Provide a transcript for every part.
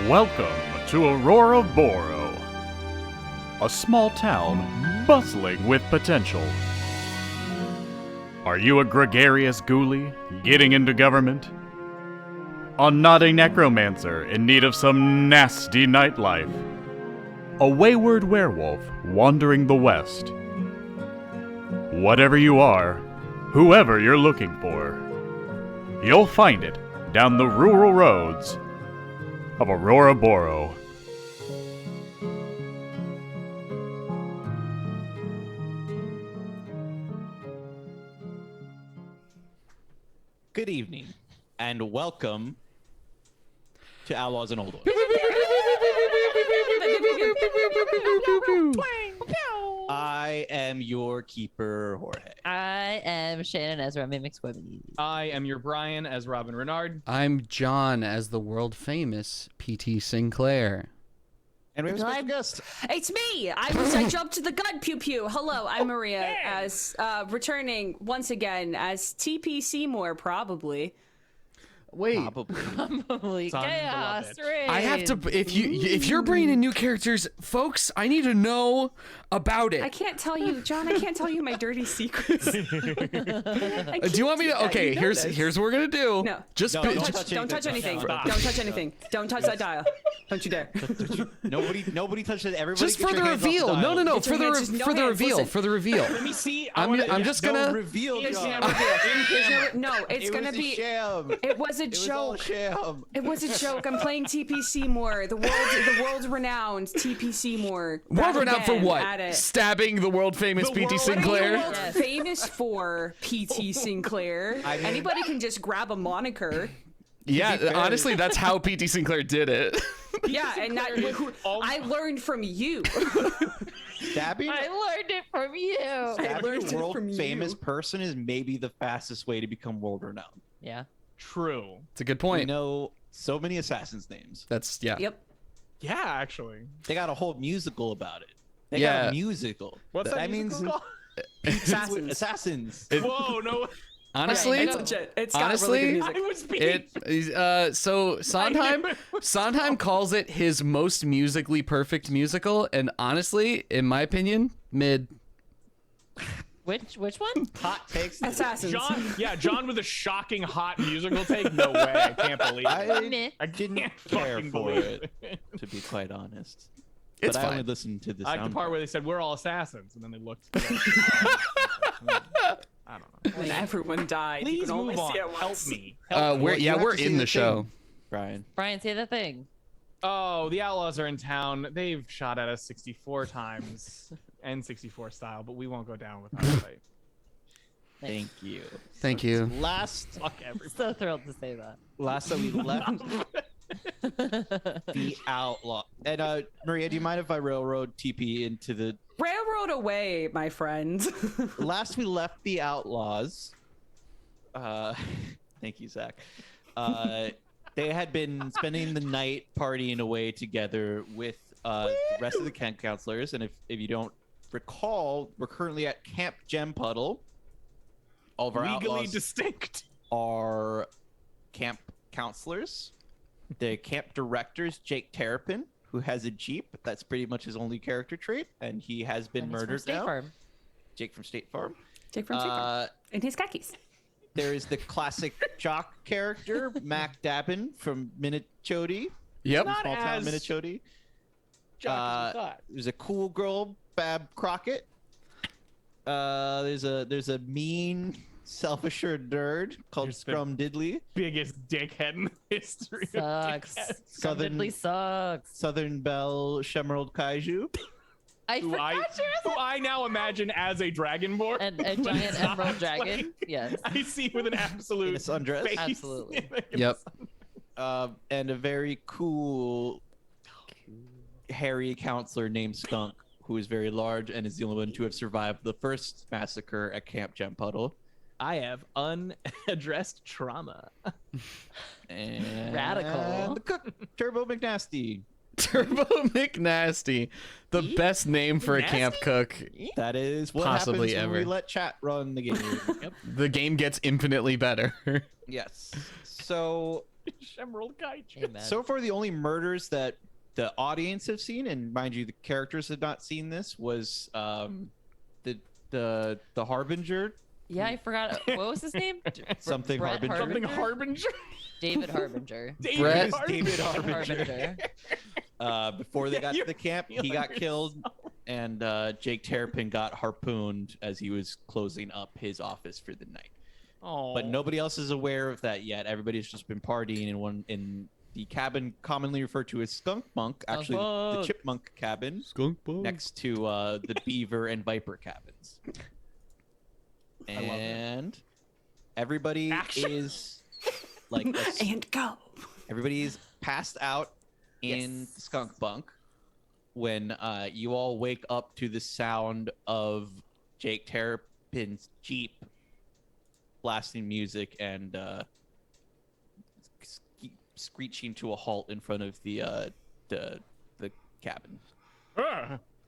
Welcome to Auroraboro, a small town bustling with potential. Are you a gregarious ghoulie getting into government? A nodding necromancer in need of some nasty nightlife? A wayward werewolf wandering the west? Whatever you are, whoever you're looking for, you'll find it down the rural roads of Auroraboro. Good evening, and welcome to Outlaws and Outlaws. I am your keeper, Jorge. I am Shannon as Remy McSquemmy. I am your Brian as Robin Renard. I'm John as the world famous PT Sinclair. And we have a special guest. It's me! I jumped to the gun, pew pew. Hello, I'm Maria as returning once again as TP Seymour, probably. Wait, Probably chaos. I have to. If you're bringing in new characters, folks, I need to know about it. I can't tell you, John. I can't tell you my dirty secrets. Do you want me to? Okay, here's what we're gonna do. No, just No, don't touch anything. Don't touch anything. Don't touch that dial. Don't you dare. Nobody touched it. Everybody Just for the reveal. No. For the reveal. For the reveal. Let me see. I'm just gonna reveal. No, it's gonna be. Sham. It was a It was joke. all sham. It was a joke. I'm playing TP Seymour, the world renowned TP Seymour. world renowned for Again, what? at it. Stabbing the world famous PT What are Sinclair. you world famous for, PT Sinclair? I mean- Anybody can just grab a moniker. Yeah, honestly, that's how PT Sinclair did it. Yeah, and I learned from you. Stabbing? I learned it from you. Stabbing learned it a world from you. famous person is maybe the fastest way to become world renowned. Yeah. True. It's a good We point. know so many assassins' names. That's yeah. Yep. Yeah, actually. They got a whole musical about it. They Yeah. got a musical. What's that means musical Assassins. assassins. called? Whoa, no. Honestly, It's legit. It's got honestly, really good I music. was being. So Sondheim calls it his most musically perfect musical, and honestly, in my opinion, mid. Which one? Hot takes. Assassins. John with a shocking hot musical take. No way. I can't believe it. Meh. I didn't can't care fucking for believe it, to be quite honest. It's but I fine. only listened to the I like soundtrack. the part where they said we're all assassins, and then they looked. I don't know. When everyone died, you Please could only move on. see it Help once. me. We're You have we're to see in the the show. thing, Brian. Brian, say the thing. Oh, the Outlaws are in town. They've shot at us 64 times, N64 style, but we won't go down with our fight. Thank you. Thank you. Last Fuck everybody. So thrilled to say that. that we left the outlaw. And Maria, do you mind if I railroad TP into the Railroad away, my friend. last we left the outlaws? Thank you, Zach. They had been spending the night partying away together with the rest of the camp counselors, and if you don't recall, we're currently at Camp Gem Puddle. All of our Legally outlaws distinct. are camp counselors. The camp director's Jake Terrapin, who has a Jeep. That's pretty much his only character trait, and he has been And he's from murdered State now. Farm. Jake from State Farm. Jake from State Farm. In his khakis. There is the classic jock character, Mac Dabbin from Minachodi. Yep. Not Small town as Minachodi. jock as we thought. There's a cool girl, Bab Crockett. There's a mean, self-assured nerd called Here's the- Scrum Diddley. Biggest dickhead in history. Sucks. Southern- Southern sucks. Southern Belle Shemerald Kaiju. I Who forgot who I now imagine as a dragonborn. and a giant emerald dragon. Yes. I see with an absolute In a sundress. face. Absolutely. Yep. And a very cool, hairy counselor named Skunk, who is very large and is the only one to have survived the first massacre at Camp Gem Puddle. I have unaddressed trauma. And Radical. the cook, Turbo McNasty. Turbo McNasty, the best name for a camp cook. That is what Possibly happens when we ever. let chat run the game. Yep. The game gets infinitely better. Yes. So Emerald Kaiju. Amen. so far the only murders that the audience have seen, and mind you, the characters have not seen this, was the Harbinger. Yeah, I forgot. What was his name? Something Brett Harbinger. Something Harbinger. David Harbinger. Brett- David Harbinger. Harbinger. Before they got you to the camp, he feel got like killed, and Jake Terrapin got harpooned as he was closing up his office for the night. Oh. But nobody else is aware of that yet. Everybody's just been partying in the cabin commonly referred to as Skunk Bunk, actually the Bunk. Chipmunk cabin Skunk bug. next to the Beaver and Viper cabins. And everybody Action. is like And go. everybody's passed out in Yes. the Skunk Bunk when you all wake up to the sound of Jake Terrapin's Jeep blasting music and screeching to a halt in front of the cabin.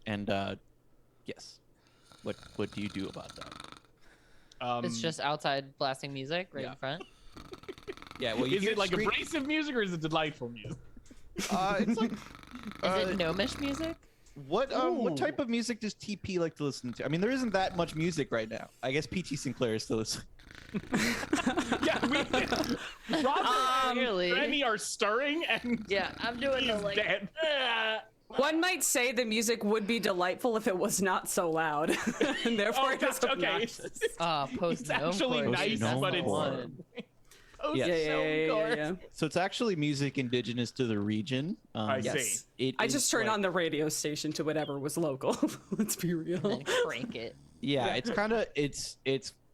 And yes, what do you do about that? It's just outside blasting music right Yeah. in front. Yeah, well, you Is hear it like screech- abrasive music or is it delightful music? It's like Is it gnomish music? what type of music does TP like to listen to? I mean, there isn't that much music right now. I guess PT Sinclair is still listening. Yeah, Rob Really? and Remy are stirring and Yeah, I'm doing the he's like. dead. One might say the music would be delightful if it was not so loud, and therefore Oh, it is that's okay. obnoxious. Post It's actually gnome nice, Post-gnome but it's core. Post Yes. Yeah. So it's actually music indigenous to the region. I Yes. see. It I is just turned like- on the radio station to whatever was local. Let's be real. And crank it. Yeah, it's kind of it's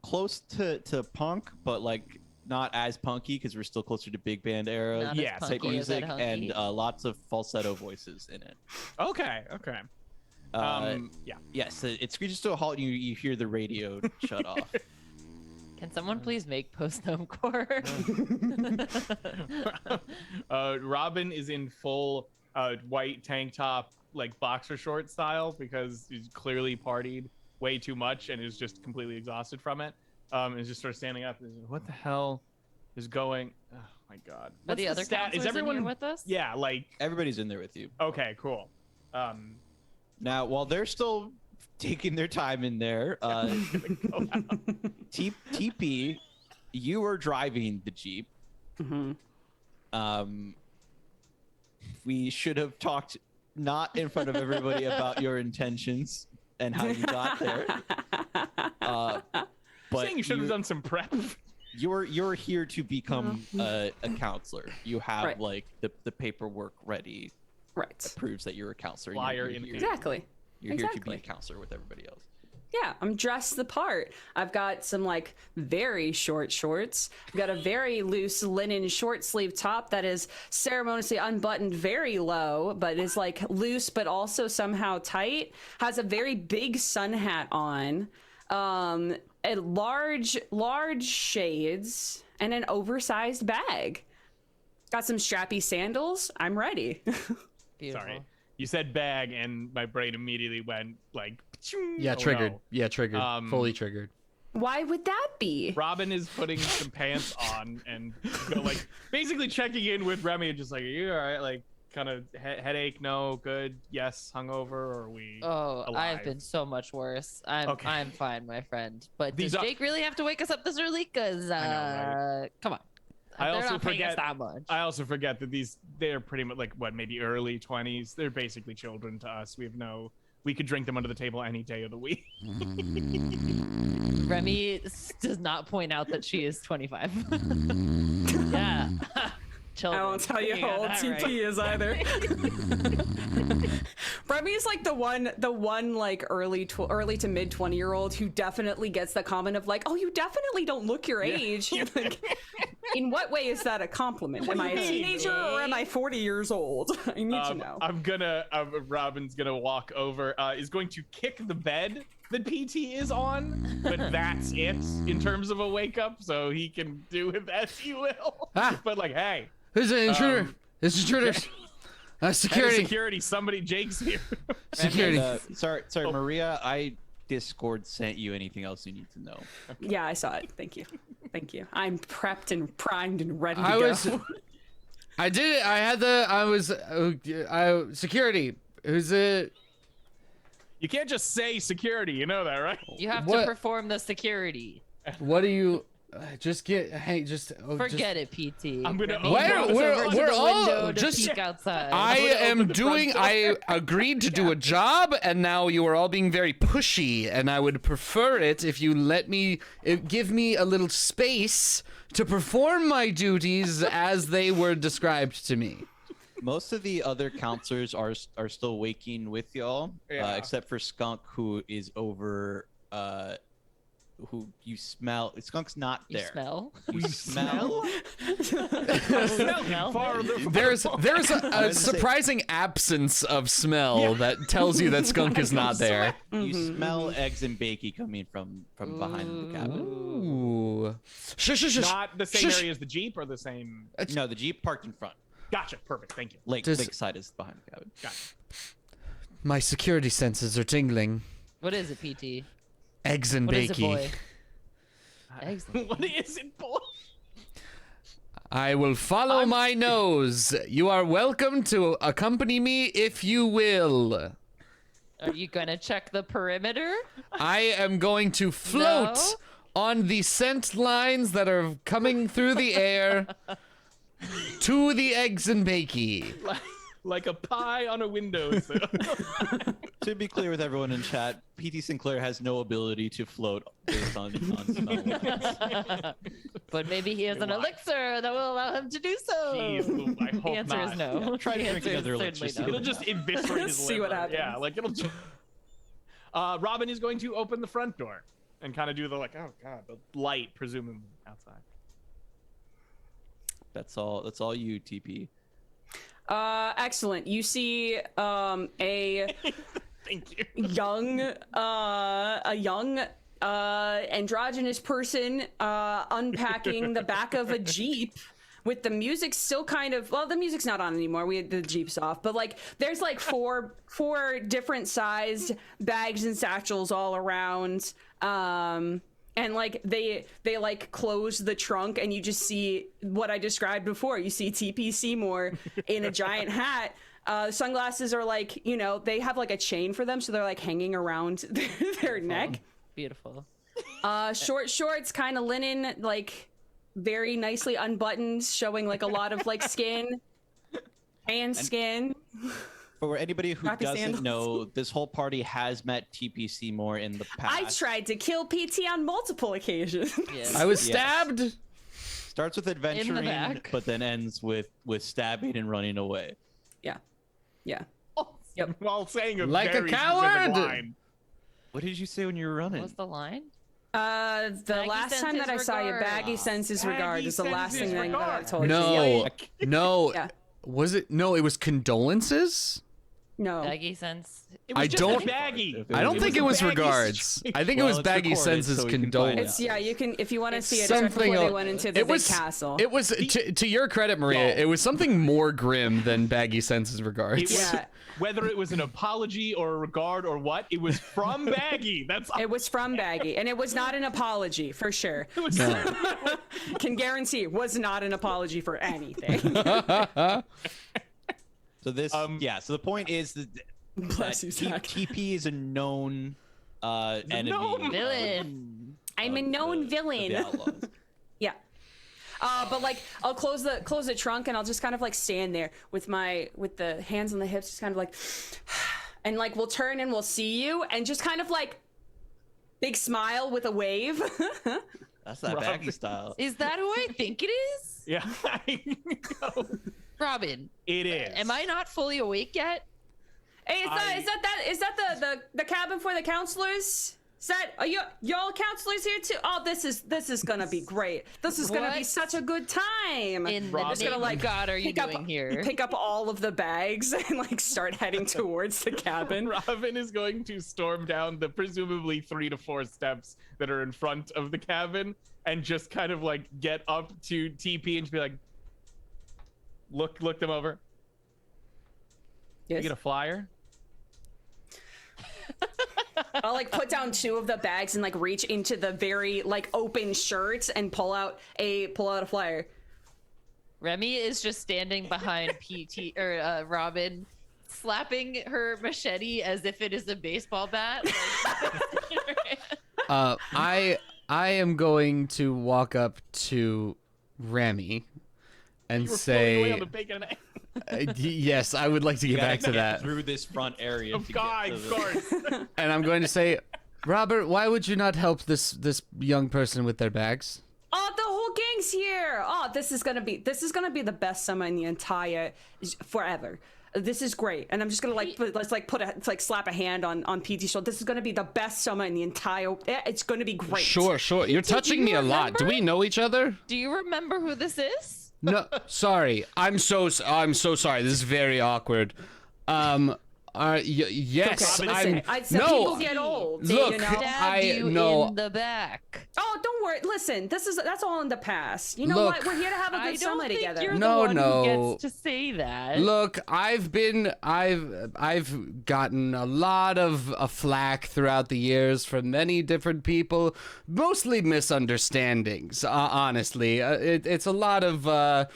close to punk, but like not as punky because we're still closer to big band era Not Yeah, as type punky as that music, hunky. and lots of falsetto voices in it. Okay. Yeah. Yes, it screeches to a halt, and you hear the radio shut off. Can someone please make post gnome core? Robin is in full white tank top, like boxer short style, because he's clearly partied way too much and is just completely exhausted from it. And is just sort of standing up. And what the hell is going? Oh my god! Are the other stat? Is counselors in everyone here with us? Yeah, like Everybody's in there with you. okay, cool. Now, while they're still taking their time in there, TP, you are driving the Jeep. We should have talked not in front of everybody about your intentions and how you got there. But saying you should have done some prep. You're here to become a counselor. You have Right. like the paperwork ready Right. that proves that you're a counselor. Flyer You're in here- hand. Exactly. You're here to be Exactly. a counselor with everybody else. Yeah, I'm dressed the part. I've got some like very short shorts. I've got a very loose linen short sleeve top that is ceremoniously unbuttoned very low, but is like loose but also somehow tight. Has a very big sun hat on, and large shades, and an oversized bag. Got some strappy sandals. I'm ready. Beautiful. Sorry, you said bag, and my brain immediately went like. Yeah, oh, triggered. no. Yeah, triggered. Fully triggered. Why would that be? Robin is putting some pants on and like basically checking in with Remy and just like, are you all right? Like, kind of headache? No, good. Yes, hungover. Or are we? Oh, alive? I've been so much worse. I'm Okay. fine, my friend. But These does are- Jake really have to wake us up this early? Cause know, come on. I They're also not paying us forget- that much. I also forget that they're pretty much like what, maybe early 20s. They're basically children to us. We could drink them under the table any day of the week. Remy does not point out that she is 25. Yeah. Children. I won't tell you You how got old that TP right. is either. Remy's like the one like early to mid 20-year-old who definitely gets the comment of like, oh, you definitely don't look your age. Like, in what way is that a compliment? Am I a teenager or am I 40 years old? I need to know. Robin's gonna walk over, is going to kick the bed that PT is on, but that's it in terms of a wake up, so he can do with as he will. But like, hey, Who's an intruder? It's intruders. Security. Security. Somebody, Jake's here. Security. Sorry, Maria. I Discord sent you anything else you need to know. Yeah, I saw it. Thank you. Thank you. I'm prepped and primed and ready to go. I did it. I had security. Who's it? You can't just say security. You know that, right? You have What? to perform the security. What do you? Just get. Hey, Forget it, PT. I'm gonna. We're all just. Peek outside. I agreed to do a job, and now you are all being very pushy. And I would prefer it if you give me a little space to perform my duties as they were described to me. Most of the other counselors are still waking with y'all, except for Skunk, who is over. Who you smell? Skunk's not there. You smell? You smell. There's a surprising absence of smell that tells you that Skunk is not there. You smell eggs and bacon coming from behind the cabin. Ooh. Shush. Not the same area as the Jeep, or the same. No, the Jeep parked in front. Gotcha. Perfect. Thank you. Lakeside is behind the cabin. Gotcha. My security senses are tingling. What is it, PT? Eggs and What is it, bacon. boy? Eggs. What is it, boy? I will follow my nose. You are welcome to accompany me if you will. Are you gonna check the perimeter? I am going to float No? on the scent lines that are coming through the air to the eggs and bacon. Like a pie on a windowsill. To be clear with everyone in chat, PT Sinclair has no ability to float based on smell. But maybe he has an elixir that will allow him to do so. Jeez, I hope The answer not. is no. Try to The drink answer is another elixir, certainly see no. It'll just eviscerate his See liver. what happens. Yeah, like it'll just. Robin is going to open the front door and kind of do the like, oh god, the light, presumably outside. That's all you, TP. Excellent. You see a Thank you. young androgynous person unpacking the back of a Jeep with the music still kind of, well, the music's not on anymore. The Jeep's off, but like there's like four different sized bags and satchels all around. And like they like close the trunk, and you just see what I described before. You see TP Seymour in a giant hat. Sunglasses are like, they have like a chain for them, so they're like hanging around their neck. Beautiful. Short shorts, kind of linen, like very nicely unbuttoned, showing like a lot of like skin, and skin. For anybody who Crappy doesn't sandals. know, this whole party has met TP Seymour in the past. I tried to kill PT on multiple occasions. Yes. I was Yes. stabbed. Starts with adventuring, back. but then ends with stabbing and running away. Yeah. Yep. While saying a Like a very specific coward! line. What did you say when you were running? What was the line? The Baggy last time that I senses saw you, regard. baggy senses regard Baggy is the last senses thing that I regard. told you. No, Yeah. no. Yeah. Was it? No, it was condolences. No. Baggy sense. It was I just don't- a baggy. I don't think was it a was baggy regards. situation. I think it Well, was it's baggy recorded, senses so we can find condolence. It's you can if you want to see it. It's Something before they else. went into the It big was. castle. It was to your credit, Maria. It was something more grim than baggy senses It regards. was, Yeah. Whether it was an apology or a regard or what, it was from Baggy. That's It was from Baggy, and it was not an apology for sure. Can guarantee it was not an apology for anything. So this, So the point is that, Bless you, Zach. TP is a known enemy. known Villain. I'm a known villain. The Outlaws. Yeah. But like I'll close the trunk, and I'll just kind of like stand there with the hands on the hips, just kind of like, and like we'll turn and we'll see you, and just kind of like big smile with a wave. That's that Baggy style. Is that who I think it is? Yeah, I know. Robin. It is. Am I not fully awake yet? Hey, is that the cabin for the counselors? Set, are y'all counselors here too? Oh, this is gonna be great. This is gonna be What? such a good time. In Robin. the Just gonna name like of God, are you pick up- doing here? Pick up all of the bags and like start heading towards the cabin. Robin is going to storm down the presumably 3 to 4 steps that are in front of the cabin and just kind of like get up to TP and just be like, look them over. You Yes. get a flyer? I'll like put down 2 of the bags and like reach into the very like open shirts and pull out a flyer. Remy is just standing behind PT or Robin, slapping her machete as if it is a baseball bat. I am going to walk up to Remy and You were floating away say, on the bacon and egg. yes, I would like to get You gotta back to get that. through this front area. Of to get course, to of the- course. And I'm going to say, Robert, why would you not help this young person with their bags? Oh, the whole gang's here. Oh, this is gonna be the best summer in the entire forever. This is great, and I'm just gonna like slap a hand on PT's shoulder. This is gonna be the best summer in the entire. It's gonna be great. Sure. You're touching me a lot. Do we know each other? Do you remember who this is? No, sorry. I'm so sorry. This is very awkward. Yes. I said no. people get old. Look, you know? Stabbed you no. in the back. Oh, don't worry. Listen, that's all in the past. You know Look, what? We're here to have a I good don't summer think together. you're No, the one no. who gets to say that. Look, I've gotten a lot of flack throughout the years from many different people, mostly misunderstandings. Honestly, it's a lot of. I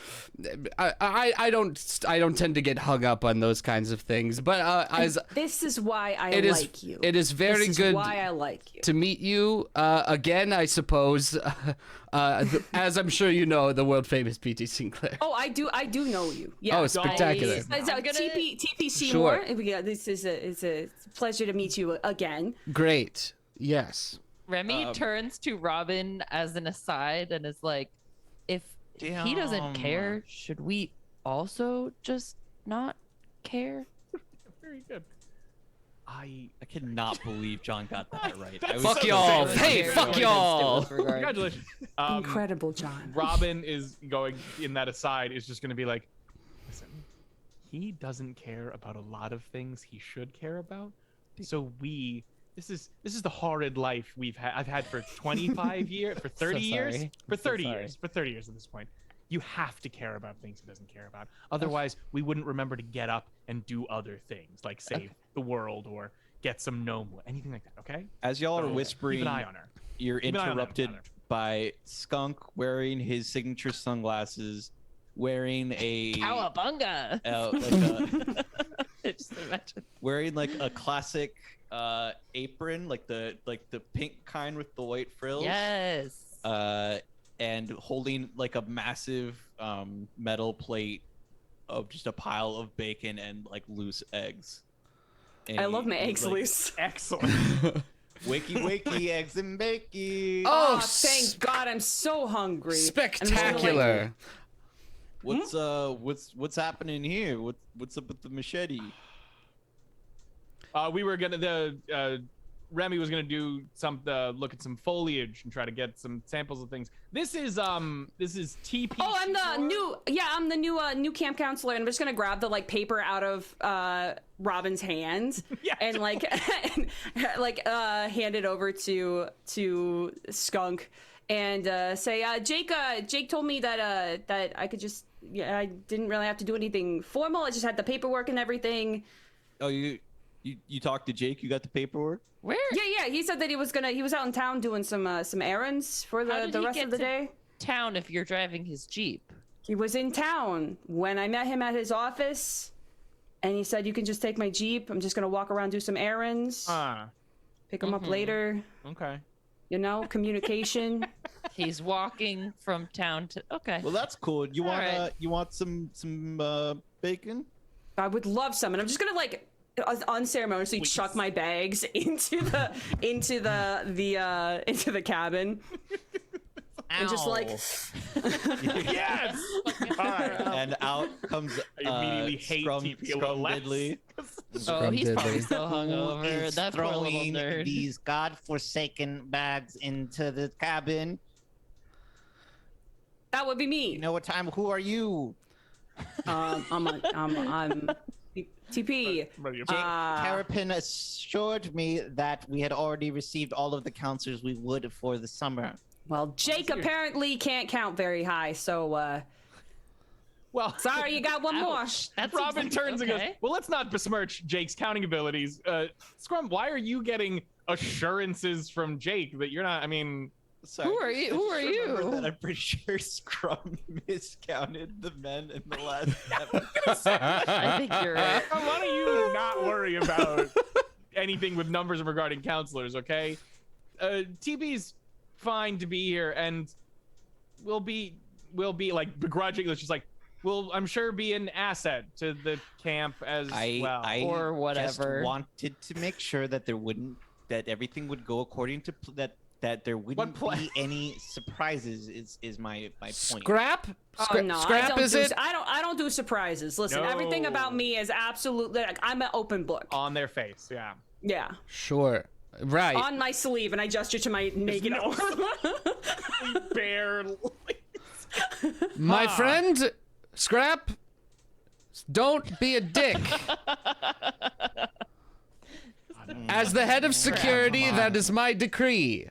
don't tend to get hung up on those kinds of things, but as This is why I it is, like you. it is very this is good why I like you. to meet you again. I suppose, as I'm sure you know, the world famous PT Sinclair. Oh, I do know you. Yeah. Oh, spectacular. So, TP Sure. Seymour. Yeah, this is a pleasure to meet you again. Great. Yes. Remy turns to Robin as an aside and is like, if he doesn't care, should we also just not care? Very good. I cannot believe John got that right. I was Fuck so y'all. very Hey, scared. fuck y'all. Congratulations. Incredible, John. Robin is going in that aside is just going to be like, listen, he doesn't care about a lot of things he should care about. So this is the horrid life I've had for 25 years, for 30 years, sorry. for I'm so 30 sorry. years, for 30 years at this point. You have to care about things he doesn't care about. Otherwise, we wouldn't remember to get up and do other things like save the world or get some gnome, anything like that. Okay? As y'all are So, whispering, keep an eye on her. you're Keep an eye on interrupted her. by Skunk wearing his signature sunglasses, wearing a Cowabunga! Just imagine. wearing like a classic apron, like the pink kind with the white frills. Yes. And holding like a massive metal plate of just a pile of bacon and like loose eggs. And I love my he's eggs like, loose. Excellent. Wakey, eggs and bacon. Oh, Oh, thank God! I'm so hungry. Spectacular. What's happening here? What's up with the machete? We were gonna Remy was gonna do some look at some foliage and try to get some samples of things. This is TP. Oh, I'm the new camp counselor, and I'm just gonna grab the like paper out of Robin's hands Yeah, and like hand it over to Skunk and say, Jake told me that I could just I didn't really have to do anything formal. I just had the paperwork and everything. Oh, you talked to Jake? You got the paperwork? Where? Yeah. He said that he was out in town doing some errands for How the did he rest get of the to day. town if you're driving his Jeep? He was in town when I met him at his office, and he said, "You can just take my Jeep. I'm just gonna walk around, do some errands, pick him up later." Okay. You know, communication. He's walking from town to. Okay. Well, that's cool. You want right. you want some bacon? I would love some, and I'm just gonna like unceremoniously chuck my bags into the cabin. And just like Yes. All right. And out comes I immediately hate Scrum TP a little less. Diddley. Oh, he's did probably leave. so hungover. Is That poor little throwing nerd. these godforsaken bags into the cabin. That would be me. You know what time? Who are you? I'm TP. Terrapin assured me that we had already received all of the counselors we would for the summer. Well, Jake apparently can't count very high, so Well, sorry, you got one more. Ouch. That seems Robin like- turns and goes, okay. well, let's not besmirch Jake's counting abilities. Scrum, why are you getting assurances from Jake that you're not, I mean... Sorry, Who are you? just Who are remember you? That I'm pretty sure Scrum miscounted the men in the last episode. I think you're right. Why don't you not worry about anything with numbers regarding counselors, okay? TB's fine to be here, and we'll be like begrudgingly just like, we'll I'm sure be an asset to the camp as well. I Or whatever. just wanted to make sure that that everything would go according to that there wouldn't be any surprises is my point. Scrap? Oh, no, Scrap is it? I don't do surprises. Listen, everything about No. me is absolutely like I'm an open book. On their face, yeah. Yeah. Sure. Right. On my sleeve, and I gesture to my naked arm. Bare. My friend, Scrap, don't be a dick. As the head of security, that is my decree.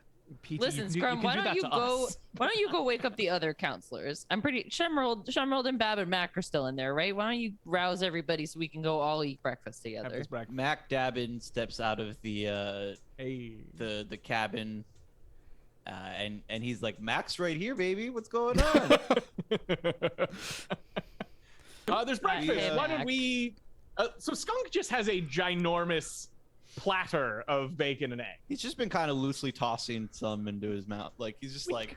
Listen, Scrum, why don't you go wake up the other counselors? I'm pretty Shemrold and Bab and Mac are still in there, right? Why don't you rouse everybody so we can go all eat breakfast together? Mac Dabbin steps out of the Hey. cabin, and he's like, Mac's right here, baby. What's going on? There's breakfast. Hey, Why don't Mac. we? So Skunk just has a ginormous platter of bacon and egg. He's just been kind of loosely tossing some into his mouth, like he's just like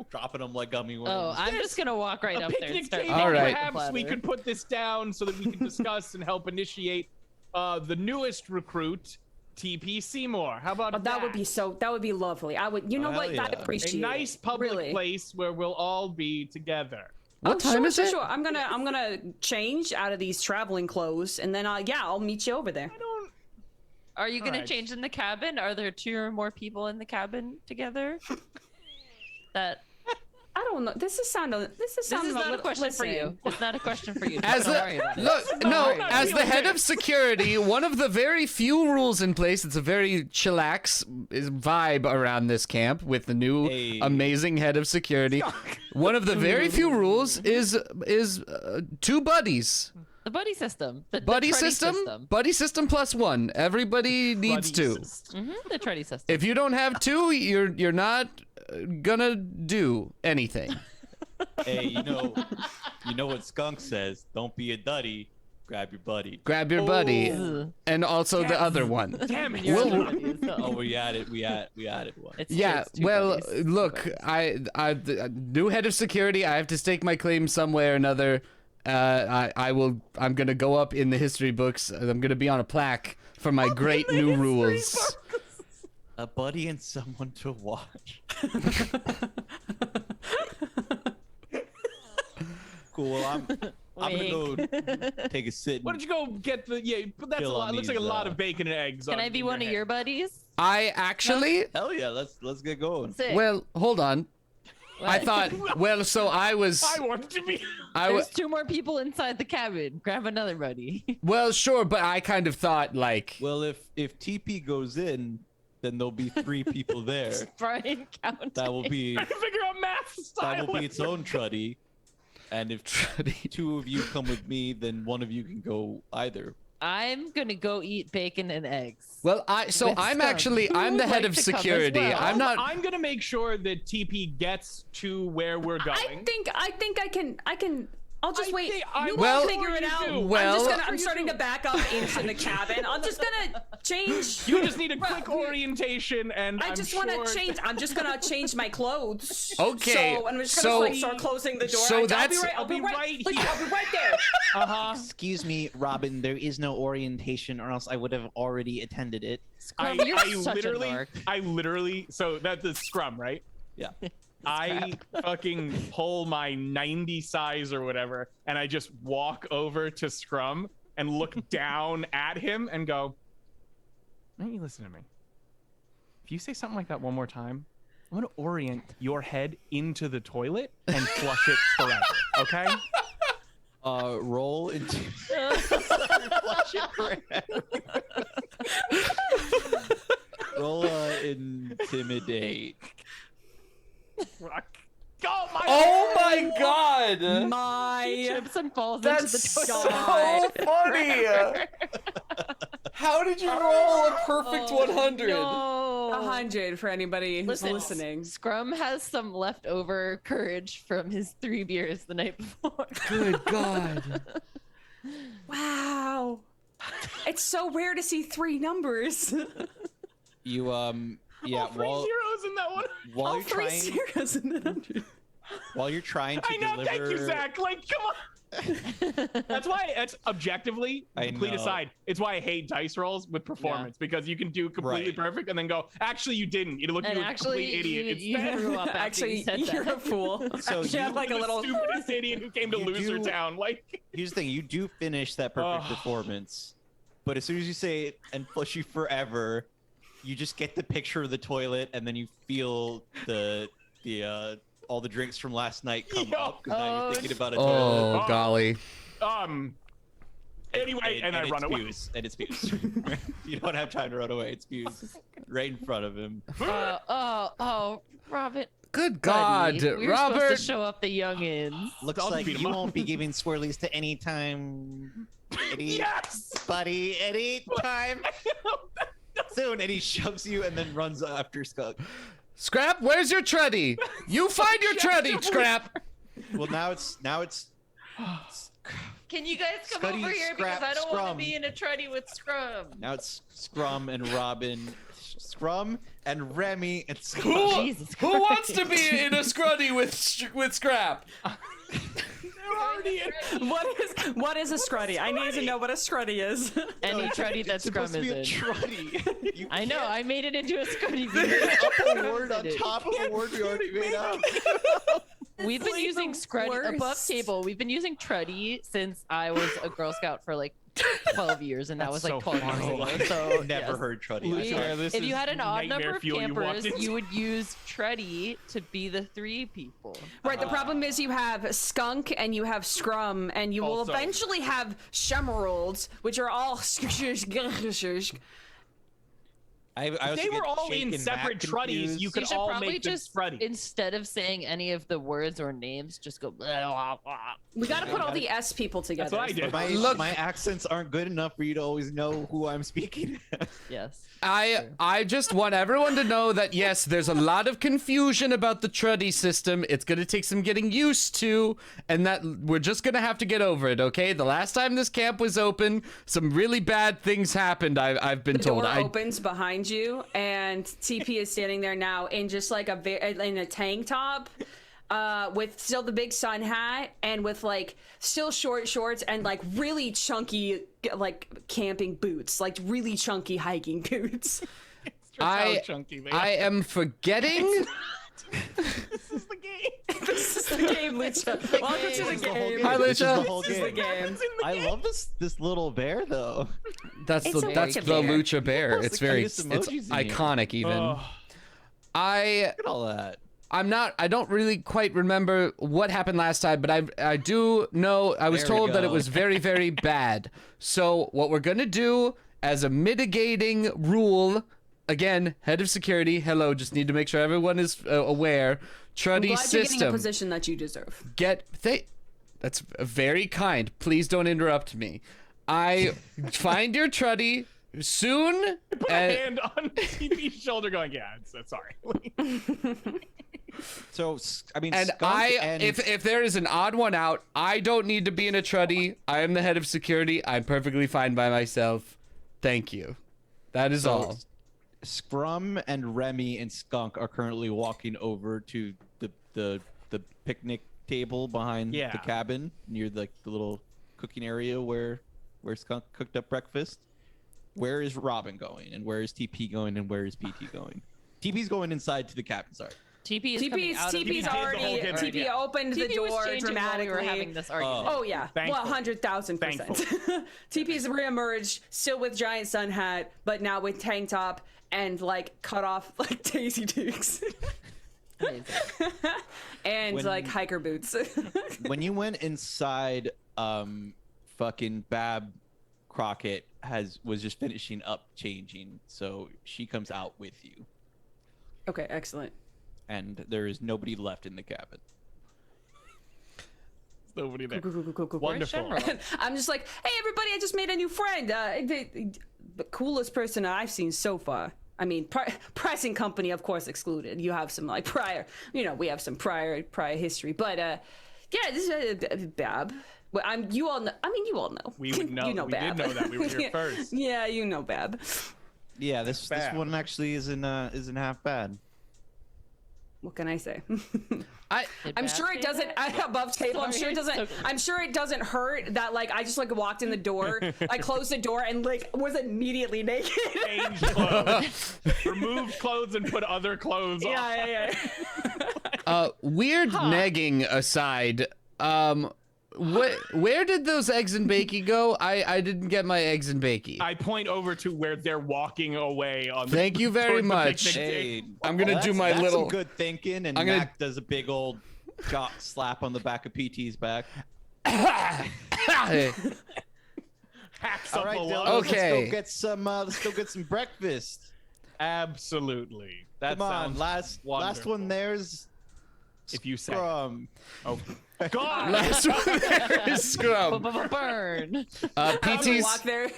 dropping them like gummy worms. Oh, I'm just gonna walk right A up there and picnic start. table. All right. Perhaps we could put this down so that we can discuss and help initiate the newest recruit, TP Seymour. How about that? That would be lovely. I would, you know Oh, what? hell I yeah. appreciate A nice it. public Really. place where we'll all be together. What time is it? Sure. I'm gonna change out of these traveling clothes, and then I'll meet you over there. I don't. Are you gonna Alright. change in the cabin? Are there 2 or more people in the cabin together? That I don't know. This is this is sounding not a question for you. It's not a question for you. As Don't worry the about it. look, no, as the head of security, one of the very few rules in place. It's a very chillax vibe around this camp with the new Hey. amazing head of security. One of the very few rules is 2 buddies. The buddy system. The Buddy Truddy system. Buddy system plus 1. Everybody needs 2. The Truddy system. If you don't have 2, you're not gonna do anything. Hey, you know what Skunk says? Don't be a duddy. Grab your buddy. Grab your buddy, Ugh. and also the other one. Damn it. You're Well- the buddy, so- Oh, we added one. It's Yeah, two well, buddies. look, I the new head of security. I have to stake my claim some way or another. I'm gonna go up in the history books. I'm gonna be on a plaque for my great new rules. A buddy and someone to watch. Cool. Well, I'm gonna go take a sit. Why don't you go get the but that's a Chill lot. on Looks like a these, lot of bacon and eggs. Can I be one of your buddies? I actually, Hell yeah, let's get going. Sick. well, hold on. I What? thought, well, so I was, I want to be. There's 2 more people inside the cabin. Grab another buddy. well, sure, but I kind of thought like, Well, if TP goes in, then there'll be 3 people there. Brian counting. That will be Figure out math style. that will be its own truddy. And if 2 of you come with me, then one of you can go either. I'm gonna go eat bacon and eggs. well, I'm With I'm Skunk. actually, Who I'm the would head like of to come as security. well? I'm not. I'm gonna make sure that TP gets to where we're going. I think I can. I'll just I wait. think I You Well- will figure it you out. do. Well- I'm starting to back up into the cabin. I'm just gonna change. You just need a quick orientation, and I I'm just sure want to change. I'm just gonna change my clothes. Okay, So I'm just so- gonna start closing the door. so I'll that's- be right. I'll be right. here. I'll be right there. Excuse me, Robin. There is no orientation, or else I would have already attended it. Scrum, you're such a narc. I literally, so that's the scrum, right? Yeah. I fucking pull my 90 size or whatever, and I just walk over to Scrum and look down at him and go, why don't you listen to me? If you say something like that one more time, I'm going to orient your head into the toilet and flush it forever, okay? Roll into flush it forever. Roll intimidate. Oh my god! My Trips and falls That's into the so toilet. funny! How did you roll a perfect 100? No. 100 for anybody who's Listen, listening. Scrum has some leftover courage from his 3 beers the night before. Good god. Wow. It's so rare to see 3 numbers. You yeah. All 3 zeros in that one. While All you're 3 trying, zeros in the 100. while you're trying to I know, deliver. thank you, Zach. Like, come on. That's why it's objectively I complete know. aside. It's why I hate dice rolls with performance because you can do completely Right. perfect and then go, actually you didn't. You look like And you a actually, complete idiot. you instead. threw up after Actually, you said you're that. a fool. So you have you like a the little. stupidest idiot who came to You Loser do- Town. Like, Here's the thing: you do finish that perfect performance, but as soon as you say it and flush you forever, you just get the picture of the toilet, and then you feel the all the drinks from last night come Yo. up because now you're thinking about a Oh toilet. golly. Anyway, and I it run away. spews, and it spews. You don't have time to run away. It spews right in front of him. Robin. Good god, buddy, we were Robert. supposed to show up the youngins. Looks I'll like beat him you up. won't be giving swirlies to any time, Yes! buddy. Any time soon. And he shoves you and then runs after Skunk. Scrap, where's your truddy? You find your truddy, Scrap. Well, now it's Can you guys come Scuddy, over here Scrap, because I don't want Scrum. to be in a truddy with Scrum. now it's Scrum and Robin, Scrum and Remy and Skunk. Who, Jesus who Christ. wants to be in a scruddy with Scrap? What is a scruddy? I need to know what a scruddy is. Any truddy that It's Scrum supposed to is be a in. truddy. You I know, can't I made it into a scuddy. up a word on top of a word we already made up. We've been like using the Scruddy above worst. table. We've been using Truddy since I was a Girl Scout for like 12 years, and that was That's like so 12 years funny. ago. So Never yes. heard truddy. We- Swear, this if you is had an odd nightmare number of fuel you walked campers, into. you would use Truddy to be the 3 people. Right, the problem is you have Skunk and you have Scrum, and you will Also- eventually have Shemerolds, which are all. I also They were get all in shaken separate back truddies. confused. You could should all probably make the just truddy. instead of saying any of the words or names, just go. Blah, blah, blah. We gotta put all the S people together. That's what I did. My accents aren't good enough for you to always know who I'm speaking. Yes. I just want everyone to know that yes, there's a lot of confusion about the truddy system. It's gonna take some getting used to, and that we're just gonna have to get over it. Okay? The last time this camp was open, some really bad things happened. I've been The told. door opens behind you, and TP is standing there now in just like in a tank top, with still the big sun hat and with like still short shorts and like really chunky like camping boots, like really chunky hiking boots. I am forgetting. This is the game. This is the game, Lucha. Welcome to the game. Hi, This is the Lucha. whole This is the game. game. I love this little bear though. That's It's the a that's lucha the bear. lucha bear. What's It's the very cutest it's emojis in here? iconic even. Oh, I Look at all that. I don't really quite remember what happened last time, but I do know I was There we told that it go. was very, very bad. So what we're gonna do as a mitigating rule, again, head of security, hello, just need to make sure everyone is aware. I'm Truddy glad you're getting a system. position that you deserve. That's very kind. Please don't interrupt me. I find your Truddy soon. put a hand on TP's shoulder, going, "Yeah, it's sorry." So I mean, And Skunk and if there is an odd one out, I don't need to be in a truddy. I am the head of security. I'm perfectly fine by myself. Thank you. That is all. Scrum and Remy and Skunk are currently walking over to the picnic table behind Yeah. the cabin near the little cooking area where Skunk cooked up breakfast. Where is Robin going? And where is TP going? And where is PT going? TP's going inside to the cabin. Sorry. TP is coming out of TP's the already. kitchen. TP opened the TP was door changing while we dramatically. were having this argument. Oh yeah, Thankful. 100,000%. TP's reemerged, still with giant sun hat, but now with tank top and like cut off like Daisy Dukes. Amazing. And When- like hiker boots. When you went inside, fucking Bab Crockett was just finishing up changing, so she comes out with you, Okay, excellent. and there is nobody left in the cabin. Nobody there. Cool. Wonderful. Shamrock. I'm just like, hey everybody, I just made a new friend. The coolest person I've seen so far. I mean, pricing company, of course, excluded. You have some like prior, we have some prior history. But yeah, this is Bab. Well, you all know. I mean, you all know. We would know. You know we Bab. did know that. We were here first. Yeah, you know Bab. Yeah, this Bad. one actually isn't half bad. What can I say? Did I'm Bab sure it say doesn't. that? Above table, I'm sure it Sorry, doesn't. it's okay. I'm sure it doesn't hurt that like I just like walked in the door, I closed the door, and like was immediately naked. Changed clothes. Removed clothes and put other clothes on. Yeah. Weird negging aside, where did those eggs and bakey go? I didn't get my eggs and bakey. I point over to where they're walking away on. Thank you very towards the much. picnic Hey, table. I'm gonna do that's- my that's little- some good thinking, and I'm gonna- Mac does a big old jock slap on the back of PT's back. Hacks All up right, a Dylan, lung. Okay. let's go get some breakfast. Absolutely. That Come on, sounds last wonderful. one there's If you say. Scrum. Oh, God. Last one there is Scrum. Burn. PT's walk there.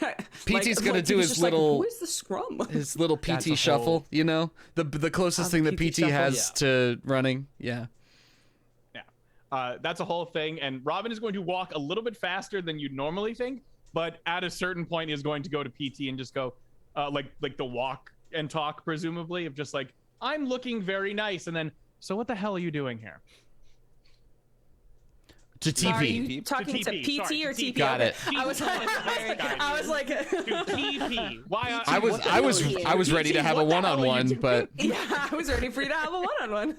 PT's gonna do he's his just like, little- Who is the scrum? his little That's a PT shuffle, whole- the closest thing that PT PT shuffle? has to running. Yeah. That's a whole thing. And Robin is going to walk a little bit faster than you'd normally think, but at a certain point is going to go to PT and just go, like the walk and talk, presumably, of just like, I'm looking very nice. And then, so what the hell are you doing here? To Are TP. you talking to TP, PT sorry, or to TP. TP? Got it. I was like, To TP. Why? I was ready to have a What the hell are you one-on-one, doing? but yeah, I was ready for you to have a one-on-one.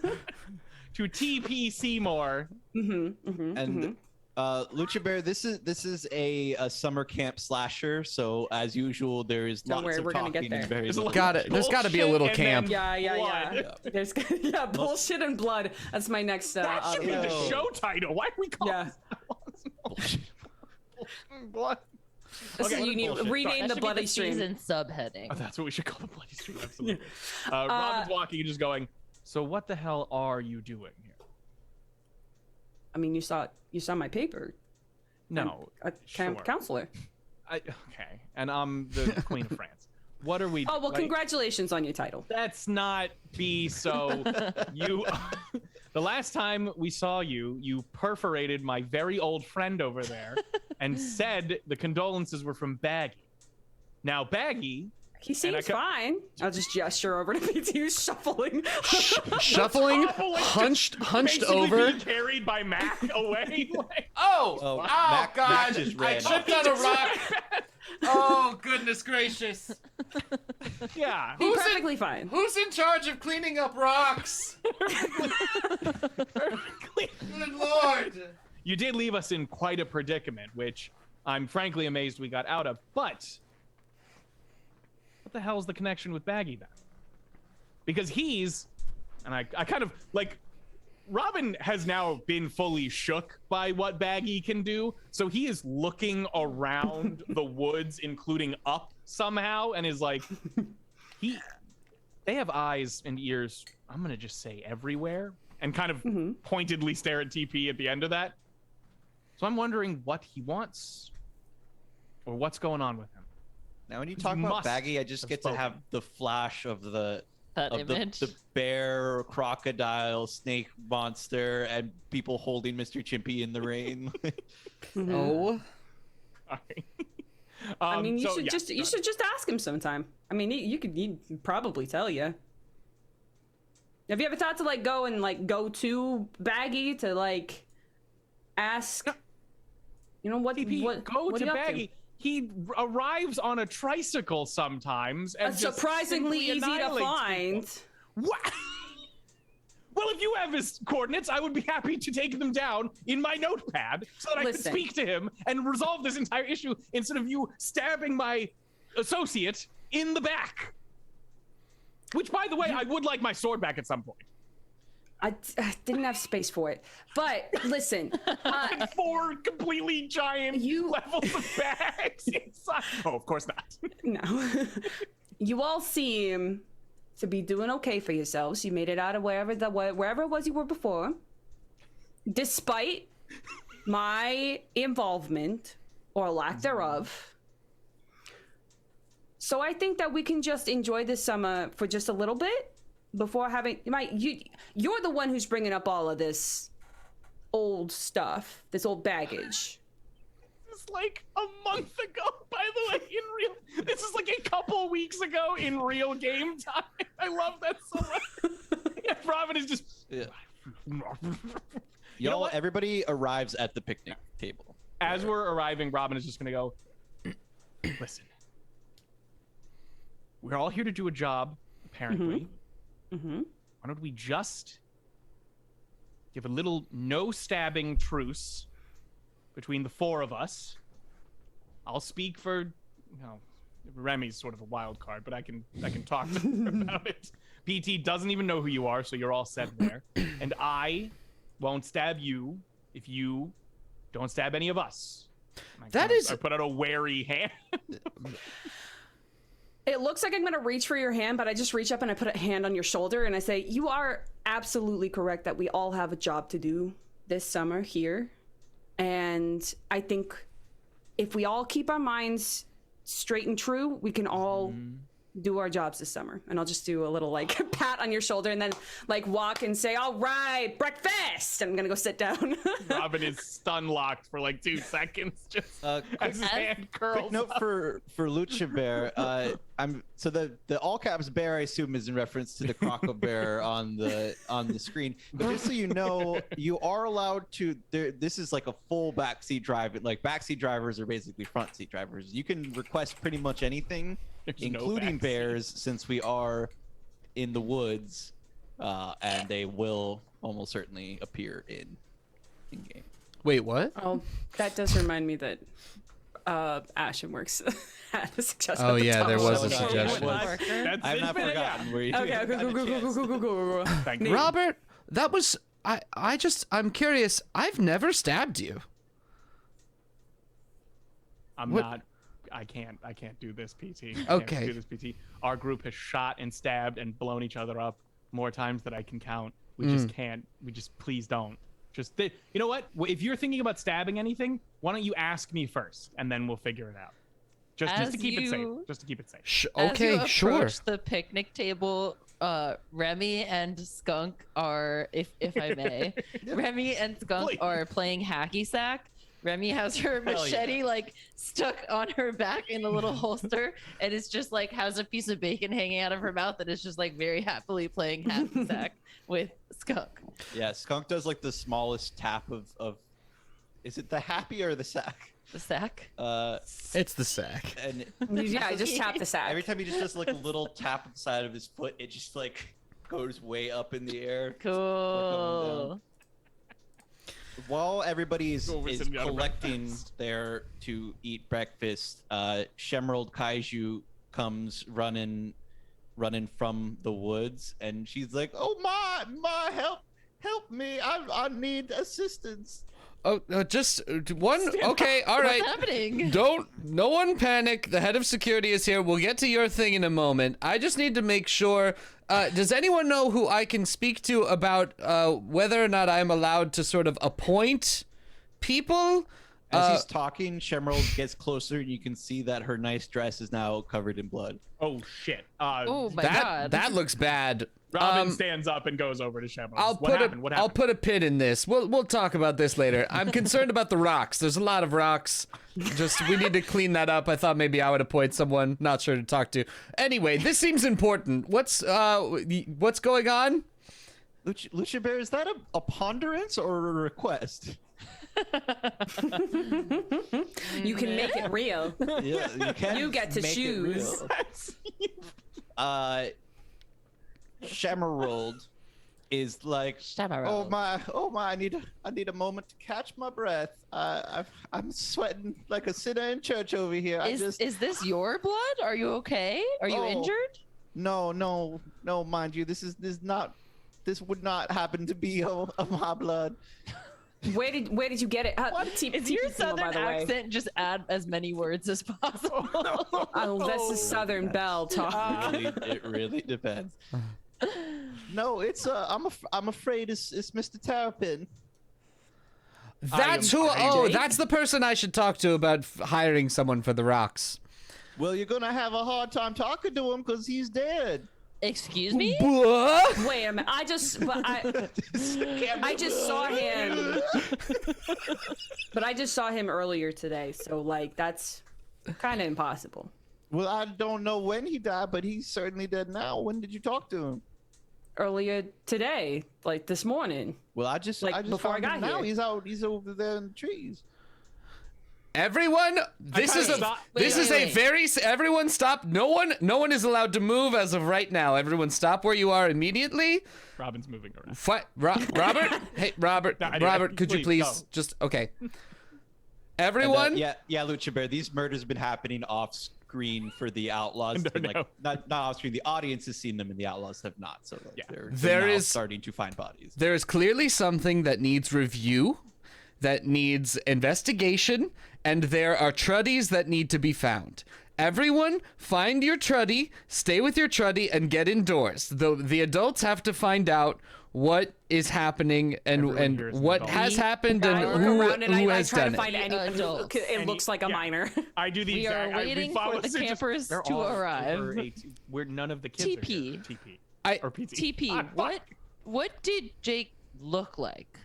To TP Seymour. And Lucha Bear, this is a summer camp slasher, so as usual there is Don't lots worry, of we're gonna talking get and there. very There's a little. got it. There's got to be a little Bullshit and camp. then Yeah. blood. There's bullshit and blood. That's my next. That should be the no. show title. Why are we calling Yeah. Bullshit. blood? This is, you need bullshit. rename That the should be bloody the stream. season subheading. Oh, that's what we should call the bloody stream. Absolutely. Robin's walking and just going, so what the hell are you doing here? I mean, you saw my paper. No. I'm a camp sure. counselor. Okay. And I'm the Queen of France. What are we Oh well, like, congratulations on your title. Let's not be so. The last time we saw you, you perforated my very old friend over there and said the condolences were from Baggy. Now, Baggy. He seems fine. I'll just gesture over to PT who's shuffling. Shuffling, hunched basically over. being carried by Mac away. Like, Oh, Mac just ran. on a rock. Oh, goodness gracious. yeah. He's perfectly fine. Who's in charge of cleaning up rocks? Good Lord. You did leave us in quite a predicament, which I'm frankly amazed we got out of. But what the hell is the connection with Baggy then? Because he's, and I kind of like, Robin has now been fully shook by what Baggy can do, so he is looking around the woods, including up somehow, and is like, they have eyes and ears, I'm gonna just say everywhere, and kind of pointedly stare at TP at the end of that. So I'm wondering what he wants, or what's going on with him. Now when you talk must about Baggy, I just have get spoken. to have the flash of the That of image. the bear, crocodile, snake monster, and people holding Mr. Chimpy in the rain. Oh. Sorry. I mean, you so, should yeah, you should just ask him sometime. I mean, he'd probably tell you. Have you ever thought to like go and like go to Baggy to like ask? You know what? TP, what go what to are you up Baggy. He arrives on a tricycle sometimes and That's just surprisingly simply easy to annihilates find. people. What? Well, if you have his coordinates, I would be happy to take them down in my notepad so that I could speak to him and resolve this entire issue instead of you stabbing my associate in the back. Which, by the way, I would like my sword back at some point. I didn't have space for it. But listen. 4 completely giant levels of bags inside. Oh, of course not. No. You all seem to be doing okay for yourselves. You made it out of wherever it was you were before. Despite my involvement, or lack thereof. So I think that we can just enjoy this summer for just a little bit before having you're the one who's bringing up all of this old stuff, this old baggage. It's like a month ago, by the way, this is like a couple weeks ago in real game time. I love that so much. Yeah, Robin is just Y'all, everybody arrives at the picnic table. As we're arriving, Robin is just gonna go, listen, we're all here to do a job, apparently. Why don't we just give a little no stabbing truce between the 4 of us? I'll speak for, Remy's sort of a wild card, but I can talk to her about it. PT doesn't even know who you are, so you're all set there. And I won't stab you if you don't stab any of us. I put out a wary hand. It looks like I'm going to reach for your hand, but I just reach up and I put a hand on your shoulder and I say, you are absolutely correct that we all have a job to do this summer here. And I think if we all keep our minds straight and true, we can all do our jobs this summer. And I'll just do a little like pat on your shoulder and then like walk and say, all right, breakfast. And I'm going to go sit down. Robin is stun locked for like 2 seconds. Just as his hand curls. Quick note for Lucha Bear. So the all caps bear I assume is in reference to the Croco Bear on the screen. But just so you know, you are allowed to. This is like a full backseat drive. Like backseat drivers are basically front seat drivers. You can request pretty much anything, including bears, since we are in the woods, and they will almost certainly appear in game. Wait, what? Oh, that does remind me that Ashen Works had a suggestion. Oh at the yeah, top. there was a So, suggestion. I've not forgotten where you Okay, go. Thank you. Robert, that was I'm curious. I've never stabbed you. I can't do this, PT. Okay. Can't do this, PT. Our group has shot and stabbed and blown each other up more times than I can count. We just can't. Please don't. You know what? If you're thinking about stabbing anything, why don't you ask me first, and then we'll figure it out. Just to keep it safe. Just to keep it safe. Okay, As you sure. approach the picnic table, Remy and Skunk are, if I may, Remy and Skunk are playing hacky sack. Remy has her machete like stuck on her back in a little holster, and it's just like has a piece of bacon hanging out of her mouth, and is just like very happily playing hacky sack with Skunk. Yeah, Skunk does like the smallest tap of is it the happy or the sack? The sack. It's the sack. And Yeah, I just tap the sack. every time he just does like a little tap at the side of his foot, it just like goes way up in the air. Cool. While everybody is sitting down to collecting breakfast. there to eat breakfast, Shemerald Kaiju comes running from the woods, and she's like, "Oh my, help me! I need assistance." Oh, just one. Okay, all right. What's happening? No one panic. The head of security is here. We'll get to your thing in a moment. I just need to make sure. Does anyone know who I can speak to about whether or not I'm allowed to sort of appoint people? As he's talking, Shemerald gets closer, and you can see that her nice dress is now covered in blood. Oh shit. Oh my god. That looks bad. Robin stands up and goes over to Shamrock. What happened? I'll put a pin in this. We'll talk about this later. I'm concerned about the rocks. There's a lot of rocks. We need to clean that up. I thought maybe I would appoint someone. Not sure to talk to. Anyway, this seems important. What's going on? Lucha Bear, is that a ponderance or a request? You can make it real. Yeah, you can. You get to make it choose. real. Shemerald is like, Tabletop. oh my, I need a moment to catch my breath. I'm sweating like a sinner in church over here. Is this your blood? Are you okay? Are you Oh. injured? No, mind you, this would not happen to be of my blood. Where did you get it? Is your southern accent just add as many words as possible? Oh, that's the Southern Belle talk. It really depends. No, it's I'm afraid it's Mr. Terrapin. That's who. Oh, that's the person I should talk to about hiring someone for the rocks. Well, you're gonna have a hard time talking to him because he's dead. Excuse me? What? Wait a minute. I just saw him. But I just saw him earlier today, so like that's kind of impossible. Well, I don't know when he died, but he's certainly dead now. When did you talk to him? Earlier today, like this morning. Well, I just before I found him got now. here. He's over there in the trees. Everyone, everyone stop. No one is allowed to move as of right now. Everyone stop where you are immediately. Robin's moving around. Robert? Hey, Robert. No, Robert, could you please go. just okay. Everyone? Yeah, Lucha Bear. These murders have been happening off screen for the Outlaws. No. Like not off screen. The audience has seen them, and the Outlaws have not. So like, Yeah. they're now starting to find bodies. There is clearly something that needs review, that needs investigation, and there are truddies that need to be found. Everyone, find your truddy, stay with your truddy, and get indoors. The adults have to find out what is happening and here is an what adult. has happened I and look who around and I has try done to find it. any Adults. It looks like a Yeah. minor. I do the We exact. are waiting for the campers They're to all arrive. over 18. We're none of the kids. Are here. TP. TP. Or PT. TP, Ah, fuck. what did Jake look like?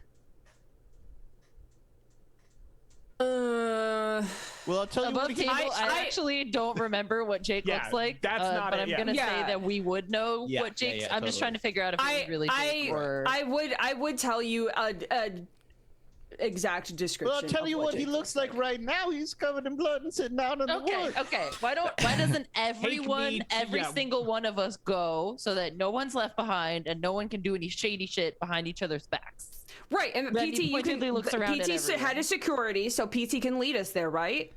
Well, I'll tell you Above what. table, I actually don't remember what Jake Yeah, looks like. that's not but it, I'm yeah. gonna say Yeah. that we would know Yeah, what Jake's. yeah, I'm just totally. trying to figure out if it was really Jake or. I would tell you a exact description. Well, I'll tell of you what he Jake looks like right now. He's covered in blood and sitting out in the woods. Okay. Why doesn't everyone, every yeah. single one of us go so that no one's left behind and no one can do any shady shit behind each other's backs? Right, and Remy PT, you can, pointedly looks around at PT everyone. head of security, so PT can lead us there, right?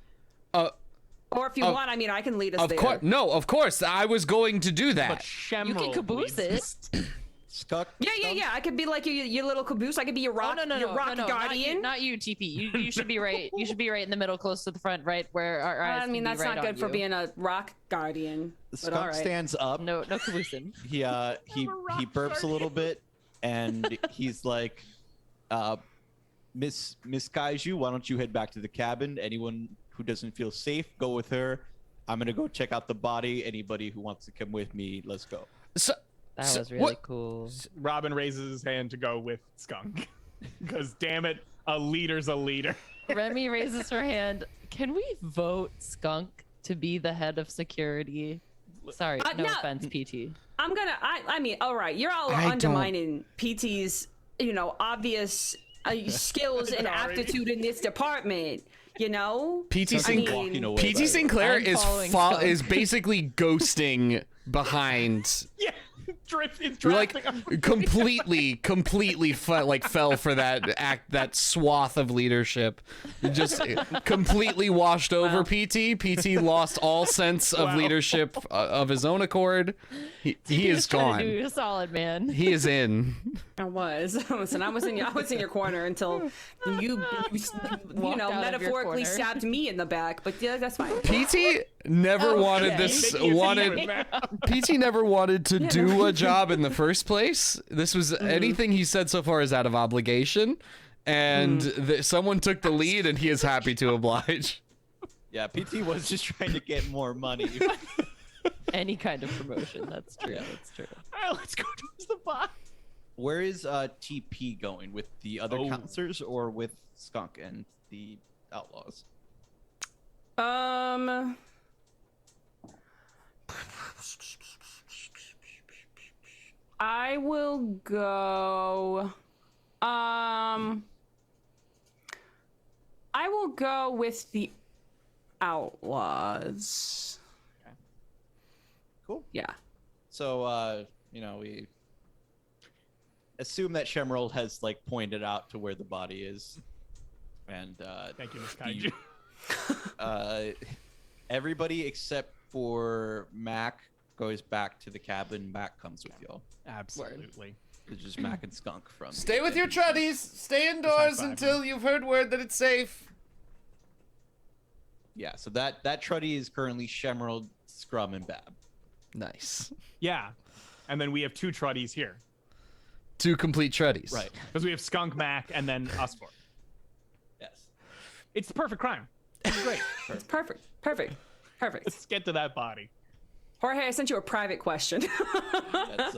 Or if you Of- want, I mean, I can lead us Of there. course, no, of course, I was going to do But that. Shemerald You can caboose leads it. Stuck. Yeah. I could be like your little caboose. I could be your rock, your rock guardian. Not you, TP. You should be right. You should be right in the middle, close to the front, right where our eyes. I mean, can that's be right not good on for you. being a rock guardian. The But all skunk right. stands up. No caboosing. He burps a little bit, and he's like, Miss Kaiju, why don't you head back to the cabin? Anyone who doesn't feel safe, go with her. I'm gonna go check out the body. Anybody who wants to come with me, let's go. So, That So- was really what- cool. Robin raises his hand to go with Skunk. Because damn it, a leader's a leader. Remy raises her hand. Can we vote Skunk to be the head of security? Sorry, no no. offense, PT. I mean, all right, you're all I don't- undermining PT's, obvious skills and Sorry. aptitude in this department. PT Walking away, by PT the way. Sinclair I'm following Skunk. is basically ghosting behind. Yeah, it's You're like drafting. completely fell for that swath of leadership. Just completely washed over PT. PT lost all sense of Wow. leadership of his own accord. He is Just trying to do gone. you a solid, man. He is in. I was. Listen, I was in your corner until you Walked out of your metaphorically corner. stabbed me in the back. But yeah, that's fine. PT never wanted Okay. this. Making a Wanted secret map. PT never wanted to do a job in the first place. This was anything he said so far is out of obligation, and someone took the lead, and he is happy to oblige. Yeah, PT was just trying to get more money. Any kind of promotion. That's true. That's true. All right, let's go towards the bot. Where is TP going? With the other counselors or with Skunk and the Outlaws? I will go. I will go with the Outlaws. Cool. Yeah. So, we assume that Shemerald has like pointed out to where the body is, and Thank you, Miss Kaiju. Everybody except for Mac goes back to the cabin. Mac comes with y'all. Absolutely. It's just Mac and Skunk from. Stay with your truddies. Stay indoors five. until you've heard word that it's safe. Yeah, so that Truddy is currently Shemerald, Scrum, and Bab. Nice. Yeah. And then we have 2 Truddies here. 2 complete truddies. Right. Because we have Skunk, Mac, and then us 4. Yes. It's the perfect crime. It's great. It's perfect. Perfect. Perfect. Let's get to that body. Jorge, I sent you a private question. That's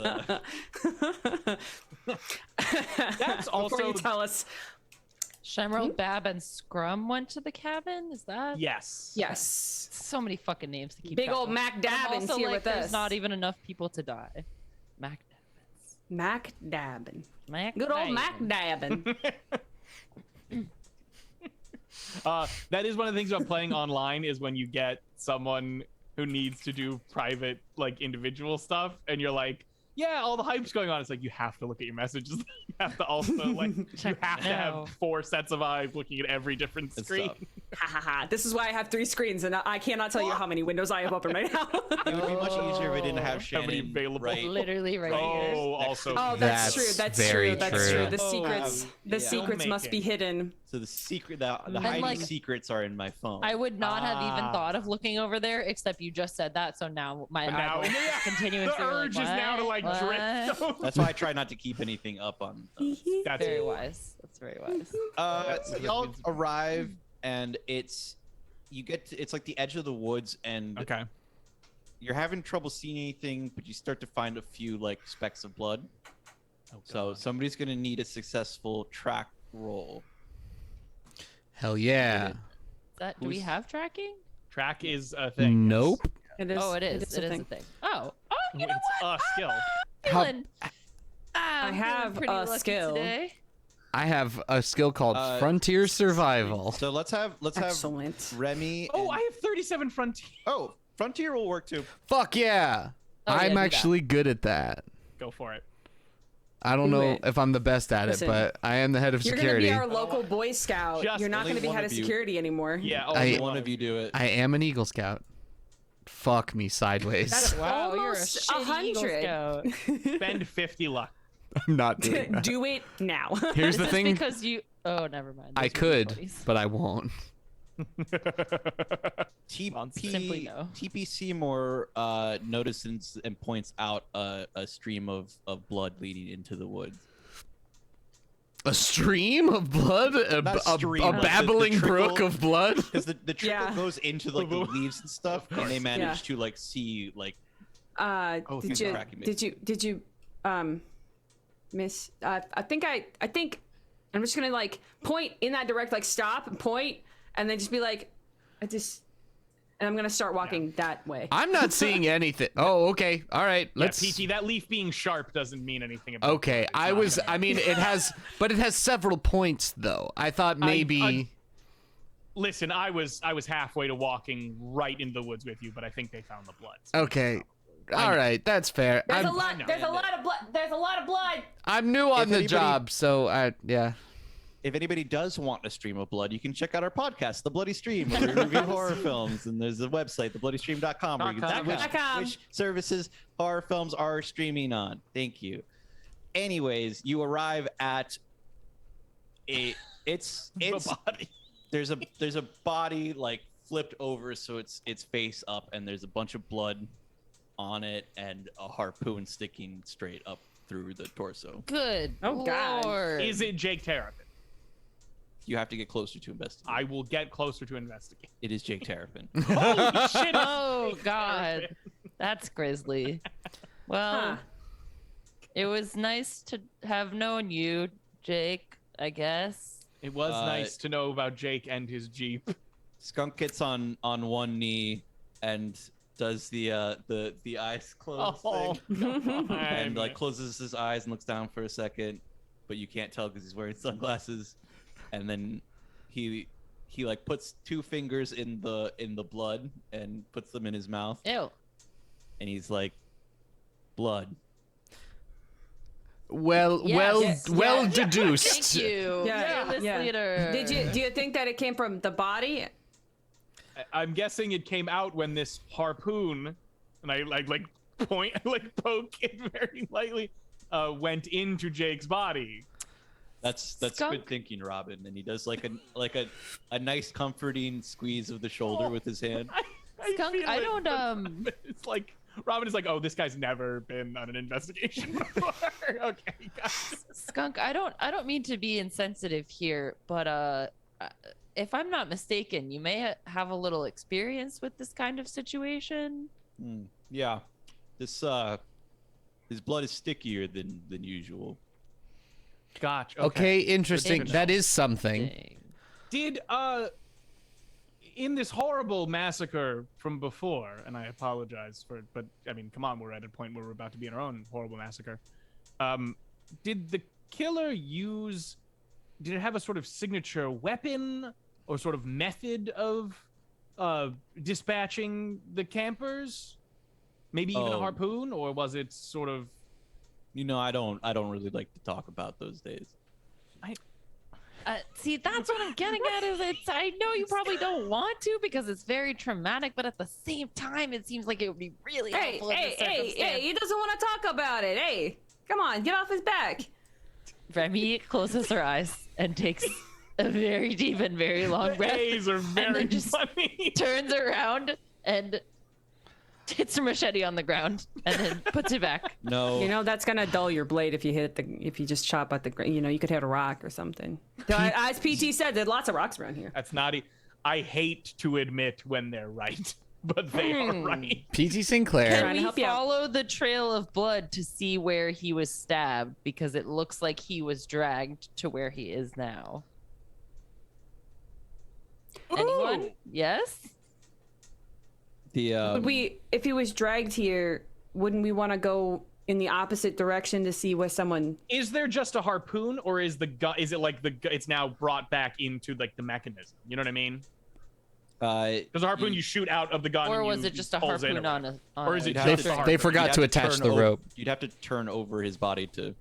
That's also Before you tell us. Shemerald, Bab, and Scrum went to the cabin. Is that? yes. Yes. So many fucking names to keep. Big track old of. Mac But I'm Dabbin's also here like, with there's us. not even enough people to die. Mac Dabbins. Mac Dabbin. Mac Good old Mac Dabbin. Dabbin. That is one of the things about playing online is when you get someone who needs to do private, like individual stuff, and you're like, yeah, all the hype's going on. It's like you have to look at your messages. You have to also like you have to have 4 sets of eyes looking at every different screen. Ha ha ha. This is why I have 3 screens, and I cannot tell you how many windows I have open right now. It would be much easier if I didn't have How many Shannon available? right. Literally right here. Oh, also. Oh, that's true. That's very true. That's true. true. The secrets, the Yeah. secrets must be Filmmaking. hidden. So the secret, the And, hiding like, secrets are in my phone. I would not have even Ah. thought of looking over there, except you just said that. So now my But now, eyeballs yeah, continuously the were urge like, is now to like what? drift. Over. That's why I try not to keep anything up on. That's Very wise. That's very wise. So y'all arrive, and it's it's like the edge of the woods, and Okay. you're having trouble seeing anything, but you start to find a few like specks of blood. Oh, So somebody's gonna need a successful track roll. Hell yeah. Do we have tracking? Track is a thing. Nope. It is. Oh, it is. a It is thing. a thing. Oh, you know It's what? a skill. How- Feeling, I'm have feeling pretty a lucky skill. Today. I have a skill called Frontier Survival. So let's have Excellent. Remy. Oh, and- I have 37 Frontier. Oh, Frontier will work too. Fuck yeah. Oh, yeah, I'm do that. actually good at that. Go for it. I don't Do know it. if I'm the best at Listen, it, but I am the head of You're security. gonna be our local Boy Scout. Just You're not only gonna be one head of of you. security anymore. Yeah. Only I- one of you do it. I am an Eagle Scout. Fuck me sideways. That's Wow, you're a almost shitty Eagle 100. Scout. Spend 50 luck. I'm not doing that. Do it now. Here's the This is thing. because you. Oh, never mind. I Those were could, D20s. but I won't. Simply no. TP Seymour notices and points out a stream of blood leading into the woods. A stream of blood? Not stream, A but the babbling brook trickle. of blood? Because the trickle Yeah. goes into like the leaves and stuff, and they manage Yeah. to like see like Did he's you? tracking me. Did you? Miss? I think I'm just gonna like point in that direct, like stop and point, and then just be like, and I'm gonna start walking that way. I'm not seeing anything. Oh, okay. All right. Let's. Let's. PT, that leaf being sharp doesn't mean anything about Okay. it. I mean, it has, but it has several points though. I thought maybe. Listen, I was halfway to walking right into the woods with you, but I think they found the blood. So Okay. All right. That's fair. There's I'm, a lot. There's a lot of blood. There's a lot of blood. I'm new on If the anybody- job, so yeah. if anybody does want a stream of blood, you can check out our podcast, The Bloody Stream, where we review horror films. And there's a website, thebloodystream.com, where you can see which services horror films are streaming on. Thank you. Anyways, you arrive at it's body. there's a body like flipped over so it's face up, and there's a bunch of blood on it and a harpoon sticking straight up through the torso. Good. Oh, God. Lord. Is it Jake Terrapin? You have to get closer to investigate. I will get closer to investigate. It is Jake Terrapin. Holy shit! Oh God, that's grisly. Well, Huh. it was nice to have known you, Jake. I guess. It was Uh, nice to know about Jake and his Jeep. Skunk gets on one knee and does the eyes closed thing, and like closes his eyes and looks down for a second, but you can't tell because he's wearing sunglasses. And then he like puts 2 fingers in the blood and puts them in his mouth, Ew. and he's like, blood. Well, Yes, well yes. deduced. Thank you. Yeah, Fearless yeah. leader. Do you think that it came from the body? I'm guessing it came out when this harpoon, and I like poke it very lightly, went into Jake's body. That's Skunk. good thinking, Robin. And he does like a nice comforting squeeze of the shoulder with his hand. Skunk, feel I it, don't, but it's like Robin is like, oh, this guy's never been on an investigation before. Okay, guys. Skunk, I don't mean to be insensitive here, but if I'm not mistaken, you may have a little experience with this kind of situation. Yeah, this his blood is stickier than usual. Gotcha. Okay, interesting. Good to That know. is something. Dang. Did in this horrible massacre from before, and I apologize for it, but I mean, come on, we're at a point where we're about to be in our own horrible massacre. Did the killer use? Did it have a sort of signature weapon or sort of method of dispatching the campers? Maybe even a Oh. harpoon, or was it sort of? You know, I don't really like to talk about those days. See, that's what I'm getting at. Is I know you probably don't want to because it's very traumatic, but at the same time, it seems like it would be really helpful in this circumstance. He doesn't want to talk about it. Hey, come on, get off his back. Remy closes her eyes and takes a very deep and very long The breath. A's are and very then just funny. turns around and hits her machete on the ground and then puts it back. No, You know that's gonna dull your blade if you just chop at the. You know, you could hit a rock or something. As PT said, there's lots of rocks around here. That's not. I hate to admit when they're right, but they are right. PT Sinclair. Can Trying to we help you out. follow the trail of blood to see where he was stabbed? Because it looks like he was dragged to where he is now. Anyone? Yes? the If he was dragged here, wouldn't we want to go in the opposite direction to see where someone? Is there just a harpoon, or is the gun? Is it like it's now brought back into like the mechanism? You know what I mean? Because a harpoon you shoot out of the gun. Or and was you- it just a pulls in harpoon on a? On Or is a it You'd They, have just a to- they harpoon? forgot to attach the rope. You'd have to turn over his body to.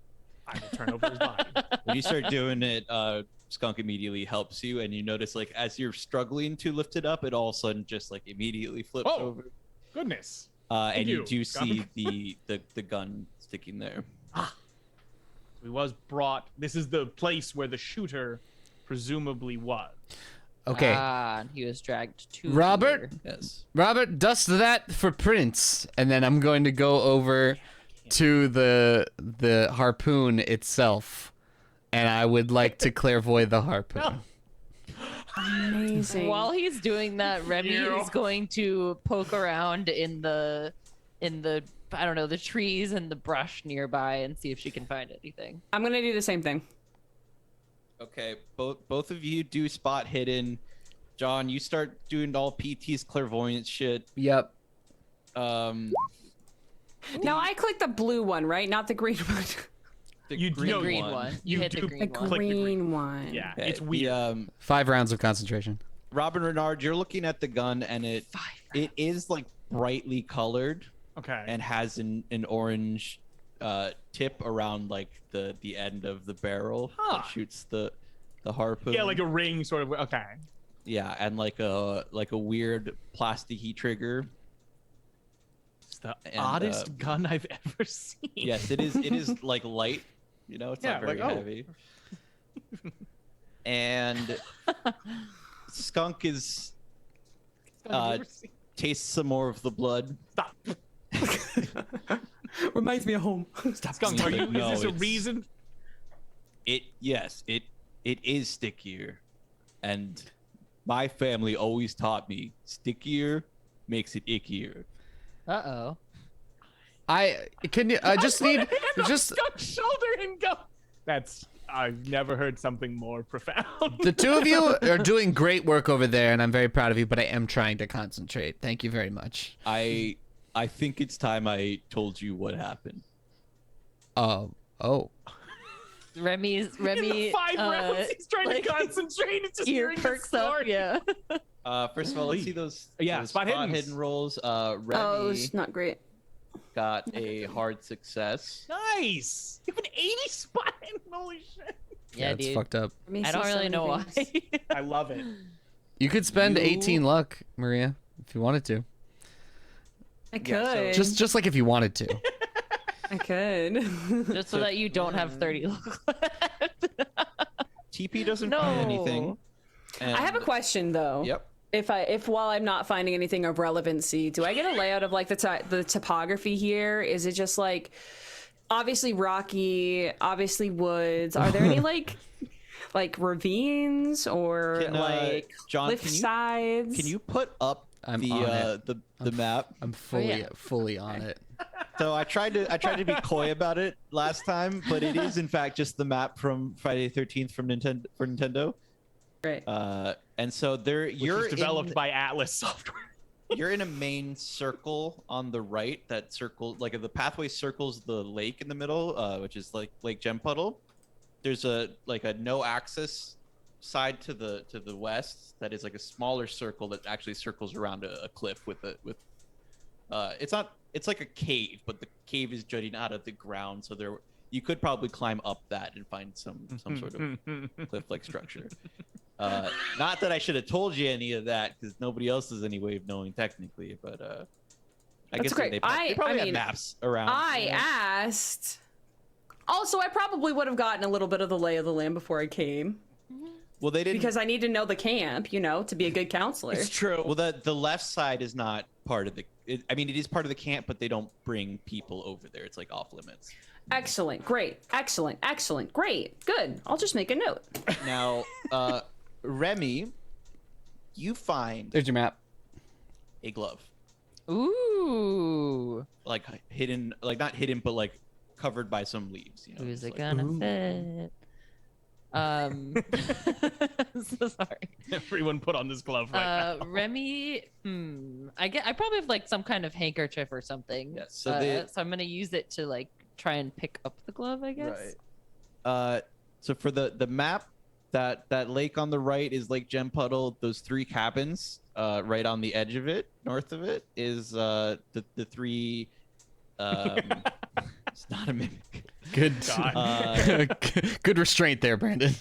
I will turn over his body. When you start doing it, Skunk immediately helps you, and you notice like as you're struggling to lift it up, it all of a sudden just like immediately flips Oh. over. Goodness. And you you, do Skunk. see the gun sticking there. He was brought. This is the place where the shooter presumably was. Okay. Ah, and he was dragged to. Robert? here. Yes. Robert, dust that for Prince, and then I'm going to go over to the harpoon itself, and I would like to clairvoy the harpoon. Amazing. While he's doing that, Remy Ew. is going to poke around in the I don't know, the trees and the brush nearby and see if she can find anything. I'm gonna do the same thing. Okay. Both of you do spot hidden. John, you start doing all PT's clairvoyance shit. Yep. Now I clicked the blue one, right? Not the green one. The You green no, Green one. You hit the do green The one. click the green one. Yeah, Okay, it's weird. 5 rounds of concentration. Robin Renard, you're looking at the gun, and it is like brightly colored Okay. and has an orange tip around like the end of the barrel Huh. that shoots the harpoon. Yeah, like a ring sort of. Okay. Yeah, and like a weird plasticky trigger. It's the And, oddest gun I've ever seen. Yes, it is. It is like light. You know, it's Yeah, not very like, oh. heavy. And Skunk is tastes some more of the blood. Stop. Reminds me of home. Skunk, are you? No, Is this a it's- reason? Yes, it is stickier, and my family always taught me stickier makes it ickier. Uh-oh. I just need just Skunk's shoulder and go. That's. I've never heard something more profound. the two of you are doing great work over there, and I'm very proud of you. But I am trying to concentrate. Thank you very much. I think it's time I told you what happened. Oh. Remy In the 5 rounds, he's trying like, to concentrate. It's just ear hearing the perks up. story. Yeah. First of all, let's see those Yeah, those spot hiddens. hidden rolls. Remy, Oh, it's not great. got a hard success. Nice. You have an 80 spine. Holy shit. Yeah, it's dude. fucked up. Let me I see don't so really many know things. why. I love it. You could spend You- 18 luck, Maria, if you wanted to. I could. Yeah, so- Just like if you wanted to. I could. Just so that you don't have 30 luck left. TP doesn't No. find anything. I have a question though. Yep. If while I'm not finding anything of relevancy, do I get a layout of like the topography here? Is it just like obviously rocky, obviously woods? Are there any like ravines or Can, like John, cliff sides? Can you put up I'm the on it. the map? I'm fully yeah. fully on it. So I tried to be coy about it last time, but it is in fact just the map from Friday the 13th from Nintendo. Great. And so there Which you're was developed in, by Atlas Software. you're in a main circle on the right. That circle, like the pathway circles the lake in the middle, which is like Lake Gem Puddle. There's a no access side to the west that is like a smaller circle that actually circles around a cliff with it's like a cave, but the cave is jutting out of the ground, so there you could probably climb up that and find some sort of cliff-like structure. Not that I should have told you any of that, because nobody else has any way of knowing technically, but I That's guess great. they I probably have mean, maps around. I asked. Also, I probably would have gotten a little bit of the lay of the land before I came Well, they didn't because I need to know the camp, to be a good counselor. It's true. Well, the left side is not part of the. It is part of the camp, but they don't bring people over there. It's like off limits. Excellent. Great. Excellent. Excellent. Great. Good. I'll just make a note. Now, Remy, you find There's your map. a glove, Ooh. like hidden, like not hidden, but like covered by some leaves. Who's just it like- gonna fit? So sorry. Everyone put on this glove right now. Remy, I probably have like some kind of handkerchief or something. Yes, so So I'm gonna use it to like try and pick up the glove, I guess. Right. So for the map, that lake on the right is Lake Gem Puddle. Those three cabins, right on the edge of it, north of it, is the three. It's not a mimic. Good. Good restraint there, Brandon.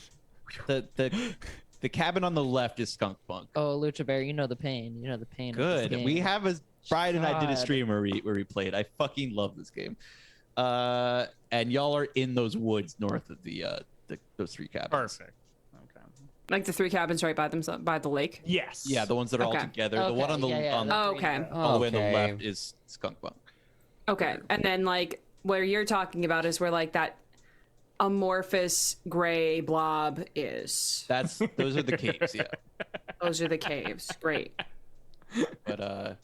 The cabin on the left is Skunk Bunk. Oh, Lucha Bear, you know the pain. You know the pain. of this Good. game. We have a Brian and I did a God. stream where we played. I fucking love this game. And y'all are in those woods north of those three cabins. Perfect. Okay. Like the three cabins right by themselves, by the lake. Yes. Yeah, the ones that are all Okay. together. The one on the yeah, on the Oh, green okay. one. all the way on the Okay. left is Skunk Bunk. Okay. And then like where you're talking about is where like that amorphous gray blob is. Those are the caves, yeah. Those are the caves. Great. But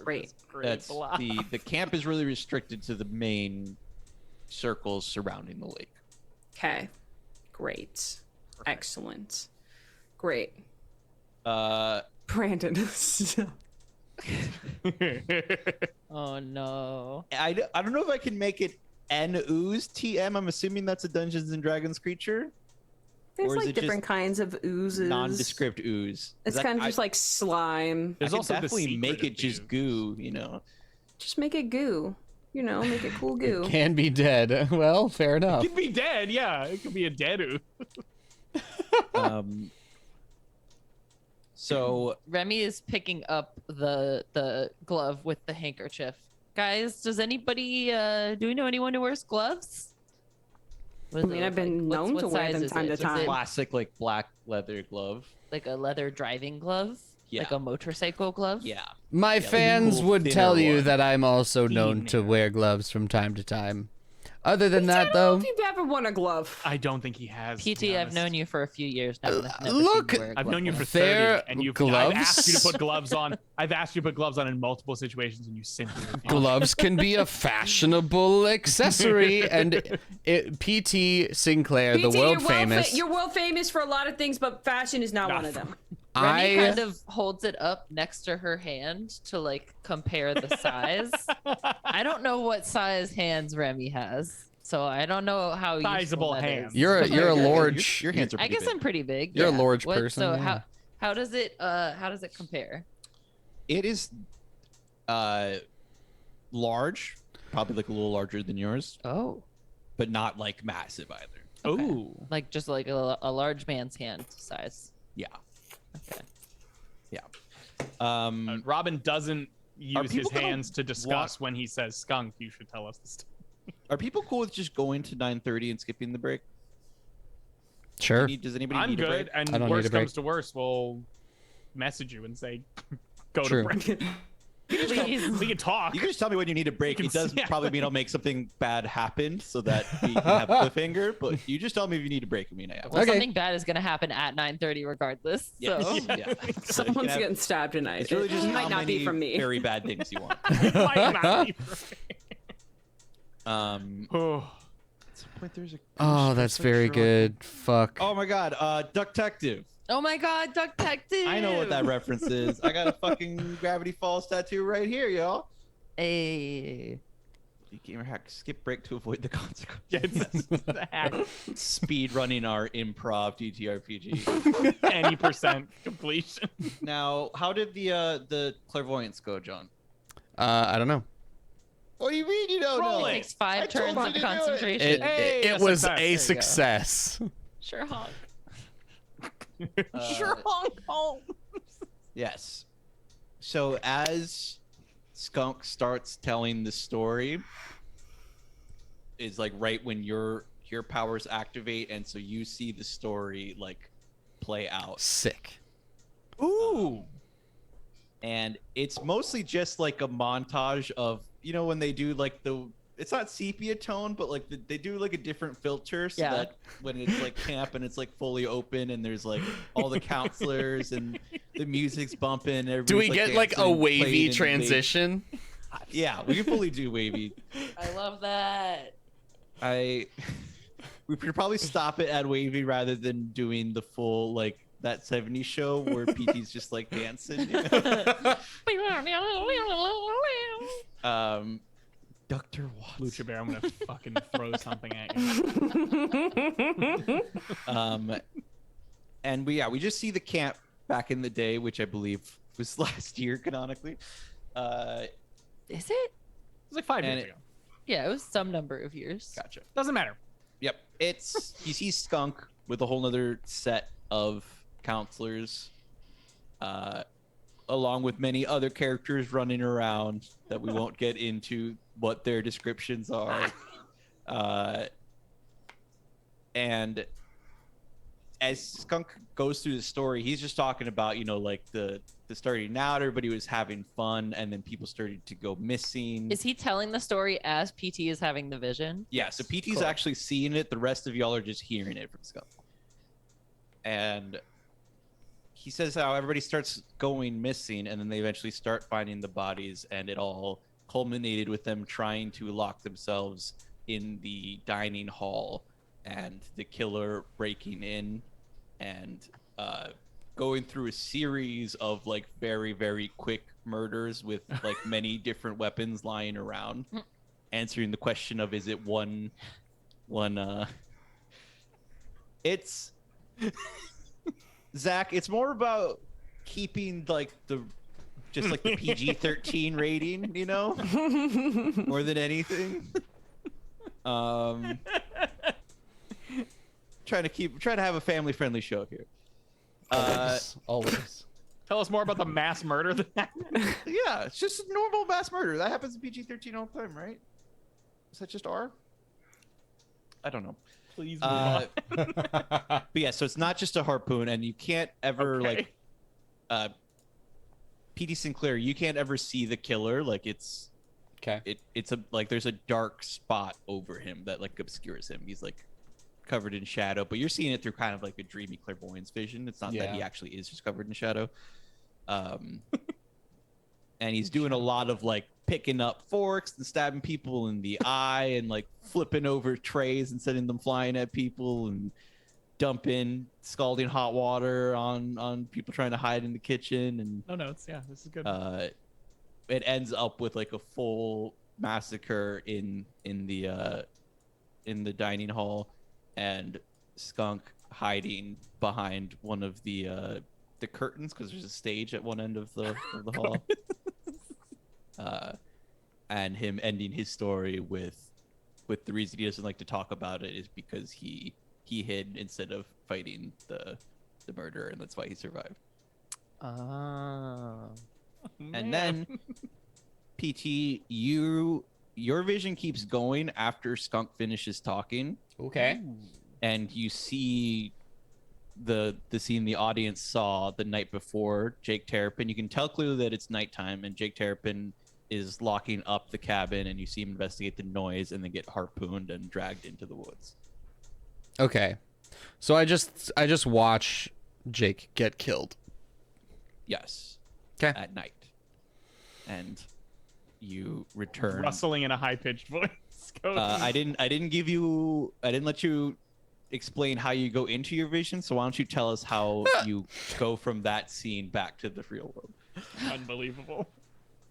Great. that's the camp is really restricted to the main circles surrounding the lake. Okay. Great. Excellent. Great. Brandon. Oh no. I don't know if I can make it an ooze TM. I'm assuming that's a Dungeons and Dragons creature. There's Or is like it just different kinds of oozes. Nondescript ooze. It's kind of just like slime. I There's could also the definitely secret make of it just ooze. goo. Just make it goo. Make it cool goo. Can be dead. Well, fair enough. It could be dead. Yeah, it could be a dead ooze. So Remy is picking up the glove with the handkerchief. Guys, does anybody do we know anyone who wears gloves? I mean, I've been known to wear them time to time. classic like black leather glove. Like a leather driving glove? Yeah. Like a motorcycle glove? Yeah. My like a fans cool, would thinner tell you one. that I'm also known to Thinner. wear gloves from time to time. Other than I that, don't know though, if you've ever worn a glove. I don't think he has. to PT, be I've honest. known you for a few years now. and I've never look, seen you wear a I've known you glove. for Fair 30, and I've gloves? asked you to put gloves on. I've asked you to put gloves on in multiple situations, and you simply refuse. gloves can be a fashionable accessory, and PT Sinclair, the PT, world famous. You're world famous for a lot of things, but fashion is not one of them. Remy I kind of holds it up next to her hand to like compare the size. I don't know what size hands Remy has, so I don't know how useful Sizable that hands. is. you're a Your large. hands are I pretty guess big. I'm pretty big. You're a yeah. large What- person, So yeah. how does it compare? It is large, probably like a little larger than yours, Oh, but not like massive either. okay. Ooh. Like just like a large man's hand size. Yeah. Okay. Robin doesn't use his people gonna hands to discuss when he says skunk. You should tell us this. Are people cool with just going to 9:30 and skipping the break? Sure. Does anybody I'm need a break? good, and I don't need a worst break. comes to worst, we'll message you and say, go True. to break. Please. We can talk. You can just tell me when you need a break. You It can does yeah. probably mean I'll make something bad happen so that we can have a cliffhanger. But you just tell me if you need a break. I mean, I have. Well, Okay. something bad is gonna happen at 9:30 regardless. Yes. So Yeah. So you Someone's can have- getting stabbed tonight. It's really just it might how not many be from me. very bad things you want. Might not be At some point, there's a Oh, ghost that's or very some good. Fuck. Oh my god, Ducktective. oh my God, Detective! I know what that reference is. I got a fucking Gravity Falls tattoo right here, y'all. Hey. You gamer hack, skip break to avoid the consequences. Yeah, it's the hack. Speed running our improv DTRPG. Any percent completion. Now, how did the clairvoyance go, John? I don't know. What do you mean you don't Roll know? it. It takes 5 I told turns you of to do it. concentration. Hey, It a was success. There you a go. success. Sure, honk. Uh, Yes. So as Skunk starts telling the story, is like right when your powers activate, and so you see the story like play out. Sick. Ooh. And it's mostly just like a montage of, you know, when they do like it's not sepia tone, but like they do like a different filter so Yeah. that when it's like camp and it's like fully open and there's like all the counselors and the music's bumping. Do we everybody's, get like a dancing, wavy playing, and transition? yeah, we can fully do wavy. I love that. We should probably stop it at wavy rather than doing the full like that 70s show where PT's just like dancing. You know? Dr. Watson. Lucha Bear, I'm gonna fucking throw something at you. And we just see the camp back in the day, which I believe was last year canonically. Is it? It's like 5 And years it- ago. Yeah, it was some number of years. Gotcha. Doesn't matter. Yep. You see Skunk with a whole nother set of counselors, along with many other characters running around that we won't get into what their descriptions are. And as Skunk goes through the story, he's just talking about, you know, like the starting out, everybody was having fun, and then people started to go missing. Is he telling the story as PT is having the vision? Yeah, so PT's Cool. actually seeing it. The rest of y'all are just hearing it from Skunk. And he says how everybody starts going missing, and then they eventually start finding the bodies, and it all culminated with them trying to lock themselves in the dining hall, and the killer breaking in and going through a series of like very, very quick murders with like many different weapons lying around, answering the question of is it one it's Zach, it's more about keeping like the PG-13 rating, you know, more than anything. Trying to have a family-friendly show here. Always. Tell us more about the mass murder that happened. Yeah, it's just normal mass murder. That happens in PG-13 all the time, right? Is that just R? I don't know. Please move on. But yeah, so it's not just a harpoon, and you can't ever Okay. PD Sinclair, you can't ever see the killer. Like it's a like there's a dark spot over him that like obscures him. He's like covered in shadow, but you're seeing it through kind of like a dreamy clairvoyance vision. It's not that he actually is just covered in shadow. And he's doing a lot of like picking up forks and stabbing people in the eye and like flipping over trays and sending them flying at people and dumping scalding hot water on people trying to hide in the kitchen. And No notes. Yeah, this is good. it ends up with like a full massacre in the dining hall, and Skunk hiding behind one of the curtains because there's a stage at one end of the hall. and him ending his story with the reason he doesn't like to talk about it is because he hid instead of fighting the murderer, and that's why he survived. And then PT, your vision keeps going after Skunk finishes talking, Okay. and you see the scene the audience saw the night before. Jake Terrapin, you can tell clearly that it's nighttime, and Jake Terrapin is locking up the cabin, and you see him investigate the noise and then get harpooned and dragged into the woods. Okay. So I just watch Jake get killed. Yes. 'Kay. At night. And you return. Rustling in a high-pitched voice. I didn't let you explain how you go into your vision, so why don't you tell us how you go from that scene back to the real world? Unbelievable.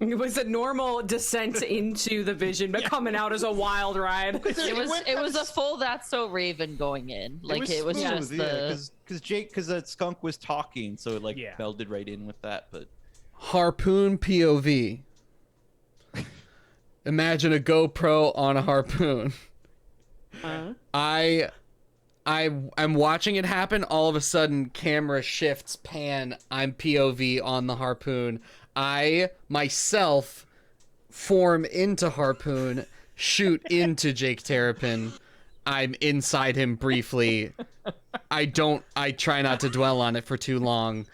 It was a normal descent into the vision, but coming out as a wild ride. It was a full That's So Raven going in. Like it was smooth, just the because that Skunk was talking, so it Yeah. melded right in with that. But Harpoon POV. Imagine a GoPro on a harpoon. I'm watching it happen. All of a sudden, camera shifts, pan. I'm POV on the harpoon. I myself form into harpoon, shoot into Jake Terrapin. I'm inside him briefly. I try not to dwell on it for too long.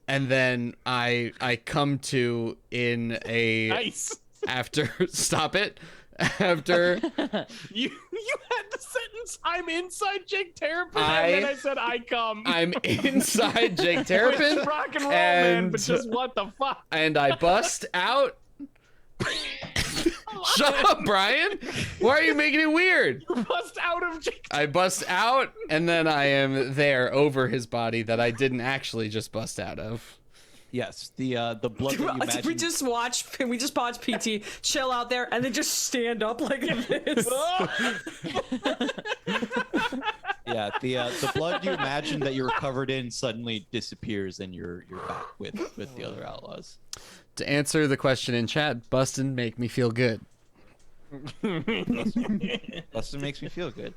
And then I come to in a Nice. after stop it. After You had the sentence, I'm inside Jake Terrapin, and then I said, I come. I'm inside Jake It's Terrapin rock and roll, man, but and- just what the fuck? and I bust out. Shut up, Brian. Why are you making it weird? You bust out of Jake. I bust out, and then I am there over his body that I didn't actually just bust out of. yes, the blood that you imagine. We just watch PT chill out there and then just stand up like this. Yeah, the blood you imagine that you were covered in suddenly disappears, and you're back with the other outlaws. To answer the question in chat, bustin' make me feel good. Busting makes me feel good.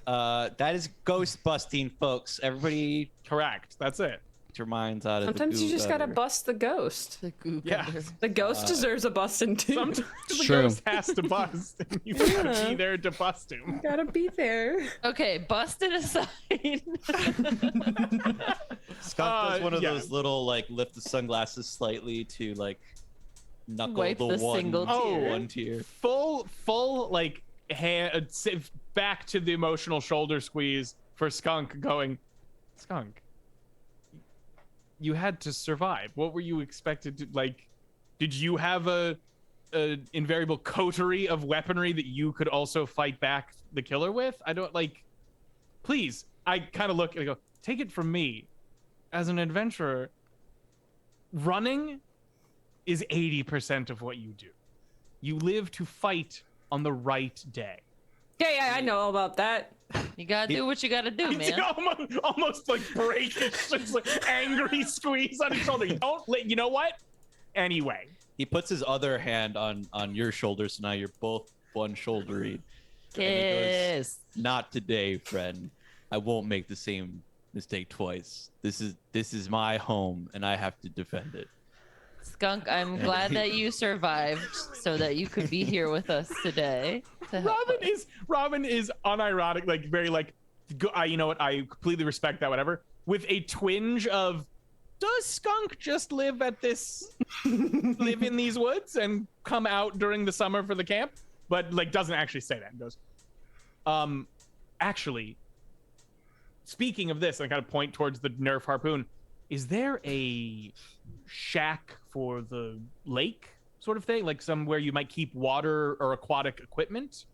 That is ghost busting, folks. Everybody, Correct. That's it. get your minds out of Sometimes the you just gotta gutter. bust the ghost. the goo Yeah. gutter. The ghost deserves a busting too. Sometimes the True. ghost has to bust, and you gotta be there to bust him. Gotta be there. Okay, busted aside. Skunk does one of yeah. those little lift the sunglasses slightly to knuckle Wipe the one single tear. one tear. Full hand back to the emotional shoulder squeeze for Skunk, going, Skunk, you had to survive. What were you expected to did you have a invariable coterie of weaponry that you could also fight back the killer with? I don't please. I kind of look and I go, take it from me, as an adventurer, running is 80% of what you do. You live to fight on the right day. Yeah, I know all about that. You gotta do what you gotta do, It's man. almost break his just angry squeeze on his shoulder. You know what? Anyway, He puts his other hand on your shoulder, so now you're both one shouldery. And he goes, Kiss. not today, friend. I won't make the same mistake twice. This is my home, and I have to defend it. Skunk, I'm glad that you survived so that you could be here with us today. To help us. Robin is unironic, very you know what? I completely respect that. Whatever. With a twinge of, does Skunk just live in these woods and come out during the summer for the camp? But doesn't actually say that. And goes, actually, speaking of this, I kind of point towards the Nerf harpoon. Is there a shack for the lake sort of thing? Somewhere you might keep water or aquatic equipment?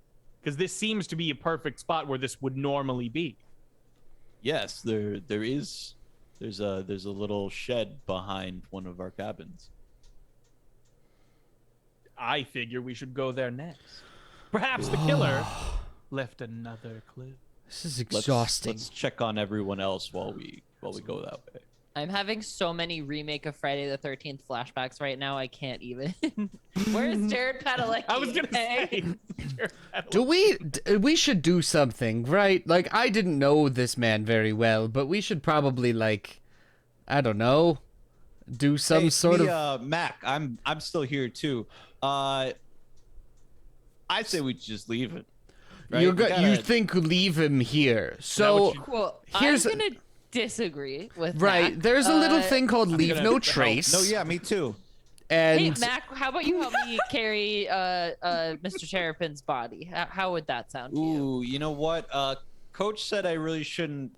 Because this seems to be a perfect spot where this would normally be. Yes, there is. There's a little shed behind one of our cabins. I figure we should go there next. Perhaps the killer left another clue. This is Let's exhausting. check on everyone else while we go that way. I'm having so many remake of Friday the 13th flashbacks right now. I can't even. Where's Jared Padalecki? I was gonna say. We should do something, right? Like, I didn't know this man very well, but we should probably, like, I don't know, do some sort of. Mac, I'm still here too. I say we just leave it. Right? You think leave him here? So Well, here's I'm gonna disagree with right. Mac. There's a little thing called leave no help. trace. No, yeah, me too. And Hey, Mac, how about you help me carry Mr. Terrapin's body? How would that sound to you? Ooh, you know what? Coach said I really shouldn't.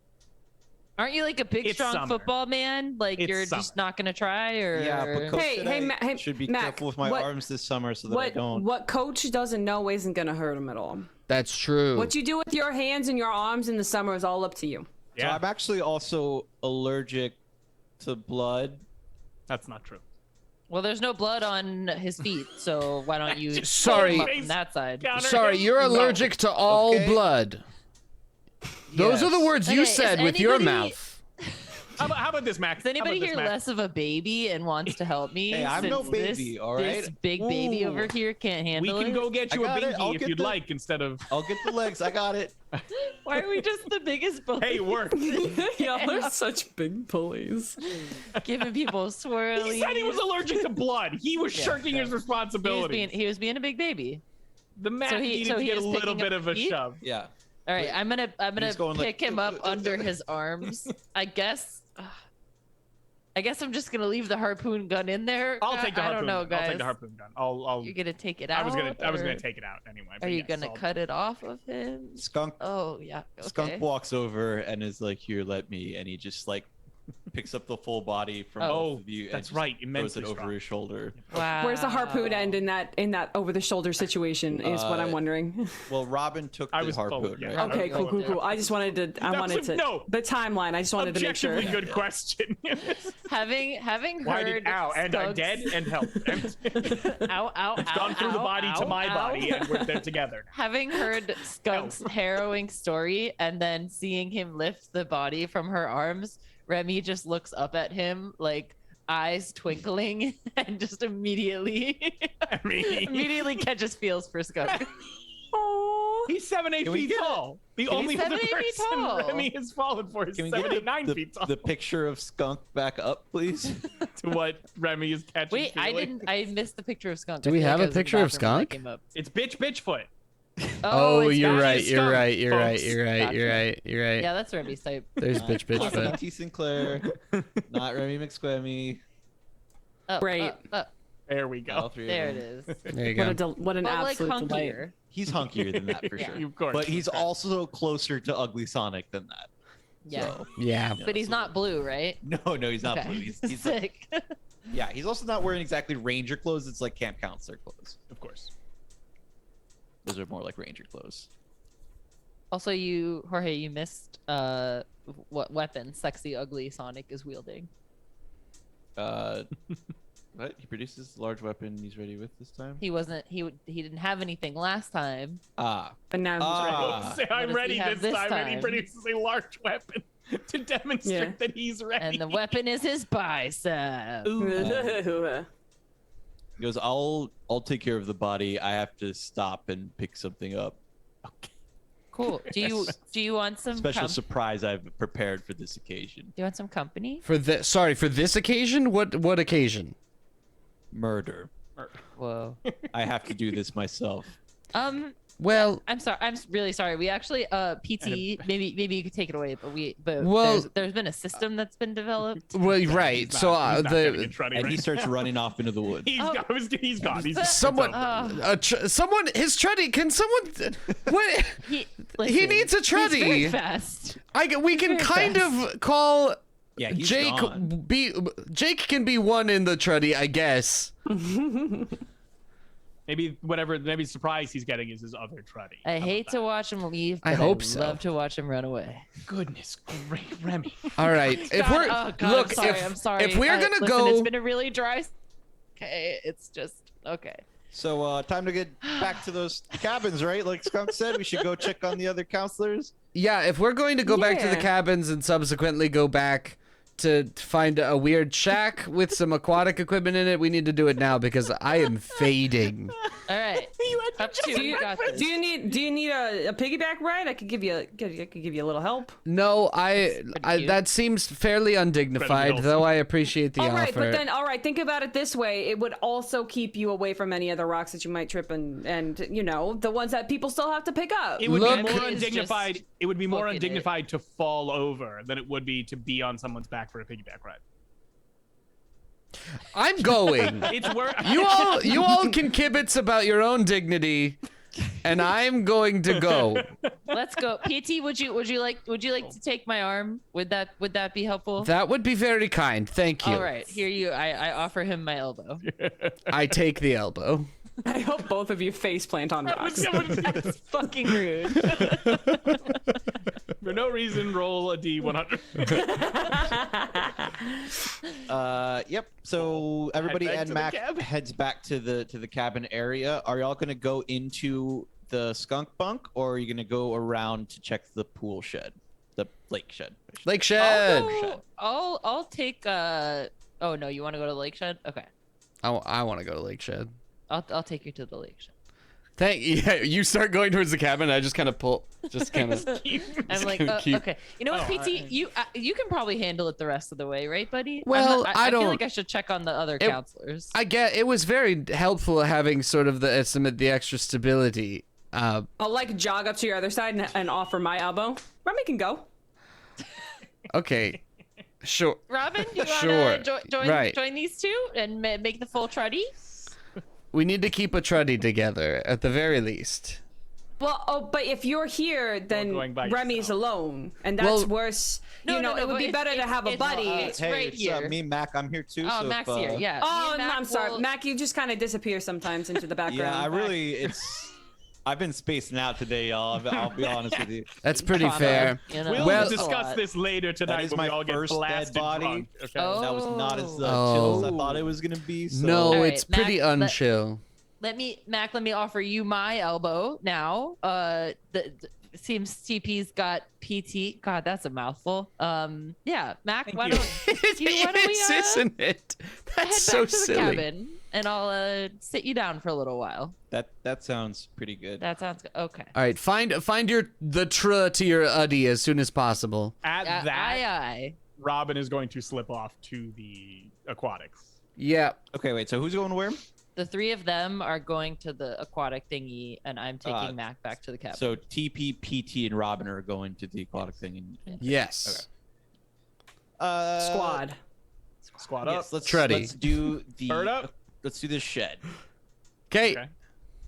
Aren't you like a big, It's strong summer. football man? Like It's you're summer. just not gonna try, or Yeah, but Coach Hey, said hey, I Ma- hey, should be Mac, careful with my what- arms this summer so that I don't. What Coach doesn't know isn't gonna hurt him at all. that's true. What you do with your hands and your arms in the summer is all up to you. So I'm actually also allergic to blood. That's not true. well, there's no blood on his feet, so why don't you? Sorry. pull him up from that side. Counter Sorry, him? you're No. allergic to all Okay. blood. Those are the Yes. words you Okay, is said with your anybody- mouth. How about this, Max? Is anybody here less of a baby and wants to help me? Hey, I'm no since baby, this, all This right? big baby Ooh. over here can't We handle can it. go get you I a got it. I'll binky if get you'd the- like, instead of. I'll get the legs. I got it. Why are we just the biggest bullies? Hey, work. Y'all are such big bullies. Giving people swirlies. He said he was allergic to blood. He was shirking his He was responsibilities. being a big baby. The man So he- needed so to he get a is little picking bit up of a feet? shove. Yeah. All right, I'm gonna He's going like- pick him up under his arms. I guess I'm just gonna leave the harpoon gun in there. I'll take the harpoon. I don't know, I'll guys. take the harpoon gun. I'll. You're gonna take it I out. was gonna or take it out anyway. Are but you yes, gonna I'll- cut it off of him? Skunk. Oh yeah. Okay. Skunk walks over and is like, "Here, let me," and he just like picks up the full body from Oh, both of you. And that's just right, Throws immensely it over strong. his shoulder. Wow. Where's the harpoon end in that over the shoulder situation is what I'm wondering. Well, Robin took I the was harpoon. forward, yeah. Right? Okay, cool. I just wanted to No. the timeline. I just wanted to make sure. Objectively good question. Having Why heard did ow and I'm Skunk's- dead and help. Ow, ow, It's ow, gone through the ow, body to ow, my ow. body and we're there together. Having heard Skunk's harrowing story and then seeing him lift the body from her arms, Remy just looks up at him like eyes twinkling and just immediately I mean, catches feels for Skunk. he's 7'8" Can we feet get tall. The only other 7'8" feet person tall. Remy has fallen for is Can we get 7'9" feet tall. the picture of Skunk back up, please? To what Remy is catching. Wait, I feeling. didn't. I missed the picture of Skunk. Do I we feel have like a I was in the picture of bathroom when that Skunk? came up. It's Bitchfoot. Oh, it's you're got- right. Skunk, You're right. You're right. folks. You're right. Gotcha. You're right. You're right. Yeah, that's Remy's type. There's bitch foot. T. Sinclair, not Remy McSquemmy. Oh, Great. There we All go. three there of it them. is. There you What go. what an But like absolute delight. hunkier. He's hunkier than that for Yeah. sure. Of course. But he's also closer to Ugly Sonic than that. Yeah. So, Yeah. But he's not blue, right? no, he's not Okay. blue. He's like, Sick. yeah, he's also not wearing exactly ranger clothes. It's like camp counselor clothes. Of course. Those are more like ranger clothes. Also, Jorge, you missed what weapon Sexy Ugly Sonic is wielding. What? He produces a large weapon he's ready with this time? He wasn't. He didn't have anything last time. Ah. But now he's Say, I'm does he ready have this this time, and he time? produces a large weapon to demonstrate Yeah. that he's ready. And the weapon is his bicep. ready. He goes, I'll take care of the body. I have to stop and pick something up. Cool. Do you want some Special surprise I've prepared for this occasion. Do you want some company? For this occasion? What occasion? Murder. Whoa. I have to do this myself. Well, I'm sorry. I'm really sorry. We actually PT. Maybe you could take it away. But Well- there's been a system that's been developed. well, right. He's not- So he's not gonna the get truddy And right he starts running off into the woods. He's gone. He's gone. He's someone, it's over. someone, his truddy. Can someone? What? He needs a He's very truddy. fast. We can very kind fast. of call Yeah, he's Jake. gone. Jake can be one in the truddy, I guess. Maybe whatever. Maybe surprise he's getting is his other truddy. I hate to watch him leave. I but hope so. Love to watch him run away. Goodness great, Remy. All right. If we're God, look, I'm sorry. if we're gonna listen, go, it's been a really dry. Okay, it's just okay. So time to get back to those cabins, right? Like Skunk said, we should go check on the other counselors. yeah, if we're going to go back to the Yeah. cabins and subsequently go back to find a weird shack with some aquatic equipment in it, we need to do it now because I am fading. All right. Up to you. Got this. Do you need a piggyback ride? I could give you a little help. No, cute. that seems fairly undignified, though I appreciate the All offer. right, but then think about it this way: it would also keep you away from any other rocks that you might trip and the ones that people still have to pick up. It would Look- be more It's undignified. just It would be more booking it. undignified to fall over than it would be to be on someone's back for a piggyback ride. I'm going. It's worth. You all can kibitz about your own dignity, and I'm going to go. Let's go. PT, would you like to take my arm? Would that be helpful? That would be very kind. Thank you. All right. Here you. I offer him my elbow. I take the elbow. I hope both of you face plant on rocks. That's fucking rude. For no reason, roll a D100. Yep. So everybody back and to the Mac cabin. heads back to the cabin area. Are y'all gonna go into the skunk bunk, or are you gonna go around to check the pool shed, the lake shed? Lake Shed. I'll take. Oh no, you want to go to Lake Shed? Okay. I want to go to Lake Shed. I'll take you to the Lake Shed. Yeah, you start going towards the cabin. I just kind of pull, I'm like, keep- okay. You know what, PT? You can probably handle it the rest of the way, right, buddy? Well, I don't- feel like I should check on the other counselors. I get it was very helpful having sort of the extra stability. I'll jog up to your other side and offer my elbow. Remy can go. Okay, sure. Robin, you Sure. wanna join these two and make the full truddy? We need to keep a truddy together at the very least. Well, but if you're here, then going by Remy's yourself. alone, and that's Well- worse. No, it would but be better to have a it's- buddy. It's Hey, right it's here. me, Mac. I'm here too. Oh, so Mac's if, here. Yeah. Oh, Me and no, Mac I'm sorry, will- Mac. You just kind of disappear sometimes into the background. Yeah, I've been spacing out today, y'all. I'll be honest with you. That's pretty Kinda, fair. you know, We'll Well- discuss this later tonight is when we my all get first dead blasted body. drunk. Okay. That was not as Oh. chill as I thought it was gonna be. So. No, All right, it's pretty Mac, unchill. Let me offer you my elbow now. Seems TP's got PT. God, that's a mouthful. Yeah, Mac, why don't we Isn't it? head That's so back to the silly. cabin and I'll sit you down for a little while. That sounds pretty good. That sounds good. Okay. All right, find the truh to your uddy as soon as possible. At that, Aye. Robin is going to slip off to the aquatics. Yeah. Okay, wait. So who's going where? The three of them are going to the aquatic thingy, and I'm taking Mac back to the cabin. So TP, PT, and Robin are going to the aquatic thing. Yes. Squad. Squad up. Yes, let's Truddy. do the. Bird up. Let's do the shed. Okay. Okay.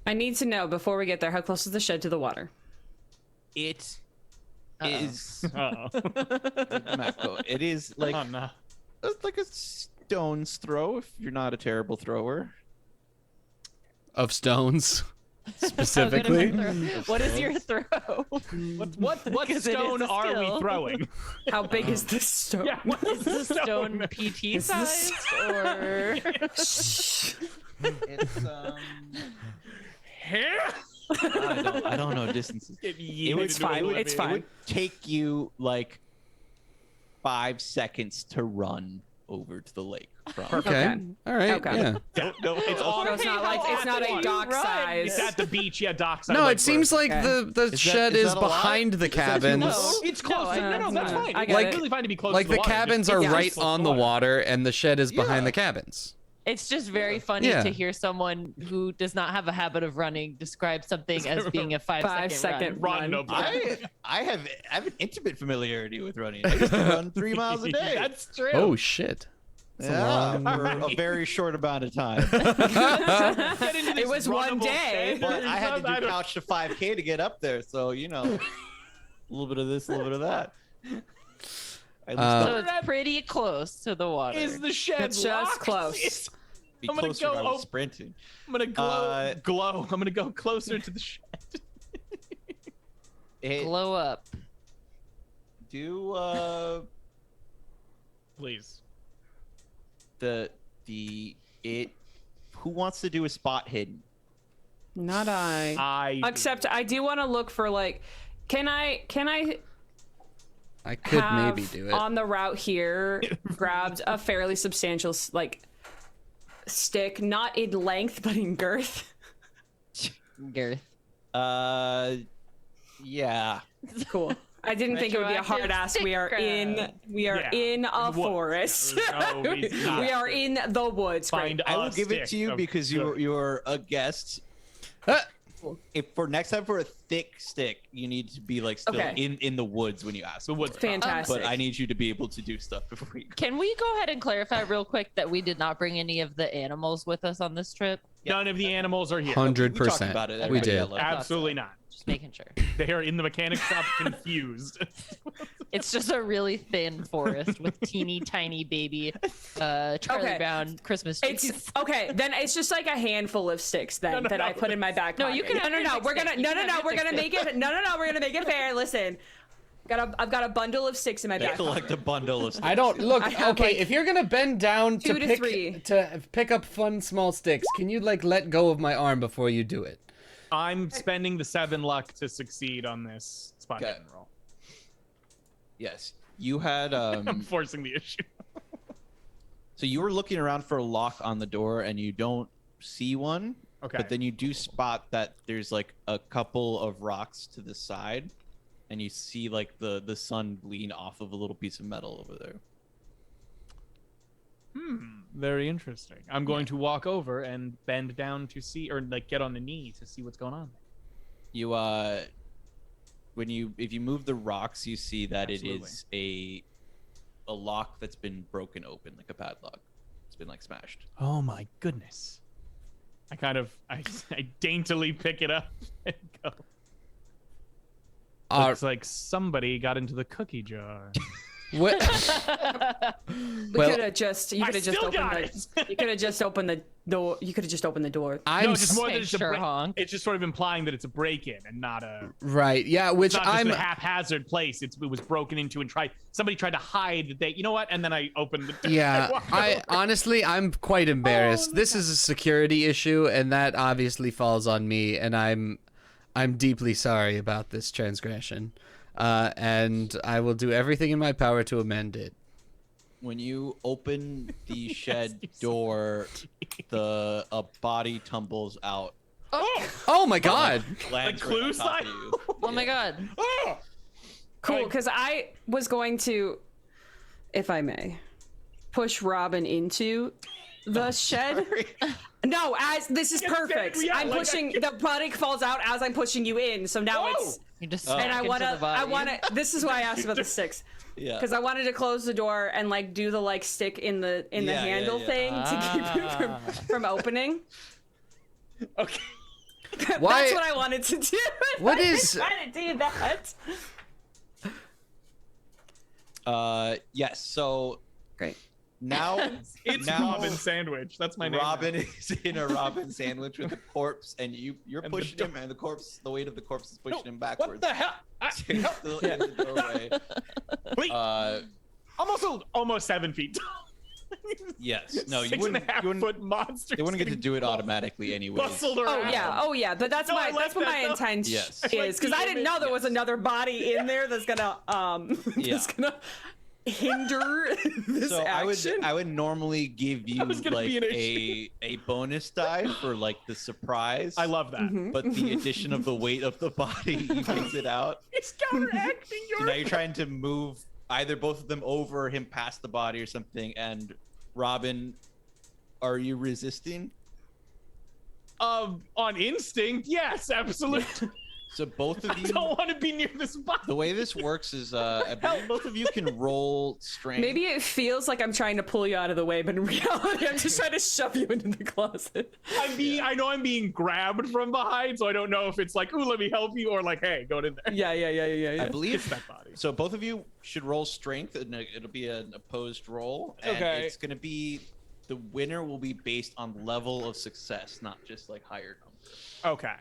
I need to know before we get there how close is the shed to the water. It Uh-oh. is. Uh-oh. Mac, go. It is like Oh, no. it's like a stone's throw if you're not a terrible thrower. Of stones, How good specifically. am I throw- What is your throw? What Because it is stone a are we skill. throwing? How big is this stone? Yeah, what Is the stone PT sized or? It's Hair? I don't know distances. It's fine. It's It fine. would take you like 5 seconds to run over to the lake. From. Okay. Okay. All right. Okay. Yeah. It's on. So it's not like it's not a dock It's size. at the beach. Yeah, docks. No, it seems like Okay. the shed is is that a lot? behind the Is that too cabins. much? It's close. No, that's no. fine. I It's get it. really fine to be close. Like to the the water. cabins Just are be right close on to the water, and the shed is behind the cabins. It's just very funny Yeah. to hear someone who does not have a habit of running describe something as being a 5-second run. Run, no problem. I have an intimate familiarity with running. I used to run 3 miles a day. That's true. Oh shit. yeah, for a very short amount of time. Get into this It was one runnable day. shed But or I had to something. do couch to 5K to get up there, so you know, a little bit of this, a little bit of that. At least So it's pretty close to the water. Is the shed It's just locked? close. be I'm gonna closer go if I was op- sprinting. I'm gonna glow. I'm gonna go closer to the shed. Glow up. Do Please. who wants to do a spot hidden? Not I. I. Except I do want to look for like, can I I could have, maybe do it. on the route here, grabbed a fairly substantial stick, not in length but in girth. Girth. Yeah. Cool. I didn't think it would be a hard ass. We are in a forest. We are in the woods. Find I will give it to you because you're a guest. If for next time for a thick stick, you need to be like still in the woods when you ask. The woods. Fantastic. But I need you to be able to do stuff before you go. Can we go ahead and clarify real quick that we did not bring any of the animals with us on this trip? None of the animals are here. 100%. About it. We did. Absolutely not. Just making sure. They are in the mechanic shop confused. It's just a really thin forest with teeny tiny baby Charlie Brown Christmas trees. It's okay. Then it's just like a handful of sticks then that I put in my back pocket. No, you can. No. We're gonna we're gonna make it. No. We're gonna make it fair. Listen. I've got a bundle of sticks in my back pocket. Collect a bundle of sticks. I don't look. I have, Okay, like, if you're gonna bend down 2 to 3. to pick up fun small sticks, can you like let go of my arm before you do it? I'm spending the 7 luck to succeed on this spot hidden roll. Yes. You had I'm forcing the issue. so you were looking around for a lock on the door and you don't see one. Okay. But then you do spot that there's like a couple of rocks to the side and you see like the sun gleam off of a little piece of metal over there. Very interesting. I'm going to walk over and bend down to see, or like get on the knee to see what's going on. You if you move the rocks, you see that Absolutely. it is a lock that's been broken open, like a padlock. It's been like smashed. Oh my goodness. I daintily pick it up and go. Looks like somebody got into the cookie jar. What? You could have just opened the door. You could have just opened the door. I'm No, just more than Sure, honk. it's just sort of implying that it's a break-in and not a. right. Yeah, It's which not just I'm. a haphazard place. It was broken into and somebody tried to hide that they. You know what? And then I opened the door. Yeah, walked I over. honestly, I'm quite embarrassed. This is a security issue, and that obviously falls on me, and I'm deeply sorry about this transgression. And I will do everything in my power to amend it. When you open the shed door, a body tumbles out. Oh my god! Lands Clue right on top sign? of you. Oh my god. Cool, because I was going to, if I may, push Robin into the shed. No, this is perfect. yeah, I'm like pushing. The body falls out as I'm pushing you in. So now it's. You just And I want wanna. This is why I asked about the sticks. Yeah. Because I wanted to close the door and like do the like stick in the handle thing to keep it from opening. Okay. Why- That's what I wanted to do. What I is- trying to do that? Yes. So Great. now It's now Robin Sandwich. That's my name. Robin is in a Robin sandwich with a corpse, and you're And pushing him, and the weight of the corpse is pushing him backwards. What the hell? Still in the doorway. Wait, Uh, almost 7 feet tall. yes. No, you 6.5 wouldn't. foot monster. They wouldn't get to do it automatically anyway. Bustled around. Oh yeah, but that's No, I that's like what my that, though. intent Yes. is, because I didn't know there was another body in there that's gonna that's gonna hinder this So action. I would normally give you was gonna like be an a bonus die for like the surprise. I love that. Mm-hmm. But the addition of the weight of the body evens it out. He's counteracting So your. now you're trying to move either both of them over, him past the body or something. And Robin, are you resisting? On instinct, yes, absolutely. So both of I you. don't want to be near this body. The way this works is, I believe both of you can roll strength. Maybe it feels like I'm trying to pull you out of the way, but in reality, I'm just trying to shove you into the closet. I know I'm being grabbed from behind, so I don't know if it's like, ooh, let me help you, or like, hey, go in there. Yeah. I believe Kiss that body. so. Both of you should roll strength, and it'll be an opposed roll. And Okay. it's gonna be the winner will be based on level of success, not just like higher number. Okay.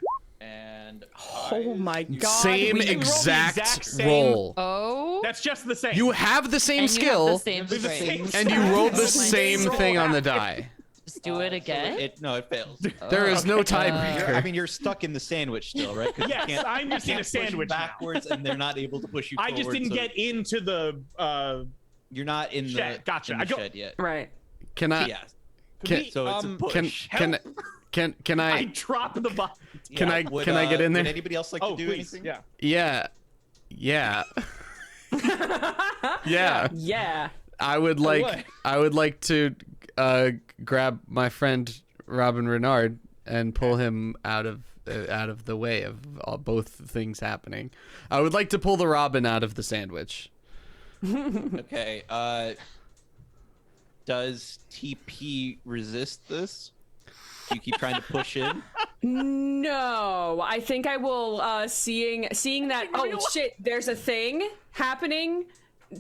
And Oh my god. Same we roll the exact exact same- roll. Oh. That's just the same. You have the same and skill, You have the same They're the strength. same and you rolled the Oh my same God. thing on the die. Just do it again. It fails. There is no I tiebreaker. mean, you're stuck in the sandwich still, right? 'Cause you Yes, can't- I'm just you in a can't push sandwich now. backwards, and they're not able to push you. I just forward, didn't so get into the You're not in shed. the, Gotcha. in the I go- shed yet. Right. Can I? Yeah. Can, So it's a push. can I I? dropped the button. Can I? Would, Can I get in there? Would anybody else like Oh, to do please. anything? Yeah. Yeah. Yeah. Yeah. I would like to grab my friend Robin Renard and pull him out of the way of both things happening. I would like to pull the Robin out of the sandwich. Okay. Does TP resist this? Do you keep trying to push in? No, I think I will. Seeing that. Oh shit! There's a thing happening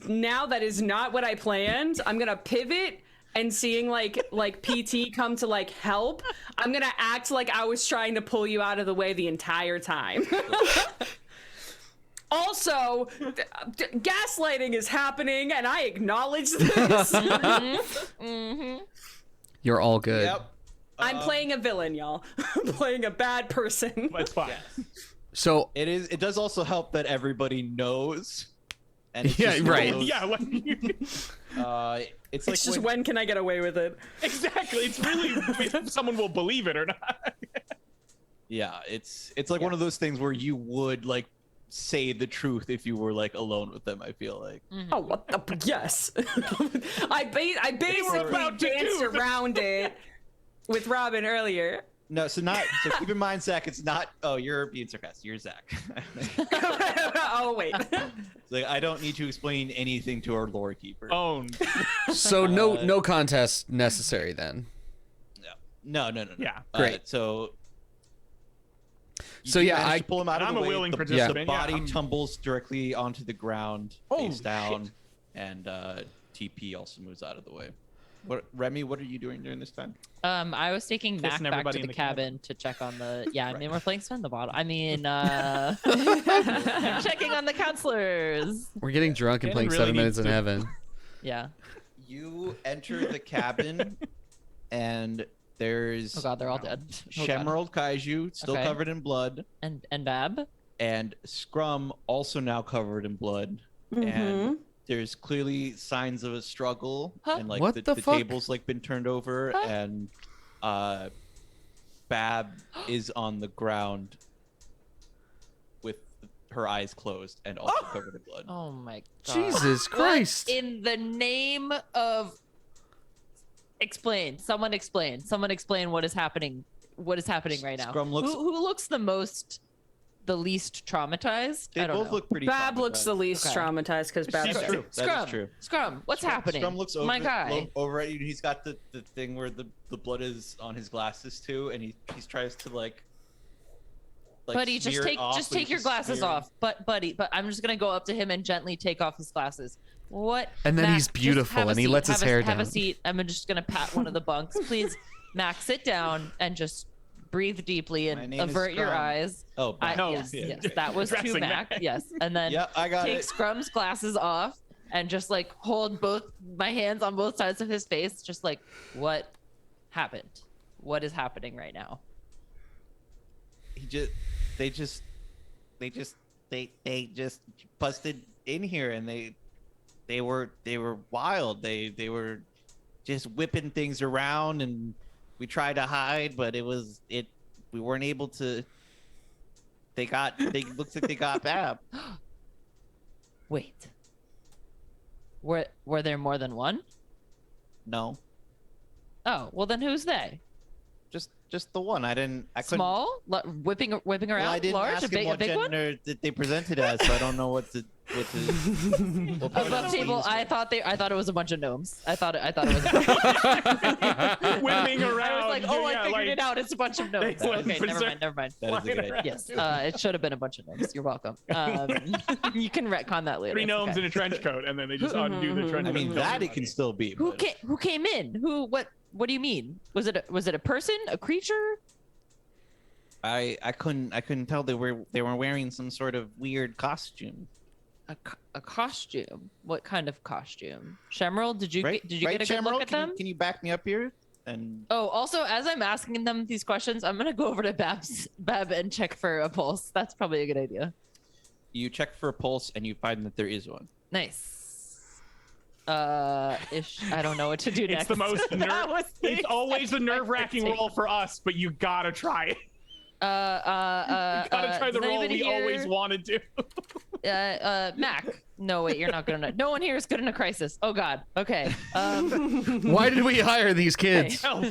now that is not what I planned. I'm gonna pivot and seeing like PT come to like help. I'm gonna act like I was trying to pull you out of the way the entire time. Also, gaslighting is happening, and I acknowledge this. You're all good. Yep. I'm playing a villain, y'all. I'm playing a bad person. That's fine. So It does also help that everybody knows. And it's Yeah, just one of right. those, Yeah, like, it's like It's just when can I get away with it? exactly. It's really if someone will believe it or not. Yeah, it's like one of those things where you would like say the truth if you were like alone with them. I feel like. Oh, what the? Yes. I basically about to danced do- around it with Robin earlier. No, so keep in mind, Zach. It's not. Oh, you're being sarcastic. You're Zach. Oh wait. Like I don't need to explain anything to our lore keeper. Owned. so no contest necessary then. No. Yeah. Great. So So yeah, manage I to pull him out of I'm the a way. willing the, participant. The Yeah, body I'm- tumbles directly onto the ground, Oh, face down, shit. and TP also moves out of the way. Remy, what are you doing during this time? I was taking Mac Kissing back everybody to in the the cabin. cabin to check on the. Yeah, I mean we're playing spin the bottle. I mean, checking on the counselors. we're getting drunk and Shannon playing really 7 Minutes needs in to- Heaven. Yeah. You enter the cabin, and there's Oh god, they're all dead. Oh, God. Shemerald Kaiju, still Okay. covered in blood, And Bab. and Scrum, also now covered in blood. And there's clearly signs of a struggle, Huh? and like What the fuck? table's like been turned over, Huh? and Bab is on the ground with her eyes closed and also covered in blood. Oh my god. Jesus Christ. What in the name of explain. Someone explain. Someone explain what is happening. What is happening right now? Scrum looks- who looks the least traumatized? They I don't both know. look pretty. Bab looks the traumatized. least Okay. traumatized because Bab's That's dead. true. That Scrum. is true. Scrum, what's happening? Scrum looks over, My guy. over at you. He's got the thing where the blood is on his glasses too, and he tries to like Buddy, just smear it take off, just but take he's your glasses smearing- off. But I'm just gonna go up to him and gently take off his glasses. What? And then Mac, he's just beautiful, have a and he seat, lets his hair Have a down. seat. I'm just gonna pat one of the bunks. Please, Mac, sit down and just breathe deeply My and name is avert your Scrum. eyes. Oh, I, No, yes, that was to Addressing Mac. Mac. Yes, and then Yeah, I got take it. Scrum's glasses off and just like hold both my hands on both sides of his face, just like what happened? What is happening right now? They just busted in here, and they were wild. They were just whipping things around, and we tried to hide, but we weren't able to. Looks like they got Bab. Wait. Were there more than one? No, Oh, well then who's they? just the one. I couldn't. Small? Whipping around? Well, I didn't Large? ask A him big, a what big one? gender that they presented as, so I don't know what to. What Above pronouns to table, use. I thought it was a bunch of gnomes. I thought it was a bunch of Whipping around. I was like, oh, yeah, I figured it out. It's a bunch of gnomes. They Okay, never present- mind. That is a good idea. Yes, it should have been a bunch of gnomes. You're welcome. You can retcon that later. 3 It's gnomes okay. in a trench coat, and then they just undo the trench I coat. mean, that it can still be. Who but- came in? What do you mean? Was it a person? A creature? I couldn't tell. They were wearing some sort of weird costume. A costume? What kind of costume? Shemerald, did you Right? get a good Shamrock? look at them? Can you back me up here? And Oh, also, as I'm asking them these questions, I'm gonna go over to Bab and check for a pulse. That's probably a good idea. you check for a pulse, and you find that there is one. Nice. I don't know what to do next. It's the most it's always a nerve-wracking roll for us, but you gotta try it. You gotta try the does roll anybody we always here- wanted to. Mac. No, wait, you're not good enough. No one here is good in a crisis. Oh God. Okay. Why did we hire these kids? Help.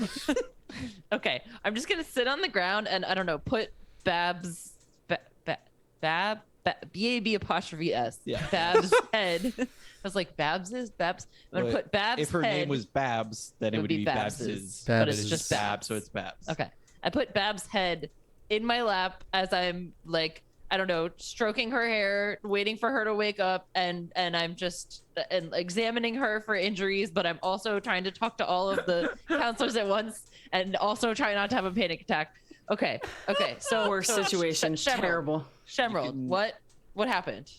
Okay. I'm just gonna sit on the ground and I don't know. Put Bab's B-A-B apostrophe S. Yeah. Bab's head. I was like, Bab's. I'm gonna put Bab's If her head. name was Babs, then it would be Babs's. Babs's. But it's Babs. just Babs, Babs. so it's Babs. Okay. I put Bab's head in my lap as I'm like, I don't know, stroking her hair, waiting for her to wake up, and I'm just examining her for injuries, but I'm also trying to talk to all of the counselors at once and also try not to have a panic attack. Okay. So Worst situation. Terrible. Shemerald, You can- what happened?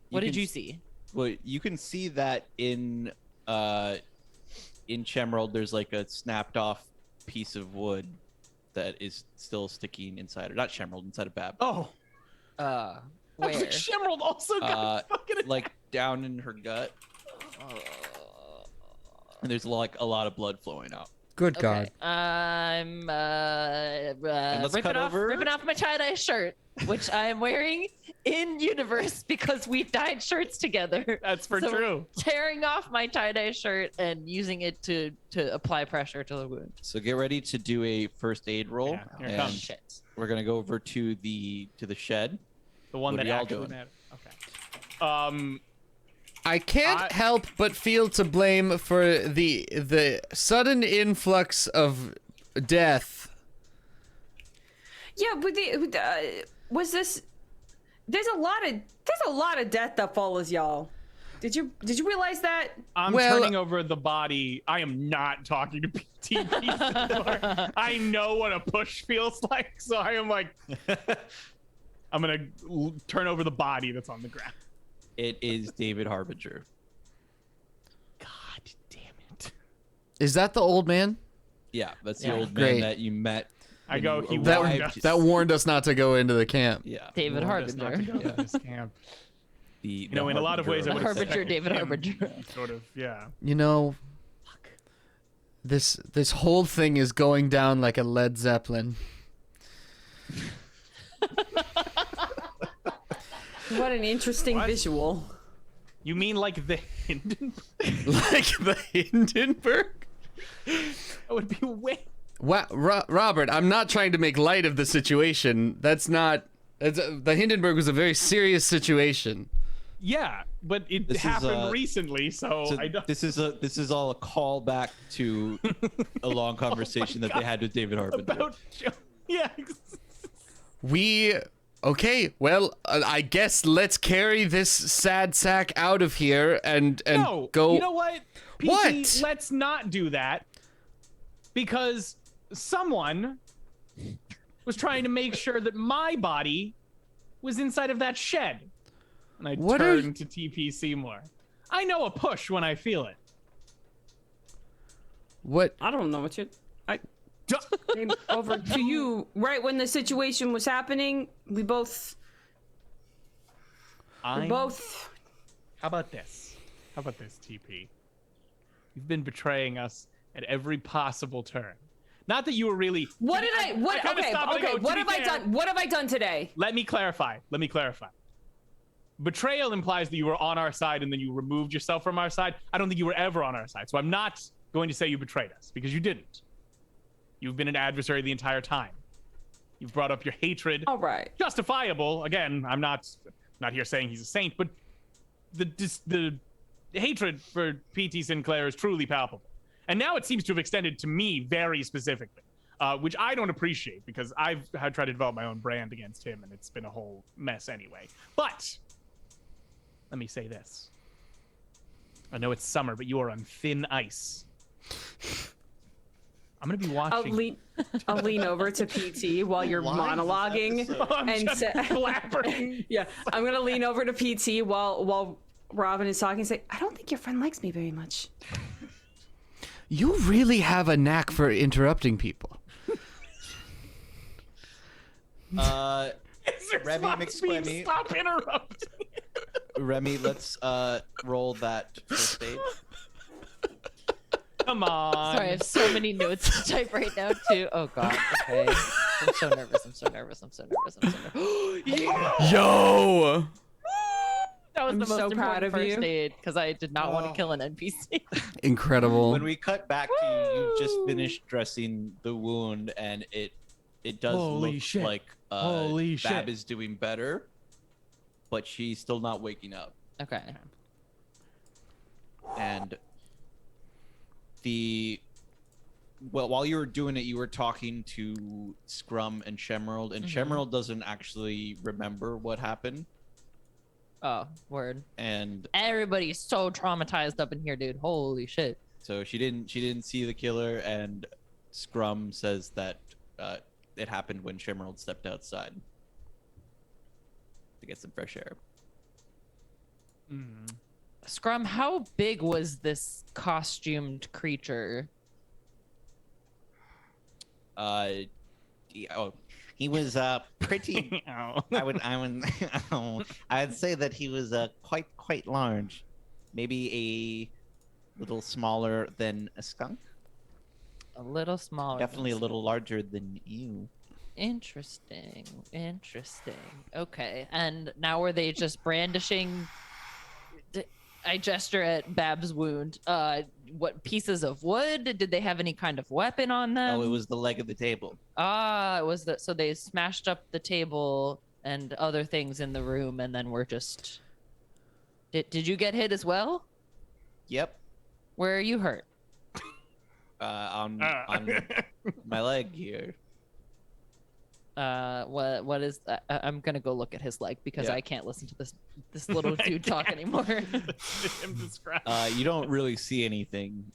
What did can you s- see? Well, you can see that in Chemerald, there's like a snapped off piece of wood that is still sticking inside, or not Chemerald, inside of Bab. Oh, Where? I was like, Shemerald also got fucking Like down in her gut, and there's like a lot of blood flowing out. Good God. Okay. I'm let's cut ripping off my tie-dye shirt, which I'm wearing in universe because we dyed shirts together. That's for So, true. Tearing off my tie-dye shirt and using it to apply pressure to the wound. So get ready to do a first aid roll, Yeah, here it and comes. Shit. we're gonna go over to the shed. The one What that are y'all actually doing? mattered. Okay. I can't help but feel to blame for the sudden influx of death. Yeah, but was this? There's a lot of death that follows y'all. Did you realize that? I'm Well- turning over the body. I am not talking to PT anymore. I know what a push feels like, so I am like, I'm gonna turn over the body that's on the ground. It is David Harbinger. God damn it! Is that the old man? Yeah, that's the Yeah. old Great. man that you met. I when go, you he arrived. That warned us not to go into the camp. Yeah. David Warned us not to Harbinger. go to this camp. You know, in a lot of ways, I would Harbinger, expect David him Harbinger. Sort of, yeah. You know, this whole thing is going down like a Led Zeppelin. What an interesting What? visual. You mean like the Hindenburg? Like the Hindenburg? That would be way. Robert, I'm not trying to make light of the situation. That's not. The Hindenburg was a very serious situation. Yeah, but it This is, happened recently, so So I don't. this is all a callback to a long conversation that they had with David Harbinger. About yeah. Okay, well, I guess let's carry this sad sack out of here and No, go. you know what? PT, What? Let's not do that because someone was trying to make sure that my body was inside of that shed. And I What are turned to TP Seymour. I know a push when I feel it. What? I don't know what you. Duh. Came over to you right when the situation was happening. We both. I'm- Both. How about this? How about this, TP? You've been betraying us at every possible turn. Not that you were really. What did I? What? kinda Okay. stopped and Okay. go, to What be have I fair, done? What have I done today? Let me clarify. Betrayal implies that you were on our side and then you removed yourself from our side. I don't think you were ever on our side. So I'm not going to say you betrayed us because you didn't. You've been an adversary the entire time. You've brought up your hatred. All right. Justifiable. Again, I'm not here saying he's a saint, but the hatred for PT Sinclair is truly palpable. And now it seems to have extended to me very specifically, which I don't appreciate because I've tried to develop my own brand against him, and it's been a whole mess anyway. But let me say this. I know it's summer, but you are on thin ice. I'm going to be watching. I'll lean over to PT while you're monologuing I'm and just say, blabbering. yeah, I'm gonna lean over to PT while Robin is talking and say, I don't think your friend likes me very much. You really have a knack for interrupting people. Remy McSquemmy. Stop interrupting. Remy, let's roll that first aid. Come on. Sorry, I have so many notes to type right now too. Oh god. Okay. I'm so nervous. Yo! That was I'm the most so proud important of first you. aid because I did not want to kill an NPC. Incredible. When we cut back to you, you just finished dressing the wound, and it does Holy look shit. like Holy Bab shit. is doing better, but she's still not waking up. Okay. And while you were doing it, you were talking to Scrum and Shemerald, and Shemerald doesn't actually remember what happened. Oh, word. And Everybody's so traumatized up in here, dude. Holy shit. so she didn't see the killer, and Scrum says that it happened when Shemerald stepped outside to get some fresh air. Scrum, how big was this costumed creature? He was pretty. I'd say that he was quite large, maybe a little smaller than a skunk. A little smaller. Definitely a little larger than you. Interesting. Okay. And now were they just brandishing? I gesture at Bab's wound. What pieces of wood? Did they have any kind of weapon on them? Oh, it was the leg of the table. It was so they smashed up the table and other things in the room, and then we're just. Did you get hit as well? Yep. Where are you hurt? On my leg here. What is that? I'm gonna go look at his leg because Yeah. I can't listen to this little dude talk anymore. Him describe. You don't really see anything.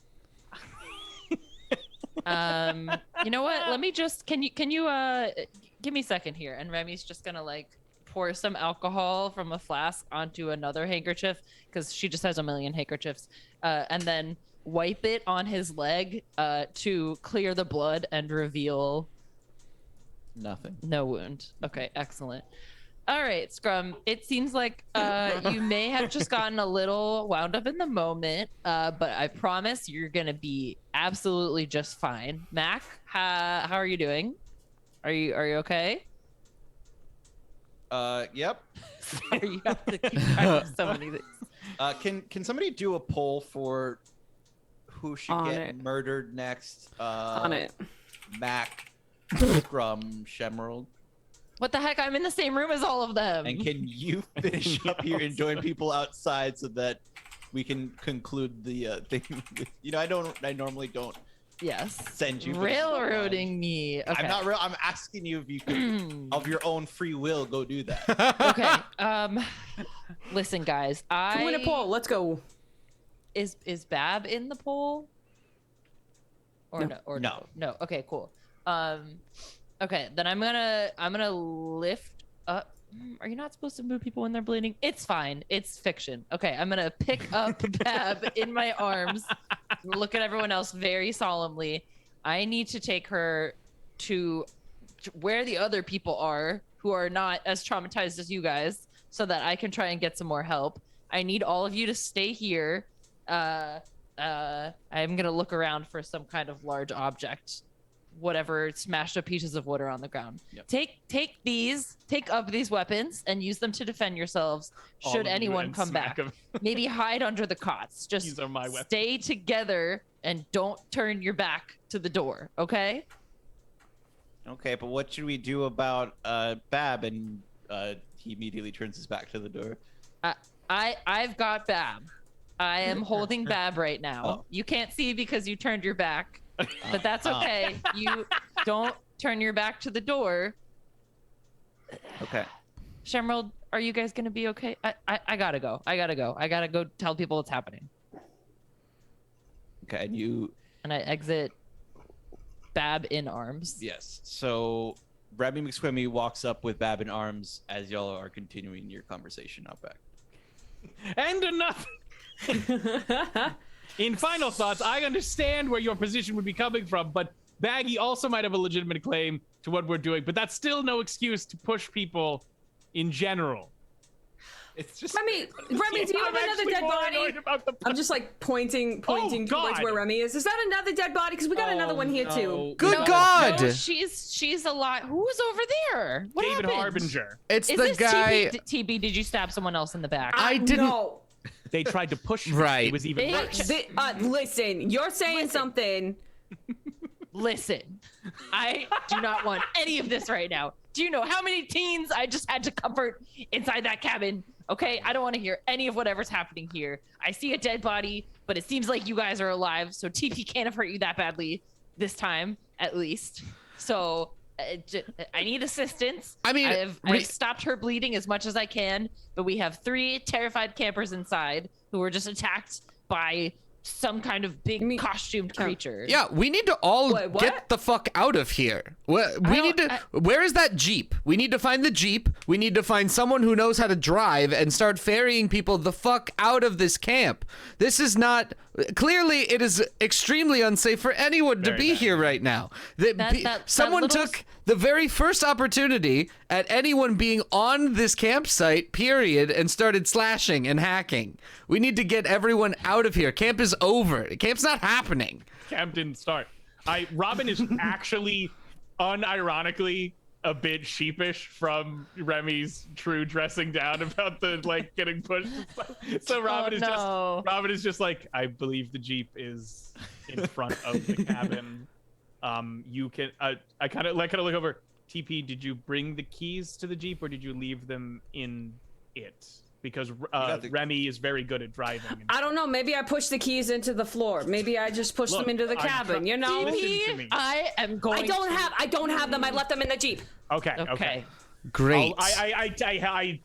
You know what? Let me just can you give me a second here, and Remy's just gonna like pour some alcohol from a flask onto another handkerchief because she just has a million handkerchiefs, and then wipe it on his leg to clear the blood and reveal Nothing. no wound. Okay, excellent. All right, Scrum. It seems like you may have just gotten a little wound up in the moment, but I promise you're gonna be absolutely just fine. Mac, how are you doing? Are you okay? Yep. Sorry, you have to keep track of so many things. Can somebody do a poll for who should On get it. murdered next? On it. Mac, Scrum, Shemerald. What the heck? I'm in the same room as all of them. And can you finish up here and join people outside so that we can conclude the thing? I normally don't Yes. send you. but if you don't mind. Railroading me. Okay. I'm not real. I'm asking you if you could, of your own free will, go do that. Okay. Listen, guys. To win a poll, let's go. Is Bab in the poll? Or No. no? Or No. no? Okay, cool. Okay, then I'm gonna lift up. Are you not supposed to move people when they're bleeding? It's fine. It's fiction. Okay, I'm gonna pick up Bab in my arms, look at everyone else very solemnly. I need to take her to where the other people are who are not as traumatized as you guys, so that I can try and get some more help. I need all of you to stay here. I'm gonna look around for some kind of large object, whatever smashed up pieces of wood are on the ground. Yep. Take up these weapons and use them to defend yourselves All should of you anyone and come smack back. 'em. Maybe hide under the cots. Just These are my weapons. stay together and don't turn your back to the door, okay? Okay, but what should we do about Bab? And he immediately turns his back to the door. I've got Bab. I am holding Bab right now. Oh. You can't see because you turned your back, but that's okay. You don't turn your back to the door. Okay. Shemerald, are you guys gonna be okay? I gotta go. I gotta go tell people what's happening. Okay, and you. And I exit Bab in arms. Yes. So Remy McSquemmy walks up with Bab in arms as y'all are continuing your conversation out back. And enough. In final thoughts, I understand where your position would be coming from, but Baggy also might have a legitimate claim to what we're doing, but that's still no excuse to push people in general. It's just Remy, do you have another dead body? I'm just like pointing towards where Remy is. Is that another dead body? Because we got another one here too. Good God! No, she's alive. Who's over there? What David happened? Harbinger. It's Is the this guy. TB, did you stab someone else in the back? I didn't. No. They tried to push me. Right. It was even worse. Listen, you're saying something. Listen, I do not want any of this right now. Do you know how many teens I just had to comfort inside that cabin? Okay, I don't want to hear any of whatever's happening here. I see a dead body, but it seems like you guys are alive, so TP can't have hurt you that badly this time, at least. So I need assistance. I mean, I've stopped her bleeding as much as I can, but we have 3 terrified campers inside who were just attacked by some kind of big costumed creature. Yeah, we need to all get the fuck out of here. Where is that Jeep? We need to find the Jeep. We need to find someone who knows how to drive and start ferrying people the fuck out of this camp. This is not... Clearly, it is extremely unsafe for anyone to be here right now. Someone took the very first opportunity at anyone being on this campsite, period, and started slashing and hacking. We need to get everyone out of here. Camp is over. Camp's not happening. Camp didn't start. Robin is actually, unironically, a bit sheepish from Remy's true dressing down about the getting pushed. So Robin is just like, I believe the Jeep is in front of the cabin. You can. I kind of look over. TP, did you bring the keys to the Jeep or did you leave them in it? Because Remy is very good at driving. I don't know. Maybe I pushed the keys into the floor. Maybe I just pushed them into the cabin. You know. TP, I am going. I don't have them. I left them in the Jeep. Okay. Great. I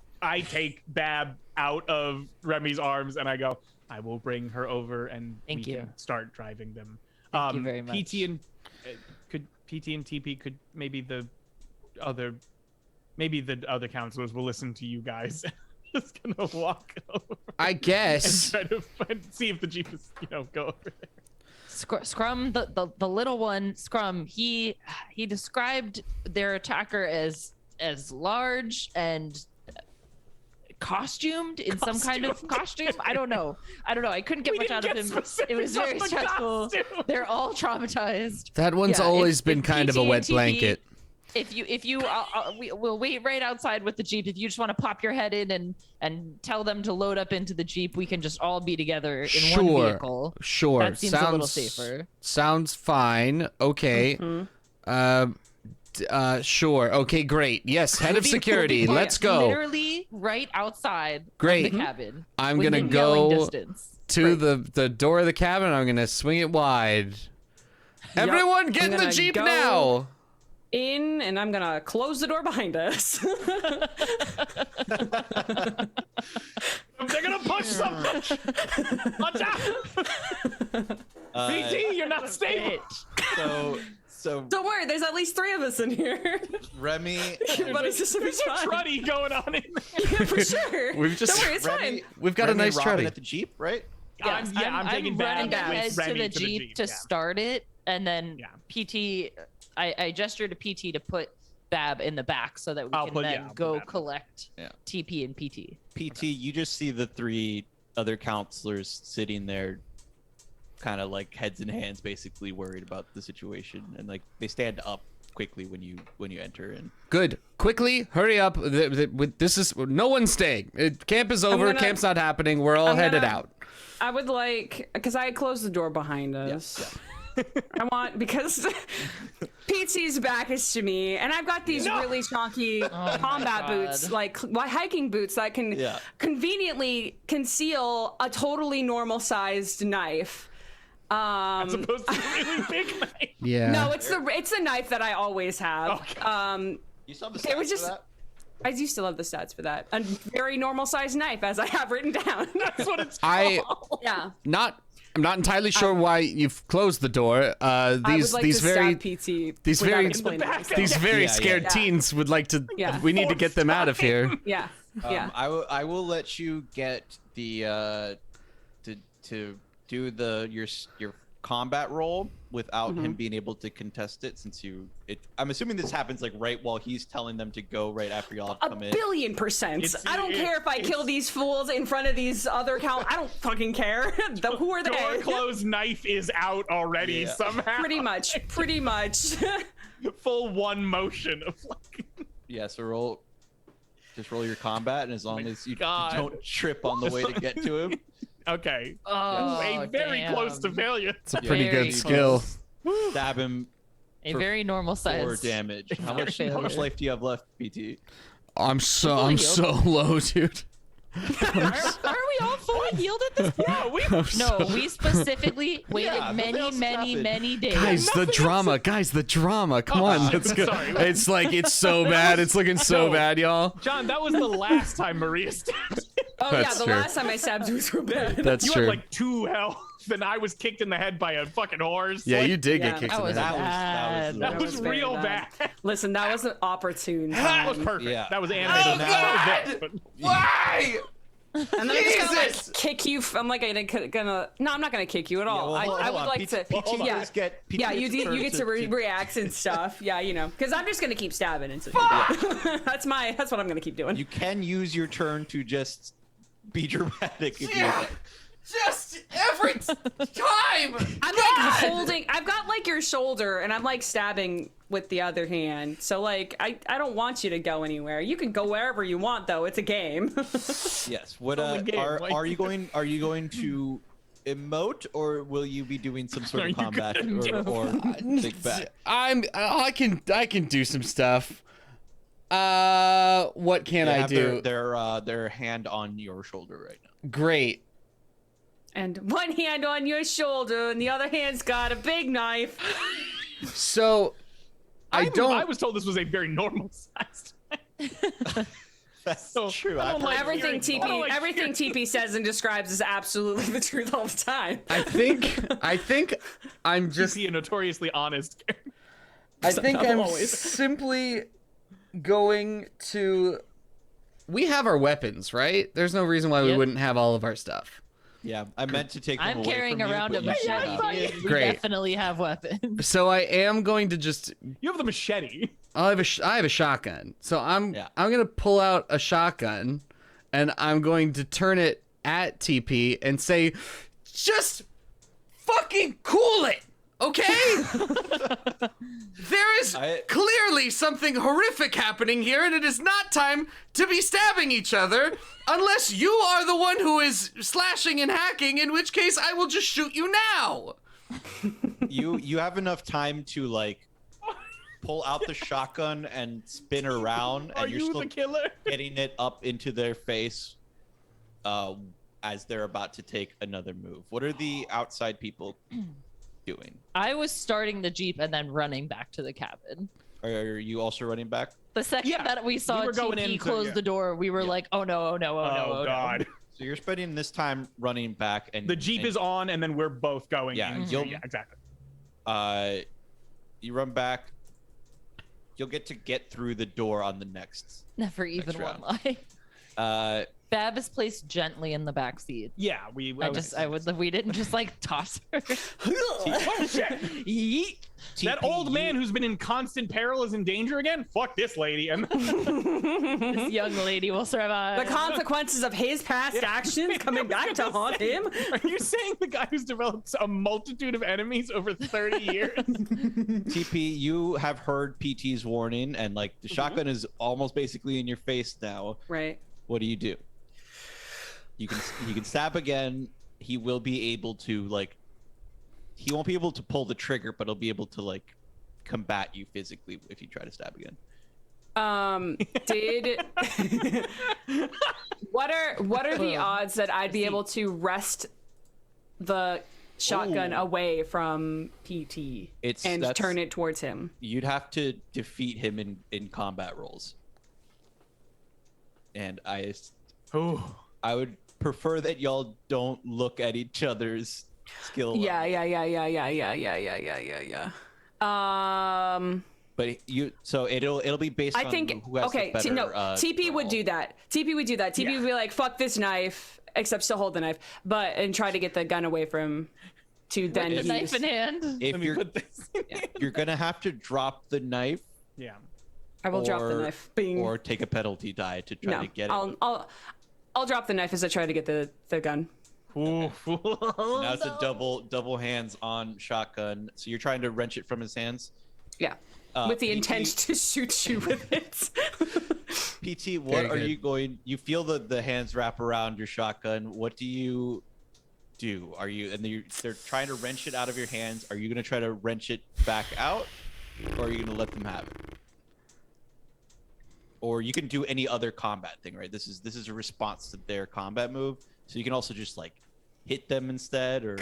take Bab out of Remy's arms and I go, I will bring her over and we can start driving them. Thank you very much. PT and TP could maybe the other counselors will listen to you guys. Just gonna walk over. I guess. And try to see if the Jeep is, go over there. Scrum, the little one, Scrum, he described their attacker as large and costumed in some kind of costume. I don't know. I couldn't get much out of him. It was very stressful. They're all traumatized. That one's always been kind of a wet blanket. If you we'll wait right outside with the Jeep. If you just want to pop your head in and tell them to load up into the Jeep, we can just all be together in one vehicle. Sure. That seems a little safer. Sounds fine. Okay. Sure. Okay, great. Yes, head of security. Let's go. Literally right outside Great. the cabin. I'm going to go to the door of the cabin. I'm going to swing it wide. Everyone get in the Jeep now. And I'm gonna close the door behind us. They're gonna push something. Watch out! CT, you're not stable. So don't worry, there's at least 3 of us in here. Remy, everybody's just there's a truddy going on in there. Yeah, for sure. We've just don't worry, it's fine. We've got a nice Robin truddy at the Jeep, right? Yes, I'm taking running Bab ahead with to Remy the Jeep to start it, and then PT. I gestured to PT to put Bab in the back so that we can then go collect TP and PT. PT, you just see the 3 other counselors sitting there, kind of like heads in hands, basically worried about the situation, and they stand up quickly when you enter. And good, quickly, hurry up. This is no one's staying. Camp is over. Camp's not happening. We're all headed out. I would because I closed the door behind us. Yeah. I want, because PT's back is to me, and I've got these really chunky combat boots, like hiking boots that can conveniently conceal a totally normal-sized knife. As opposed to a really big knife. Yeah. No, it's the knife that I always have. Okay. You still have the stats for that? I do still have the stats for that. A very normal-sized knife, as I have written down. That's what it's called. Yeah. I'm not entirely sure why you've closed the door. These very scared teens would like to. Yeah. We need to get them out of here. Yeah. I will let you get the to do your combat roll without him being able to contest it, since I'm assuming this happens like right while he's telling them to go, right after y'all have come in. 1,000,000,000%. I don't care if I kill these fools in front of these other I don't fucking care. Who are they? Door closed, knife is out already somehow. Pretty much. Full one motion of like. Yeah, so just roll your combat, and as long as you don't trip on the way to get to him. Okay. Oh, very close to failure. It's a pretty Very good skill. Stab him A for very normal 4 size. damage. How much life do you have left, PT? I'm so low, dude. Are we all fully healed at this point? Yeah, We specifically waited Yeah, nothing else many days. Guys, the drama. Come on, let's go. sorry. It's like it's so bad. It's looking so bad, y'all. John, that was the last time Maria stabbed. Oh That's yeah, the true. last time I stabbed you was real bad. That's You true. had like 2 health, and I was kicked in the head by a fucking horse. Yeah, Like, you did Yeah, get kicked that in was the head. bad. That was very real bad. Listen, that was an opportune That was time. perfect. Yeah. That was animated. God! Why? And then I'm just gonna Jesus! like kick you. I'm like gonna. No, I'm not gonna kick you at all. I would like to. Yeah, yeah. You get to react and stuff. Yeah, because I'm just gonna keep stabbing until that's what I'm gonna keep doing. You can use your turn to just be dramatic if you Yeah. Just every time. I'm like holding. I've got like your shoulder, and I'm like stabbing with the other hand. So like, I don't want you to go anywhere. You can go wherever you want, though. It's a game. Yes. What only game, like- are you going to emote, or will you be doing some sort Are of you combat gonna or think back? I can do some stuff. What can They I have do? their hand on your shoulder right now. Great. And one hand on your shoulder, and the other hand's got a big knife. So I was told this was a very normal size. That's So, true. I don't like Everything hearing- I don't like everything TP says and describes is absolutely the truth all the time. I think I'm just Be a notoriously honest character. I think I'm I'm always- simply going to. We have our weapons, right? There's no reason why we Yep. wouldn't have all of our stuff. Yeah, I meant to take them I'm away carrying from you, around but a you should machete. have. Dude. We Great. definitely have weapons. So I am going to just. You have the machete. I have a shotgun. So I'm Yeah. gonna pull out a shotgun, and I'm going to turn it at TP and say, "Just fucking cool it, okay?" There is clearly something horrific happening here, and it is not time to be stabbing each other unless you are the one who is slashing and hacking, in which case I will just shoot you now. You have enough time to like pull out the shotgun and spin around, Are and you're you still the killer? getting it up into their face as they're about to take another move. What are the outside people doing? I was starting the Jeep and then running back to the cabin. Are you also running back? The second Yeah, that we saw we were going TP in, close yeah. the door, we were like, oh no, oh no, oh no, Oh, God. So you're spending this time running back, and The Jeep is on, and then we're both going. Yeah, in. you'll- Yeah, exactly. You run back. You'll get through the door on the next. Never even round. one lie. Uh, Bab is placed gently in the back seat. Yeah, we didn't just like toss her. Oh, shit. Yeet. That old man who's been in constant peril is in danger again? Fuck this lady. And This young lady will survive. The consequences of his past actions coming back to haunt him. are you saying the guy who's developed a multitude of enemies over 30 years? TP, you have heard PT's warning, and like the shotgun is almost basically in your face now. Right. What do? You can stab again. He will be able to like. He won't be able to pull the trigger, but he'll be able to like combat you physically if you try to stab again. What are the odds that I'd be able to wrest the shotgun away from PT and that's- turn it towards him? You'd have to defeat him in combat rolls, and I would prefer that y'all don't look at each other's skill level. Yeah. But so it'll be based I on think who has okay. the better, TP would roll. do that. TP would do that. TP would be like, "Fuck this knife," except still hold the knife, and try to get the gun away from to then The use. knife in hand. If Let me you're put this. you're gonna have to drop the knife Yeah. I will drop the or- knife. Bing. or take a penalty die to try no, to get it. I'll drop the knife as I try to get the gun. Ooh. Now it's a double hands on shotgun. So you're trying to wrench it from his hands. Yeah. With the intent to shoot you with it. PT, what Very are good. you going? You feel the hands wrap around your shotgun. What do you do? Are you they're trying to wrench it out of your hands? Are you going to try to wrench it back out, or are you going to let them have it? Or you can do any other combat thing, right? This is a response to their combat move, so you can also just like hit them instead, or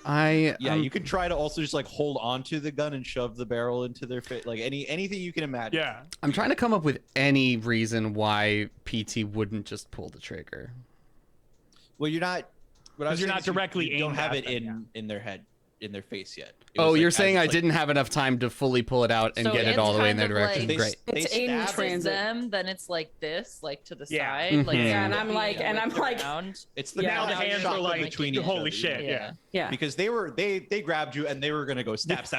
you can try to also just like hold on to the gun and shove the barrel into their face, like anything you can imagine. Yeah. I'm trying to come up with any reason why PT wouldn't just pull the trigger. Well, you're not. What I was You're saying not is directly you don't aimed have at it them, in their head, in their face yet. Oh, you're as saying I it's, like, didn't have enough time to fully pull it out and So get it it's all the way in kind their of direction. like- Great. They It's in stab- If it's transit. them, then it's like this, like to the Yeah. side. Like Mhm. Yeah, and I'm being like- around. It's the Yeah. Now the now hands shot are them like, between each holy other, shit. Yeah. Yeah. Because they grabbed you and they were gonna go stab. So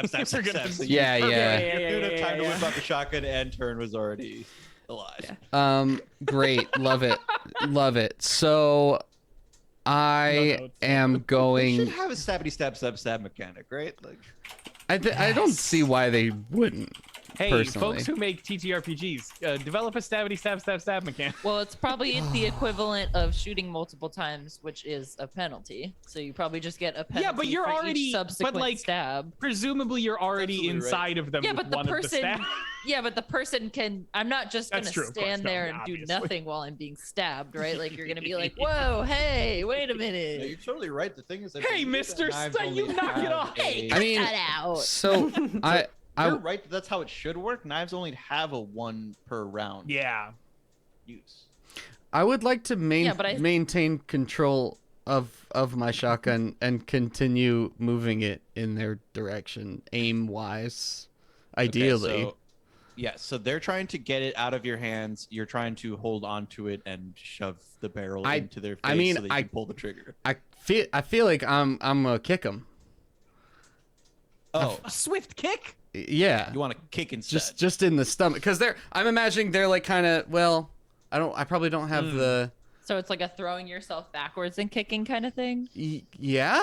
Yeah, you yeah. didn't have time to yeah. whip out the shotgun, and Turn was already alive. Great. Love it. Love it. So I No notes. am They should going. have a stab mechanic, right? Like, I don't see why they wouldn't. Hey, Personally. folks who make TTRPGs, develop a stab mechanic. Well, it's probably the equivalent of shooting multiple times, which is a penalty. So you probably just get a penalty Yeah, but you're for already- each subsequent but, like, stab. Presumably, you're already Absolutely right. inside of them Yeah, with but the one of the person, stab. yeah, but the person can. I'm not just gonna That's true, of course, stand no, there yeah, and do obviously. nothing while I'm being stabbed, right? Like you're gonna be like, "Whoa, hey, wait a yeah, minute." you're totally right. The thing is, I Hey, believe mister, that knives so you only knock it have off. a- I mean, Cut out. so You're right. That's how it should work. Knives only have a 1 per round Yeah. use. I would like to Yeah, but maintain control of my shotgun and continue moving it in their direction, aim wise, ideally. Okay, so they're trying to get it out of your hands. You're trying to hold on to it and shove the barrel into their face I mean, so that you can pull the trigger. I feel like I'm gonna kick them. Oh, A swift kick? Yeah. you want to kick instead? Just in the stomach, because I'm imagining they're like kind of, well, I probably don't have the So it's like a throwing yourself backwards and kicking kind of thing. yeah.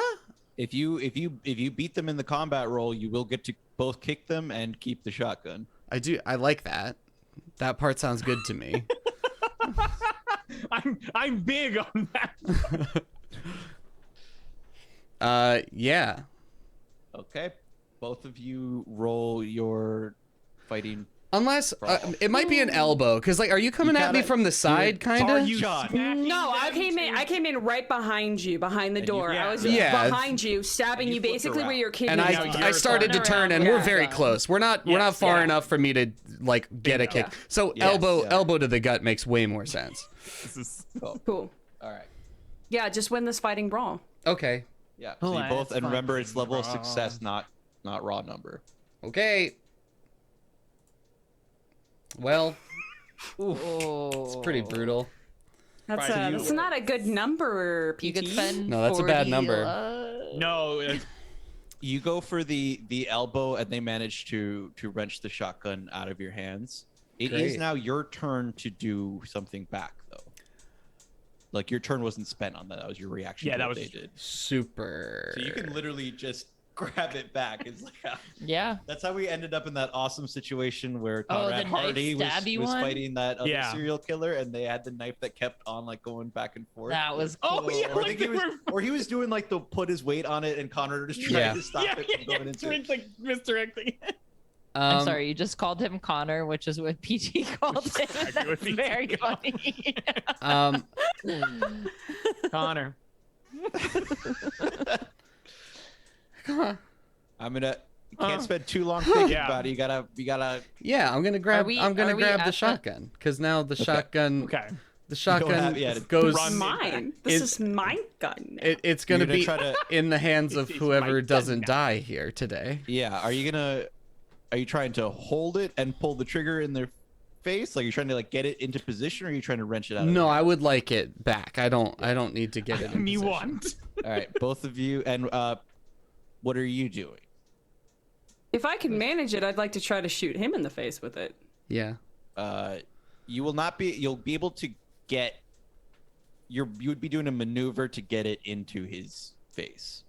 If you beat them in the combat roll, you will get to both kick them and keep the shotgun. I like that. That part sounds good to me. I'm big on that. Yeah. Okay, both of you roll your fighting. Unless it might be an elbow, because like, are you coming at me gotta from the do side, it. kind Are of? you shot? No, I came in right behind you, behind the And you- door. yeah. I was Yeah. behind you, stabbing And you you flipped basically around. where your kidney And was. Now I you're started to going turn, around and we're with very the gun. close. We're not far yeah. enough for me to like get a Bingo. kick. So Yes, yeah. elbow to the gut makes way more sense. This is Cool. All right. Yeah, just win this fighting brawl. Okay. Yeah. So you both, Let's and remember, fucking it's level of roll. success, not raw number. Okay. Well, Oh, it's pretty brutal. That's Right, so you- that's not a good number, PT. You could spend. No, that's a bad 40, number. no. You go for the elbow, and they manage to wrench the shotgun out of your hands. It is Great. now your turn to do something back, though. Like, your turn wasn't spent on that. That was your reaction. Yeah, to that what was- they did. Super. So you can literally just grab it back. It's like Yeah. that's how we ended up in that awesome situation where Oh, the Conrad knife Hardy was stabby one? fighting that other Yeah. serial killer, and they had the knife that kept on like going back and forth. That was cool. Oh, yeah, Or, I like think he they was, were- or he was doing like the put his weight on it, and Conrad was trying Yeah. to stop it from going into it. It's like misdirecting. I'm sorry, you just called him Connor, which is what PT called him. Exactly That's what PT very called funny. Connor. I'm gonna. You can't spend too long thinking Yeah. about it. You gotta. Yeah, I'm gonna grab. we- I'm gonna are we grab at the the- shotgun because now the shotgun. Okay. The shotgun have- yeah, goes. This Run is it mine. This It- is my gun. It's gonna You're gonna be try to- in the hands of It's whoever my doesn't gun. die here today. Yeah. Are you trying to hold it and pull the trigger in their face? Like, you're trying to like get it into position, or are you trying to wrench it out? No, I would like it back. I don't need to get it in Me position. want. All right, both of you, and what are you doing? If I can manage it, I'd like to try to shoot him in the face with it. Yeah. You will not be. You'll be able to get. You would be doing a maneuver to get it into his face.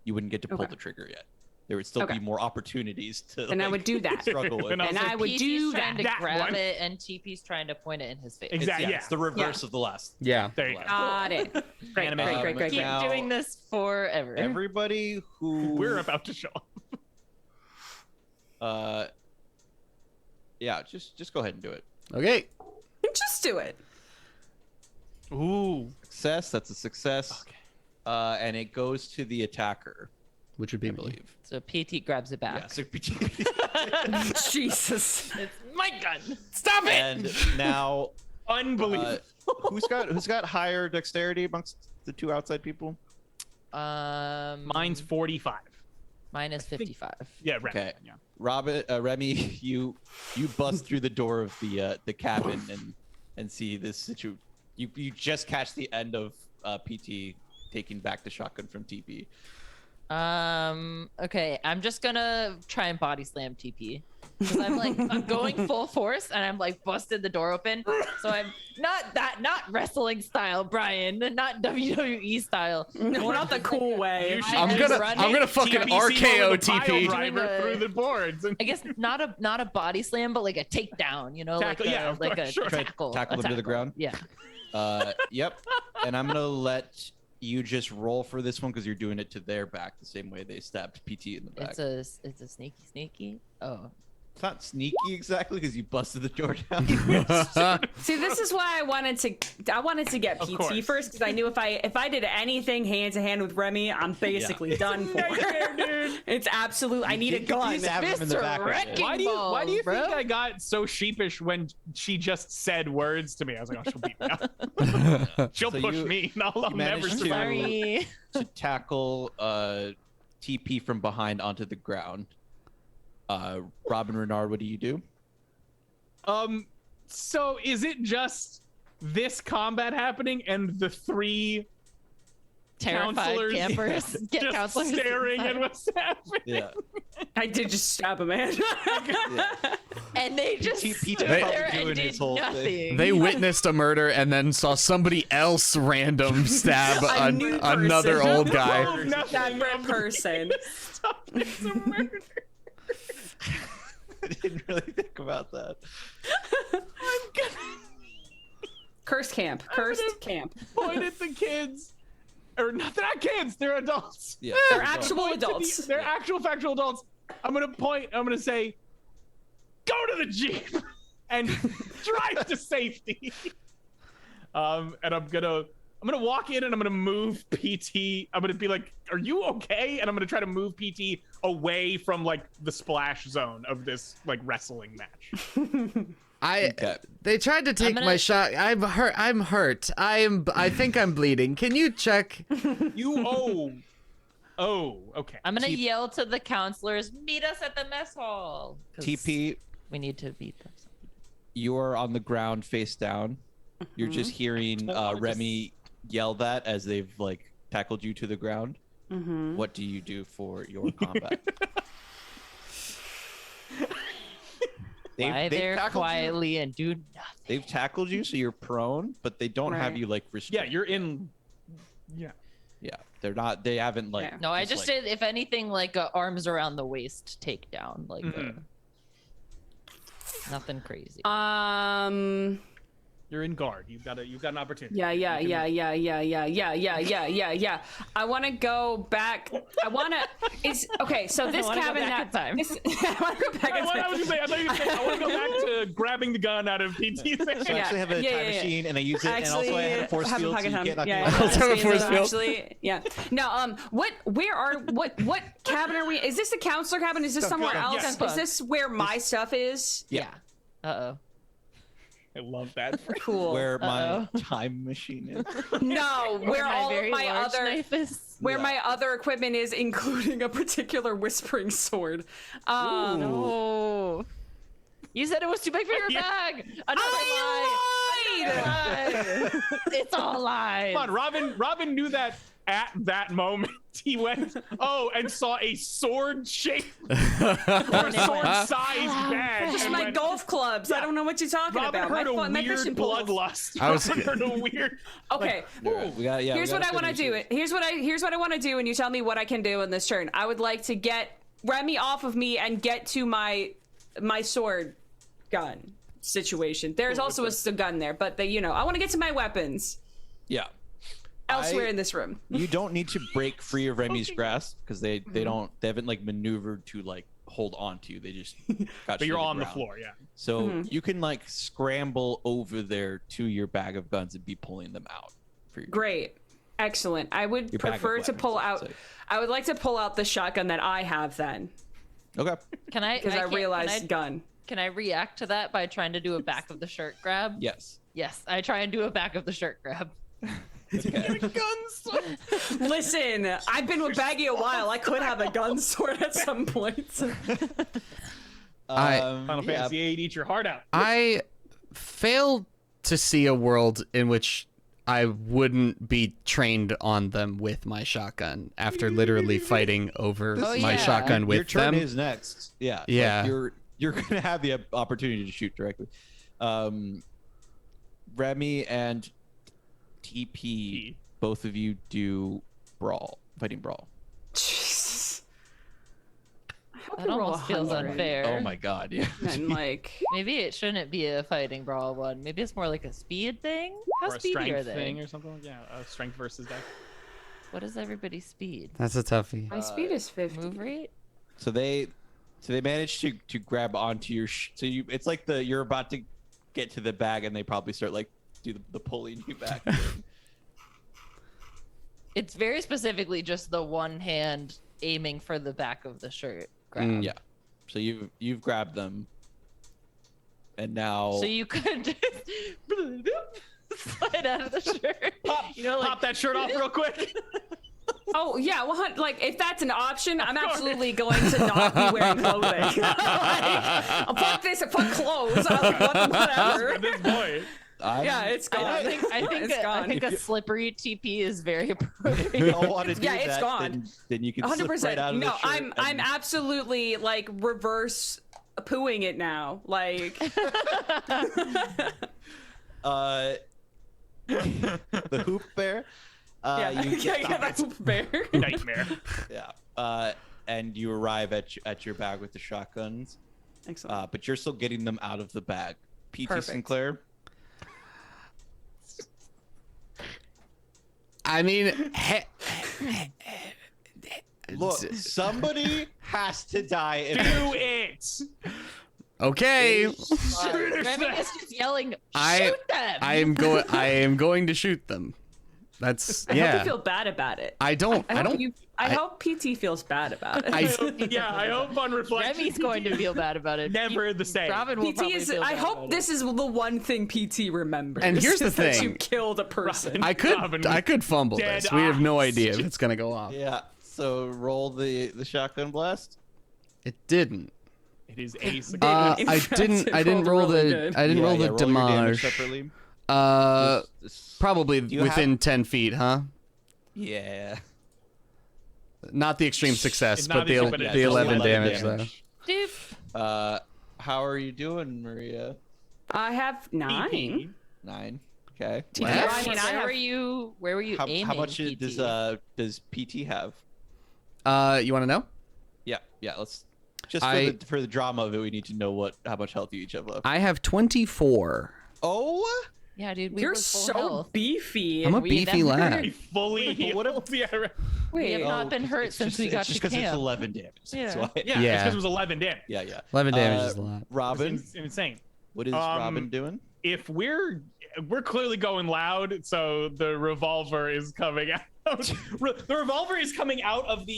You wouldn't get to pull Okay. the trigger yet. There would still Okay. be more opportunities to. And I would do that. Struggle with. And And I would PT's do trying that. to grab one. it, and TP's trying to point it in his face. Exactly. It's the reverse of the last. Yeah. There you go. Got it. Great, Animation. great. Keep Now, doing this forever. Everybody who We're about to show up. yeah, just go ahead and do it. Okay. Just do it. Ooh. Success. That's a success. Okay. And it goes to the attacker, Which would be I me. believe. So PT grabs it back. Yeah. So Jesus. It's my gun. Stop it! and now, Unbelievable. who's got higher dexterity amongst the two outside people? Mine's 45. Mine is think- 55. Yeah, right. Okay. Yeah. Remy, you bust through the door of the cabin and see this situation. You just catch the end of PT taking back the shotgun from TP. Okay, I'm just gonna try and body slam TP. Because I'm going full force and I'm like busted the door open. So I'm not wrestling style, Brian, not WWE style. No, not the cool way. You should I'm just gonna run I'm it. gonna fucking TPC RKO with a pile TP. driver Doing a- through the boards. And I guess not a body slam, but like a takedown, you know, Tackle, like a, yeah, of like course, a sure. tackle. Tackle a him to the ground? Yeah. Yep. And I'm gonna let you just roll for this one because you're doing it to their back the same way they stabbed PT in the back. It's a sneaky. Oh. It's not sneaky exactly because you busted the door down. See, this is why I wanted to get Of PT course. first, because I knew if I did anything hand to hand with Remy, I'm basically done for. It's absolute. I need a gun. Stab him in the Mr. back with it. Wrecking why do you bro. think I got so sheepish when she just said words to me? I was like, oh, she'll beat me up. She'll So push you- me, and I'll you never managed to- survive. Sorry. To tackle TP from behind onto the ground. Robin Renard, what do you do? So is it just this combat happening and the three Terrified counselors campers. Get just counselors. staring at what's happening? Yeah. I did just stab a man. And they just PT stood probably there doing and his did whole thing. nothing. They witnessed a murder and then saw somebody else random stab A new another person. old guy. Separate person. It's a murder. I didn't really think about that. Cursed camp. Cursed camp. Point at the kids. Or not, they're not kids, they're adults. Yeah. They're actual Point to adults. they're actual factual adults. I'm gonna say, go to the Jeep and drive to safety. And I'm gonna walk in and I'm gonna move PT. I'm gonna be like, are you okay? And I'm gonna try to move PT away from like the splash zone of this like wrestling match. Okay. They tried to take my shot. I'm hurt. I think I'm bleeding. Can you check? Oh, okay. I'm gonna yell to the counselors, meet us at the mess hall. 'Cause TP, we need to beat them. you are on the ground face down. You're just hearing Remy yell that as they've like tackled you to the ground. What do you do for your combat? Lie there tackled you. quietly and do nothing. They've tackled you, so you're prone, but they don't have Right. you like Yeah, restrained. you're in. Yeah. Yeah, they're not. They haven't like. Yeah. No, I just like- did, if anything, like a arms around the waist takedown. Like nothing crazy. You're in guard. You've got an opportunity. Yeah. I want to go back. I want to. It's okay. So this wanna go cabin back that in time. I want to go back. I in was time. gonna say, I thought you were saying, I want to go back to grabbing the gun out of PT's hand. So I actually have a Yeah, time yeah, yeah. machine, and I use it, and also I have a force have field, so pocket you hand. can't knock Yeah, me yeah, out. Also have a force field. Actually, yeah. No, what cabin are we? Is this a counselor cabin? Is this somewhere else? Yes. Is this where my stuff is? Yeah. Uh-oh. I love that. Cool. Where my time machine is. No, where My all very of my large other knife is. where Yeah. my other equipment is, including a particular whispering sword. No. You said it was too big for your bag. Another lie. It's all lies. Come on, Robin knew that at that moment. He went, and saw a sword-shaped or sword-sized bag. Just my golf clubs. I don't know what you're talking Robin about. heard My a weird fishing poles. bloodlust. I was- Robin heard a weird. Okay. Here's what I want to do. Here's what I want to do, and you tell me what I can do in this turn. I would like to get Remy off of me and get to my sword gun situation. There's also a gun there, but I want to get to my weapons Yeah. elsewhere in this room. You don't need to break free of Remy's grasp because they haven't like maneuvered to like hold on to you. They just got But you you're to on the ground. floor, yeah. So you can like scramble over there to your bag of guns and be pulling them out for your Great. Excellent. I would Your bag of prefer to weapons, pull I out. should say. I would like to pull out the shotgun that I have then, Okay. Can I? because I realized gun. Can I react to that by trying to do a back of the shirt grab? Yes. Yes, I try and do a back of the shirt grab. Okay. Listen, I've been with Baggy a while. I could have a gun sword at some point. Final Fantasy VIII, eat your heart out. I fail to see a world in which I wouldn't be trained on them with my shotgun after literally fighting over Oh, my yeah. shotgun with your turn them. is next. Yeah. Yeah. Like, you're gonna have the opportunity to shoot directly. Remy and TP, both of you do fighting brawl. That almost feels unfair. Oh my god, yeah. And like, Maybe it shouldn't be a fighting brawl one. Maybe it's more like a speed thing. How Or a speedy are strength they? thing or something. Yeah, strength versus dex. What is everybody's speed? That's a toughie. my speed is 50. Move rate? So they manage to grab onto your it's like you're about to get to the bag and they probably start like do the pulling you back. It's very specifically just the one hand aiming for the back of the shirt grab. Yeah. So you've grabbed them. And now So you could just slide out of the shirt. Pop that shirt off real quick. Oh yeah, well, like if that's an option, I'm absolutely going to not be wearing clothing. Like, fuck this, fuck clothes. Whatever. At this point. Yeah, it's gone. I think It's gone. I think a slippery TP is very appropriate. if you don't want to do Yeah, it's that, then you can 100%. slip right out of No, the shirt I'm and- absolutely like reverse pooing it now. Like the hoop bear. You yeah, that's fair. Nightmare. yeah. And you arrive at your bag with the shotguns. Excellent. But you're still getting them out of the bag. PT Perfect. Sinclair. I mean, Look, somebody has to die. Do it. okay. Remy is just yelling, shoot I them! I am going to shoot them. That's I hope yeah. you feel bad about it. I don't. I hope PT feels bad about it. I hope on reflection. Remy's going to feel bad about it. Never the same. Robin will PT probably is. feel I bad hope about this is the one thing PT remembers. And here's the is that thing. you killed a person. I could fumble Dead this. We have no eyes. idea if it's gonna go off. Yeah. So roll the shotgun blast. It didn't. It is ace. In I fact, didn't. it I didn't rolled roll really the. good. I didn't roll the roll your damage damage. separately. Probably Do you within have- 10 feet, huh? Yeah. Not the extreme success, It's but not the the- but it's the still 11 11 damage though. it. Doop. How are you doing, Maria? I have 9. PP. 9. Okay. Yeah, What? I mean, I Where have- were you How aiming? much PT? does PT have? You want to know? Yeah. Let's just for the drama of it, we need to know how much health you each have left. I have 24. Oh. Yeah, dude, we You're were full so health. beefy. I'm a we beefy never- lad. He fully healed. Yeah, right. We have Wait, not been hurt since we got to it's just camp. it's 11 damage. That's Yeah. why. Yeah, Yeah. because it was 11 damage. Yeah. 11 damage is a lot. Robin, It's insane. what is Robin doing? If we're clearly going loud, so the revolver is coming out. The revolver is coming out of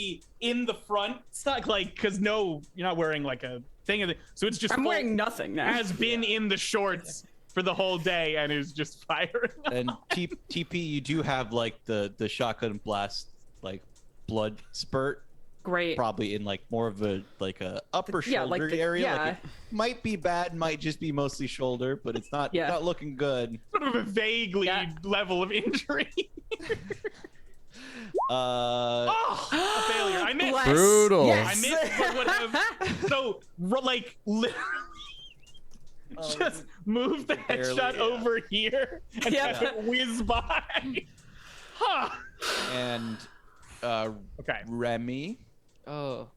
in the front. It's not like because you're not wearing like a thing of it, so it's just I'm full- wearing nothing now. has been in the shorts for the whole day and is just firing. And TP, you do have like the shotgun blast, like blood spurt. Great. probably in like more of a upper Yeah, shoulder like the- area. yeah. Like it might be bad, might just be mostly shoulder, but it's not not looking good. Sort of a vaguely level of injury. A failure. I missed. Brutal. Yes. I missed, but would have. So, like, literally. Just move the barely, headshot over here and Yep. have it whiz by. Huh. And Okay. Remy. Oh.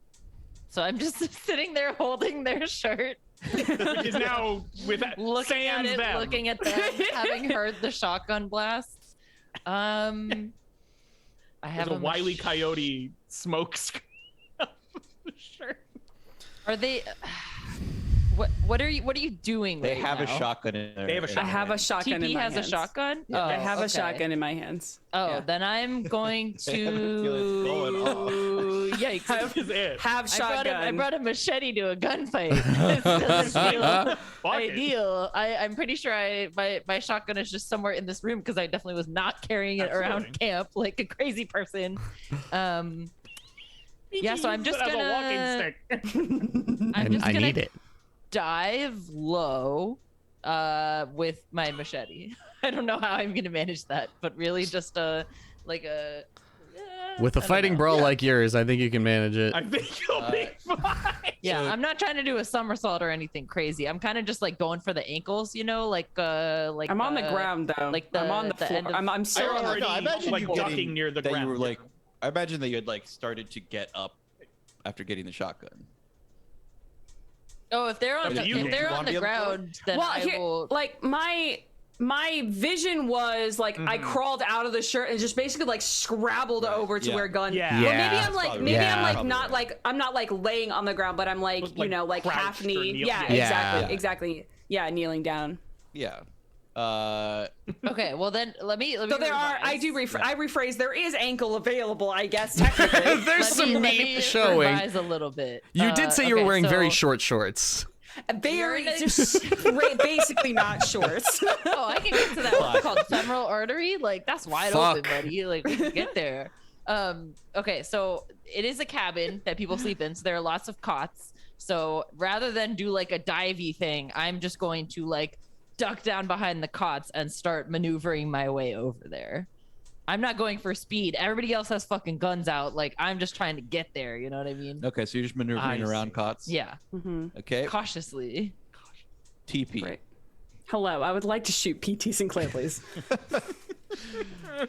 So I'm just sitting there holding their shirt, Which is now with looking at sans it, them. looking at them, having heard the shotgun blasts. I have There's a Wile E. Coyote smoke screen of the shirt. Are they? What are you doing? They right have a now? shotgun in there. They have a I have a shotgun in TP my has hands. a shotgun. Yeah. Oh, I have a okay. shotgun in my hands. Oh, Yeah. then I'm going They have a feeling going to. off. Yikes! This is it. Have shotgun. I brought a machete to a gunfight. This doesn't feel Fuck it. ideal. I'm pretty sure my shotgun is just somewhere in this room because I definitely was not carrying it around Absolutely. camp like a crazy person. Yeah, so I'm Use just it as a walking gonna. stick. I'm just I gonna need it. dive low with my machete. I don't know how I'm gonna manage that, but really just like a With a I don't fighting know. brawl like yours, I think you can manage it. I think you'll be fine. Yeah, So- I'm not trying to do a somersault or anything crazy. I'm kind of just like going for the ankles, you know, like I'm on the ground though. like I'm on the the floor. end of- I'm still You're on the already I imagine like you ducking getting- near the that ground. you were like, I imagine that you had like started to get up after getting the shotgun. Oh, if they're on Up to you, if Dan. they're You on wanna the be on the floor? ground, then well, I here, will. like my vision was like I crawled out of the shirt and just basically like scrabbled over to Yeah. where gun. Yeah. Well, Yeah. maybe I'm like Probably maybe right. I'm Yeah. like Probably not right. like I'm not like laying on the ground, but I'm like, you Like know, like half crouched or knee. kneel- Yeah, Yeah. exactly, Yeah. exactly. Yeah, kneeling down. Yeah. Okay, well then let me. So there are. I revise. do. I rephrase. There is ankle available, I guess. Technically. There's Let some me meat showing. revise a little bit. You did say you were okay, wearing very so- short shorts. Very You're just basically not shorts. Oh, I can get to that. What's it called? Femoral artery? Like that's wide open, Fuck. buddy. Like we can get there. Okay, so it is a cabin that people sleep in, so there are lots of cots. So rather than do like a divey thing, I'm just going to like duck down behind the cots and start maneuvering my way over there. I'm not going for speed. Everybody else has fucking guns out. Like I'm just trying to get there. You know what I mean? Okay, so you're just maneuvering I around see. cots. Yeah, Okay. cautiously. TP. Right. Hello, I would like to shoot PT Sinclair, please.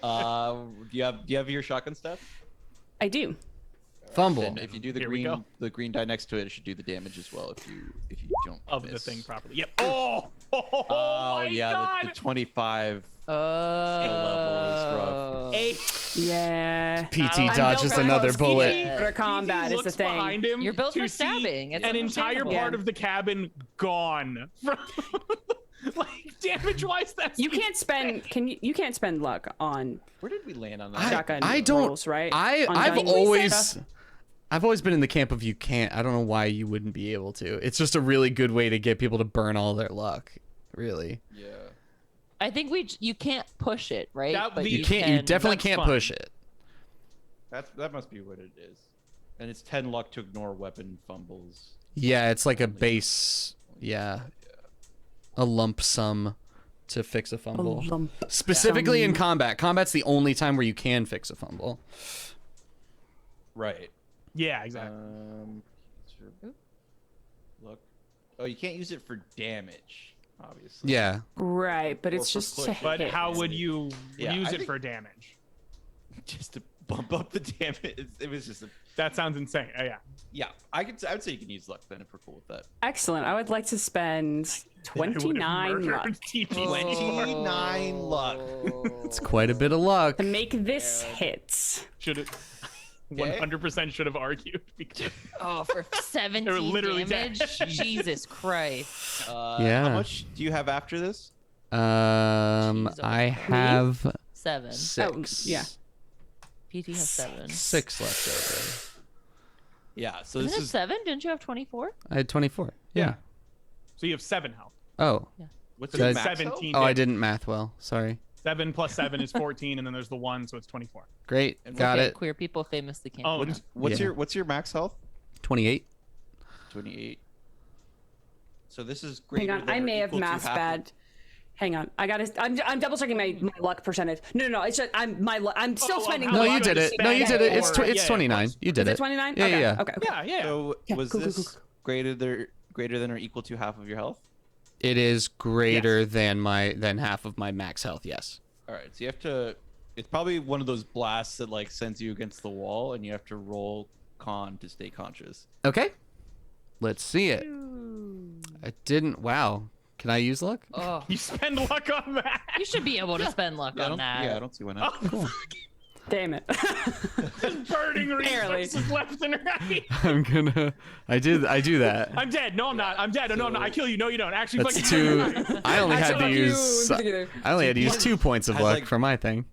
Do you have your shotgun stuff? I do. Fumble. Then if you do Here we go. the green die next to it, it should do the damage as well. If you don't Of the miss. thing properly. Yep. Oh Oh my yeah, God. the 25. Oh. Yeah. PT dodges another bullet. For combat is the looks thing. behind him You're built to for see stabbing. It's an entire understandable. part Yeah. of the cabin gone. From, like damage wise, that's You can't spend. You can't spend luck on Where did we land on that? shotgun I don't. rolls, right? I've On gun always. stuff? I've always been in the camp of you can't. I don't know why you wouldn't be able to. It's just a really good way to get people to burn all their luck. Really. Yeah. I think you can't push it, right? That- But the- You can't. You can- definitely that's can't fine. push it. That must be what it is. And it's 10 luck to ignore weapon fumbles. Yeah, it's like a base. Yeah. A lump sum to fix a fumble. Specifically in combat. Combat's the only time where you can fix a fumble. Right. Yeah, exactly. Look. Oh, you can't use it for damage, obviously. Yeah. Right, but it's for just to push. But hit. how would you Yeah, use I it think- for damage? Just to bump up the damage. It was just a. That sounds insane. Oh, yeah. Yeah, I would say you can use luck then if we're cool with that. Excellent. I would like to spend I would have 29 murdered luck TP. 29 luck. It's quite a bit of luck. to make this hit. Should have 100% should have argued because Oh, for 17 literally damage? dead. Jesus Christ. Yeah. How much do you have after this? Jeez, I have 7. 6. yeah. PT has 7. 6 left over. Yeah, so Isn't this it is 7? Didn't you have 24? I had 24. Yeah. so you have 7 health. Oh. what's So Did I- the max? 17. Oh, I damage. didn't math well. Sorry. 7 plus 7 is 14, and then there's the 1, so it's 24. Great, got Okay, it. Queer people famously can't. Oh, do no. that. What's your max health? 28. 28. So this is Hang greater on, than I or may have equal to mass half of- bad. Hang on, I'm double checking my luck percentage. No, it's just I'm still spending. how No, the you luck did to it. No, you spend. did it. It's Yeah, it's yeah, 29. plus. You did Is it it. 29? Yeah, okay. yeah. Okay. Yeah. So Yeah, was cool, cool, this cool. greater than or equal to half of your health? It is greater than half of my max health. Yes. All right, so you have to. It's probably one of those blasts that like sends you against the wall, and you have to roll con to stay conscious. Okay. Let's see it. I didn't. Wow. Can I use luck? Oh, You spend luck on that. you should be able to spend luck I on don't, that. yeah, I don't see why not. Damn it. Just burning Barely. resources left and right. I'm gonna. I do that. I'm dead. No, I'm not. I'm dead. No, I'm not. I kill you. No, you don't. Actually, That's fucking two. I only had to Actually, use. I only had to use 2 points of Has, luck like, for my thing.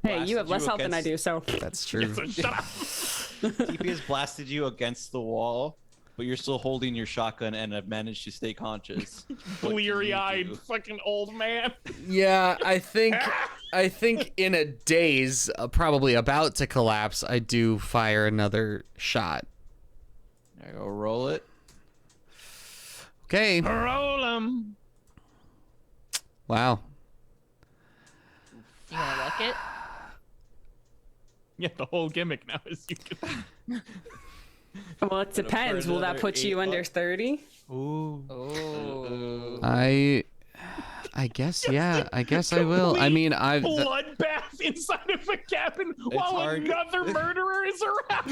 Hey, you have less blasted health than I do, so. That's true. So shut up. TP has blasted you against the wall, but you're still holding your shotgun and have managed to stay conscious. What do you Bleary-eyed do? fucking old man. Yeah, I think in a daze, probably about to collapse, I do fire another shot. There you go. Roll it. Okay. Roll 'em. Wow. You gonna luck it? Yeah, the whole gimmick now is you can. Well, it depends. Will that another put you 8 under bucks. 30? Ooh. Oh. I guess yeah. I guess I will. I mean, Bloodbath inside of a cabin while hard. another murderer is around.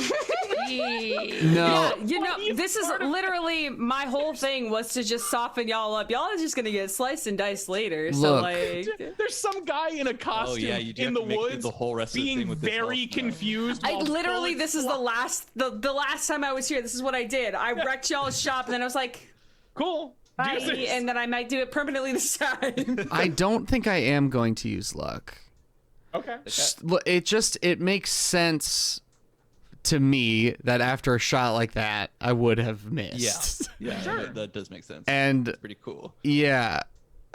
no. You know, funniest this is part of literally my whole thing was to just soften y'all up. Y'all are just gonna get sliced and diced later. So Look. like, There's some guy in a costume Oh yeah, you do in have the to make through woods the whole rest of the being thing with this very health now. confused. I while literally bullets this is the last time I was here. This is what I did. I wrecked y'all's shop and then I was like, Cool. bye, Deuces. and then I might do it permanently this time. I don't think I am going to use luck. Okay. It makes sense to me that after a shot like that, I would have missed. Yeah, Sure. that does make sense. And Pretty cool. yeah,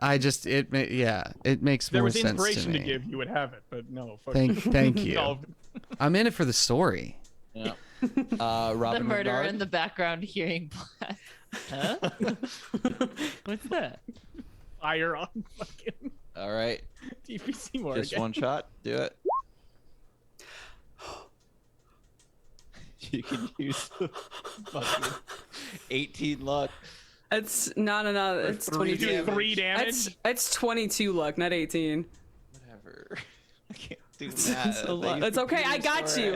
it makes There more was sense to inspiration to me. give, you would have it, but no. Fuck Thank you. No. I'm in it for the story. Yeah. The Robin murderer Renard? in the background hearing blast. Huh? What's that? Fire on fucking All right. TP Seymour Just again. one shot. Do it. You can use fucking 18 luck. It's no. It's three 22. damage. 3 damage. It's 22 luck, not 18. Whatever. I can't do that. It's okay. I got you.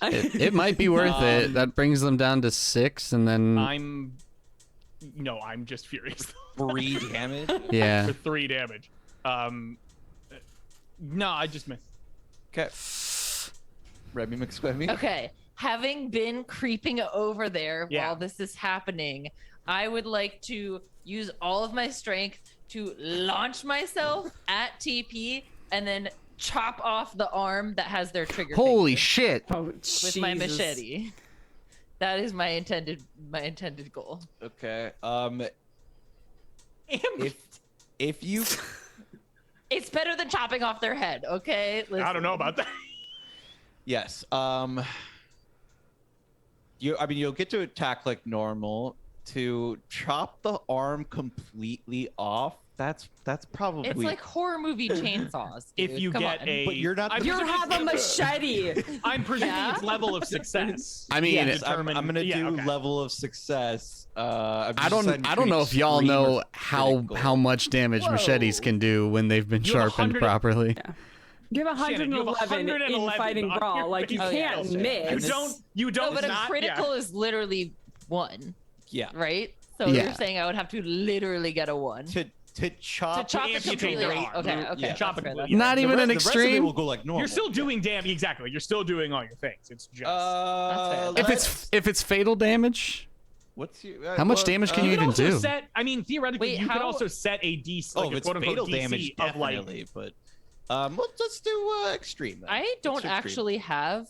It might be worth it. That brings them down to 6, and then I'm just furious 3 damage. yeah. for 3 damage. No, I just missed. Okay. Remy McSquemmy. Okay, having been creeping over there Yeah. while this is happening, I would like to use all of my strength to launch myself at TP and then chop off the arm that has their trigger Holy finger shit. Oh, with my machete. That is my intended goal. Okay. If you It's better than chopping off their head, okay? I don't know about that. yes. You'll get to attack like normal. To chop the arm completely off, that's probably It's like horror movie chainsaws. If dude. you Come get on. a, But you're not- I'm You presuming have a machete. I'm presuming Yeah? it's level of success. I mean, yes, determine- I'm gonna yeah, do okay. level of success. I've I just decided don't know if y'all extreme or know how critical. much damage machetes can do when they've been You have sharpened 100 properly. You have Shannon, you have 111 in 111 fighting on brawl. your Like you face. can't Oh, yeah. miss. And You No, don't but a not, critical is literally 1, Yeah. right? So Yeah. you're saying I would have to literally get a 1. To chop. To chop it amputate completely. their arm. Okay, okay. Yeah. Chop that's it fair, completely. Not even an the rest of it extreme. will go like normal. You're still doing damage. Exactly. You're still doing all your things. It's just. If it's fatal damage, what's your, How much damage can you could even also do? set. I mean, theoretically, Wait, you could how- also set a DC. Oh, Like if a it's quote-unquote fatal DC damage, of like. definitely. But let's do extreme. Then. I Let's don't do extreme. actually have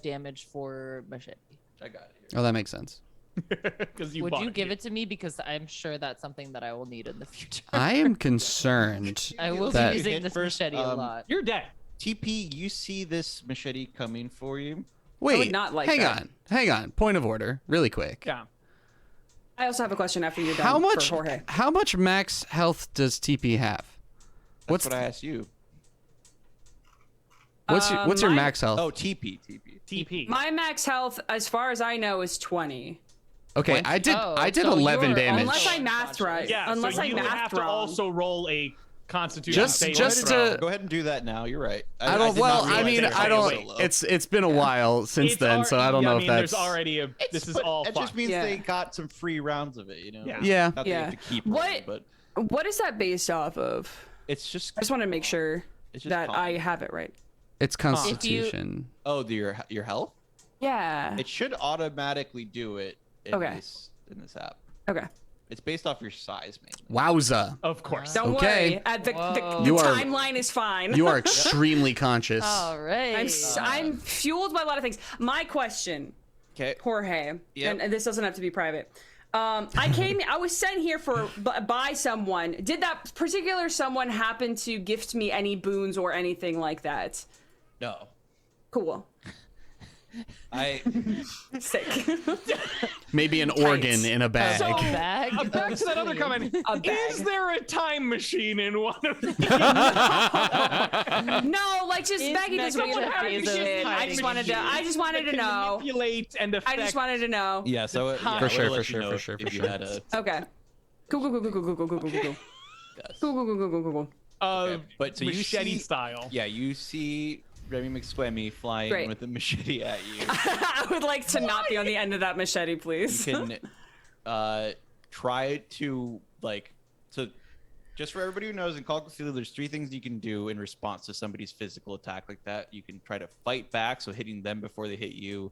damage for machete. I got it here. oh, that makes sense. Because you Would bought you it. give it to me? Because I'm sure that's something that I will need in the future. I am concerned. I will that- be using Hit this first, machete a lot. You're dead. TP, you see this machete coming for you. Wait, not like hang that. hang on. Point of order, really quick. Yeah. I also have a question after you're done. How much? For Jorge. How much max health does TP have? That's what I asked you. What's your mine- max health? Oh, TP. TP. My max health, as far as I know, is 20. Okay, I did Oh, 11 you're damage. Unless I mathed right. Yeah, Unless so I you mathed have to wrong. also roll a Constitution Just- saving just throw. to- Go ahead and do that now. You're right. I don't. did Well, not I realize mean, they were I so don't. low. It's been a while since It's then, so I don't know mean, if that's. There's already a. This is But all It fucked. just means Yeah. they got some free rounds of it, you know. Yeah. Yeah. Not that you Yeah. have to keep What- rolling, but What is that based off of? it's just. I just want to make sure It's just that calm. I have it right. It's Constitution. Oh, your health? Yeah. It should automatically do it in Okay. this app. Okay. It's based off your size mainly. Wowza! Of course. Don't Okay. worry. The Whoa. You are- timeline is fine. You are extremely conscious. All right. I'm fueled by a lot of things. My question, Okay. Jorge, Yep. and this doesn't have to be private. I was sent here by someone. Did that particular someone happen to gift me any boons or anything like that? No. Cool. I Sick. Maybe an organ in a bag. So, Bag? back to that other comment. A bag. Is there a time machine in one of these? No, like just Is Maggie does Maggie weird the happy Bezos shit. I just hiding wanted to know. Manipulate and affect. I just wanted to know. yeah. So For yeah, I sure, would've let for you sure, know for sure, if for you sure. had a. Okay. Cool. Yes. Cool. Okay. But so you machete see- style. Yeah, you see Remy McSquemmy flying Great. with a machete at you. I would like to not be on the end of that machete, You please. can try to so just for everybody who knows, in Call of Cthulhu there's 3 things you can do in response to somebody's physical attack like that. You can try to fight back, so hitting them before they hit you.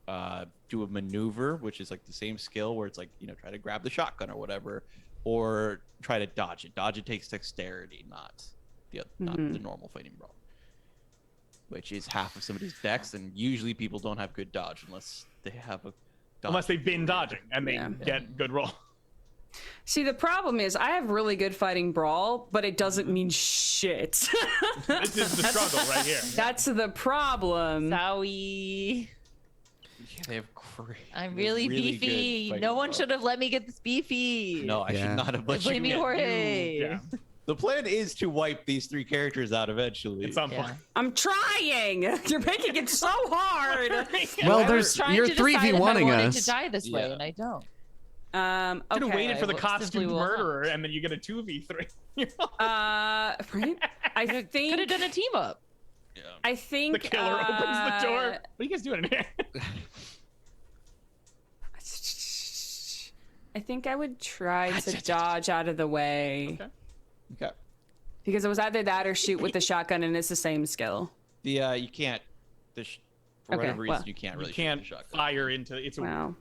Do a maneuver, which is like the same skill where it's like, try to grab the shotgun or whatever, or try to dodge it. Dodge it takes dexterity, not the normal fighting brawl, which is half of somebody's dex, and usually people don't have good dodge unless they have a dodge. Unless they've been dodging and they Yeah. get good roll. See, the problem is I have really good fighting brawl, but it doesn't mean shit. This is the struggle right here. That's the problem. Sorry. Yeah, they have great. I'm they have really, good beefy. fighting No one brawl. should have let me get this beefy. No, I Yeah. should not have let you Blame me, get- Jorge. Yeah. The plan is to wipe these 3 characters out eventually. At some Yeah. point. I'm trying. You're making it so hard. Well, I was there's trying you're to decide if I 3v1ing wanted us. to die this way, Yeah. and I don't. Okay. Should have waited for the Well, costumed simply will not. murderer, and then you get a 2v3. Right? I Could think. have done a team up. Yeah. I think. The killer opens the door. What are you guys doing in here? I think I would try to dodge out of the way. Okay. Okay. Because it was either that or shoot with the shotgun, and it's the same skill. You can't. For Okay, whatever reason, well, you can't You really can't shoot the shotgun. fire into it's a Wow.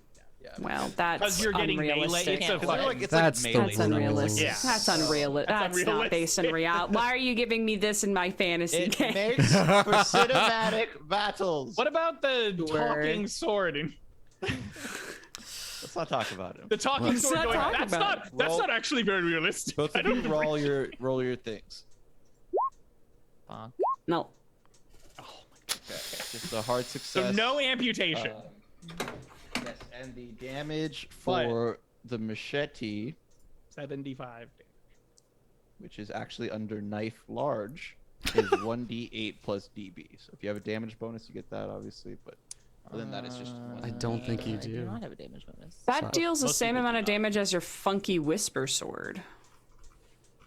Yeah. Well, that's because you're getting melee. unrealistic. It's a Because they're fucking- it's That's like the melee That's rules. unrealistic. Yeah. That's unrealistic. That's That's not based in unrealistic. reality. Why are you giving me this in my fantasy It game? makes for cinematic battles. What about the Sure. talking sword? And Let's not talk about it. the talking Let's sword not going. talk That's about not. That's Roll- not actually very realistic. Both I of you don't roll your things. Bonk. No. Okay. Just a hard So success. no amputation. Yes, and the damage for the machete, 75. which is actually under knife large, is 1d8 plus db. So if you have a damage bonus, you get that, obviously. But other than that, it's just one. I don't think you I do do. not have a damage bonus. That deals the most same people amount do of not. damage as your funky whisper sword.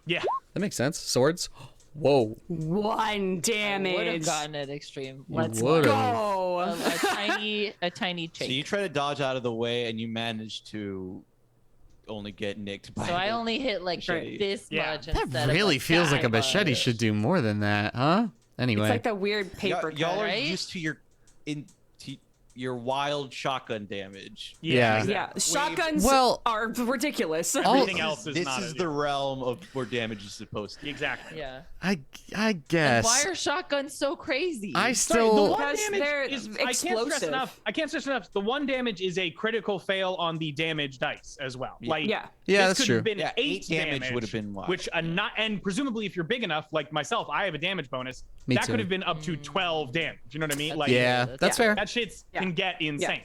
Yeah. That makes sense. Swords. Whoa. 1 I would have damage. gotten it extreme. You Let's would've. Go. a tiny So chink. you try to dodge out of the way, and you manage to only get nicked by. So I only hit like Machete. this Yeah. much. That instead of, really like, feels like a that machete much. should do more than that, huh? Anyway. It's like that weird paper Y'all cut. are right? used to your your wild shotgun damage. Yeah. Yeah, shotguns Well- are ridiculous. Everything else is This not. is the realm of where damage is supposed to be. Exactly. Yeah. I And guess. why are shotguns so crazy? I Sorry, the still. one Because damage they're is explosive. I can't stress enough. The one damage is a critical fail on the damage dice as well. Like Yeah. Yeah, this that's could true. have been Yeah, 8 damage would have been wild. which not and presumably if you're big enough, like myself, I have a damage bonus. Me that too. could have been up to 12 damage. You know what I mean? Like Yeah, that's fair. that shit's Yeah. can get insane.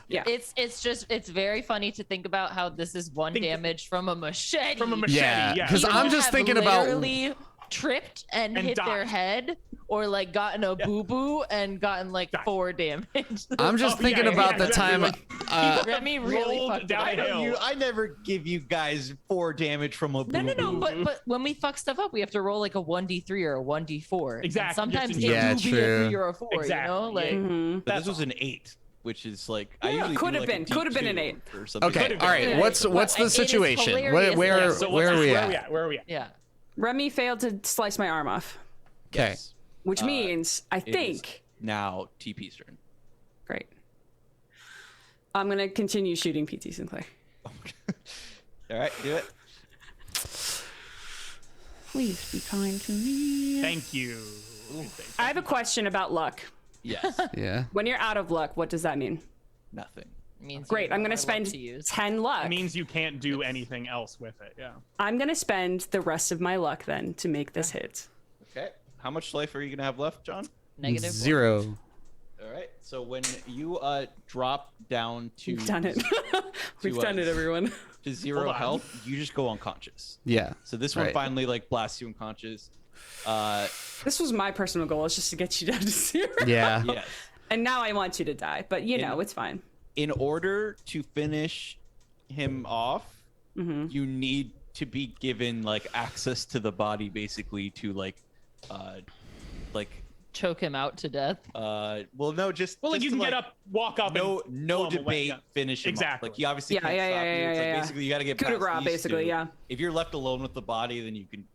Yeah. It's very funny to think about how this is one Think- damage from a machete. From a machete. Yeah, Yeah. 'cause People I'm just have thinking about- literally tripped and hit their died. head, or like gotten a boo boo and gotten like Died. 4 damage. I'm just Oh, yeah, thinking yeah, about the exactly. time. Remy really rolled fucked it down up. a hill. I never give you guys 4 damage from a No, boo-boo. but when we fuck stuff up, we have to roll like a 1d3 or a 1d4. And Exactly, sometimes just it in will case. be Yeah, a true. 3 or a 4. Exactly, You know, like yeah. Mhm. But this was an 8, which is like I usually could do have like a been- could have been an D2 8. or something. Okay, Could've all been. right. Yeah. What's But the it is situation? hilarious Where that- Yeah, so where are we where at? Where are we at? yeah. Remy failed to slice my arm off, Okay. Yes. which means I It is think. now TP's turn. Great. I'm gonna continue shooting PT Sinclair. All right, do it. Please be kind to me. Thank you. I have a question about luck. Yes. Yeah. When you're out of luck, what does that mean? Nothing. Means Great. you I'm have gonna more luck spend to use. 10 luck. It means you can't do anything else with it. Yeah. I'm gonna spend the rest of my luck then to make this hit. Okay. How much life are you gonna have left, John? -1. 0. All right. So when you drop down to We've done it. We've done it, everyone. to 0 Hold on. health, you just go unconscious. Yeah. So this one Right. finally like blasts you unconscious. This was my personal goal, is just to get you down to 0. Yeah. Yes. And now I want you to die, but you In- know, it's fine. In order to finish him off, Mm-hmm. you need to be given like access to the body, basically to like Choke him out to death. well, no, just Well, like just you to, can get up, walk up, No, and no pull him away, debate. yeah. Finish him Exactly. Off. Like you obviously Yeah, can't yeah, stop yeah, you. It's yeah, like yeah. basically you got to get Coup de past grace, these basically, two. yeah. If you're left alone with the body, then you can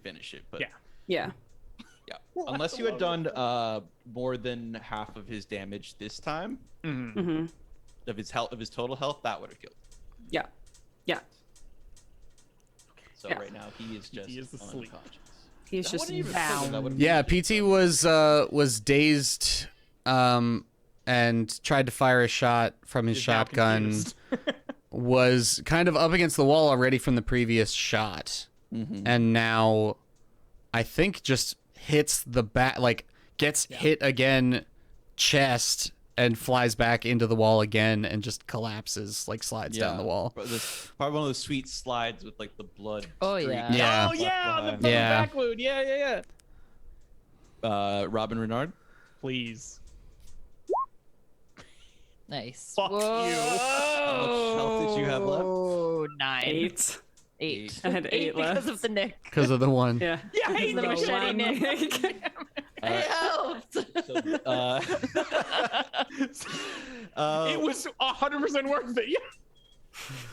finish it. But Yeah. Yeah. yeah. Unless you had done more than half of his damage this time Mhm. Mm-hmm. of his health, of his total health, that would have killed. Yeah. Yeah. So Yeah. right now he is just is asleep. unconscious. He's That just wouldn't even kill him, that down. would've Yeah, been just PT was dazed and tried to fire a shot from his Is now shotgun. confused. Was kind of up against the wall already from the previous shot. Mhm. And now I think just hits the back, like gets hit again, chest, and flies back into the wall again and just collapses, like slides down the wall. But this probably one of those sweet slides with like the blood. Oh, streak yeah. Yeah. Oh yeah, behind. the Yeah. back wound. Yeah. Robin Renard. Please. Nice. Fuck you. How much health did you have left? Oh, 9. 8. 8. I had 8 because left. of the nick. Because of the one. Yeah. Yeah, I hate The the machete machete. nick. It helped. It was 100% worth it. Yeah.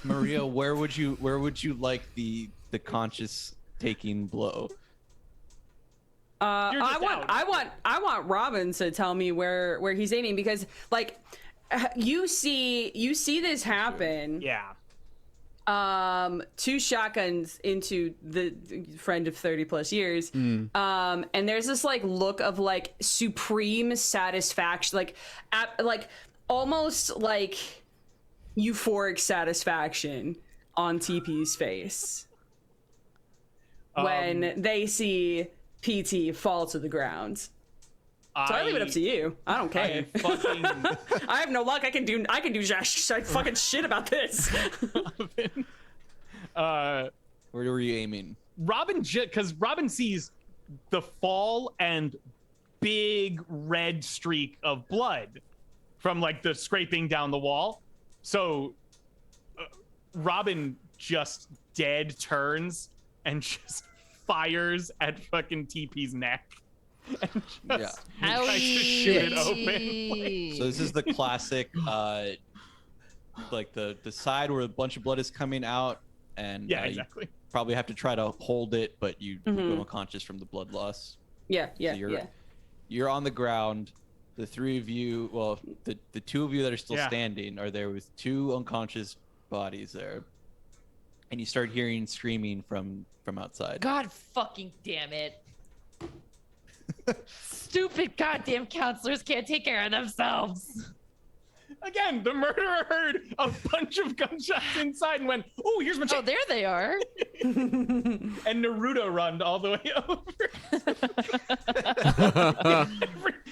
Maria, where would you like the conscious taking blow? You're just out. I want Robin to tell me where he's aiming, because like you see this happen. Yeah. 2 shotguns into the friend of 30 plus years. And there's this like look of like supreme satisfaction, like almost like euphoric satisfaction on TP's face when they see PT fall to the ground. So I leave it up to you. I don't care. I fucking I have no luck. I can do fucking shit about this. Robin. Where were you aiming? Robin, because Robin sees the fall and big red streak of blood from like the scraping down the wall. So Robin just dead turns and just fires at fucking TP's neck and just tries to shoot it open. So this is the classic, like the side where a bunch of blood is coming out, and Yeah, you exactly. probably have to try to hold it, but you Mhm. go unconscious from the blood loss. Yeah, So you're on the ground. the three of you, well, the two of you that are still Yeah. standing are there with two unconscious bodies there, and you start hearing screaming from outside. God fucking damn it. Stupid goddamn counselors can't take care of themselves. Again, the murderer heard a bunch of gunshots inside and went, "Oh, here's my Oh, there they are. and Naruto runned all the way over.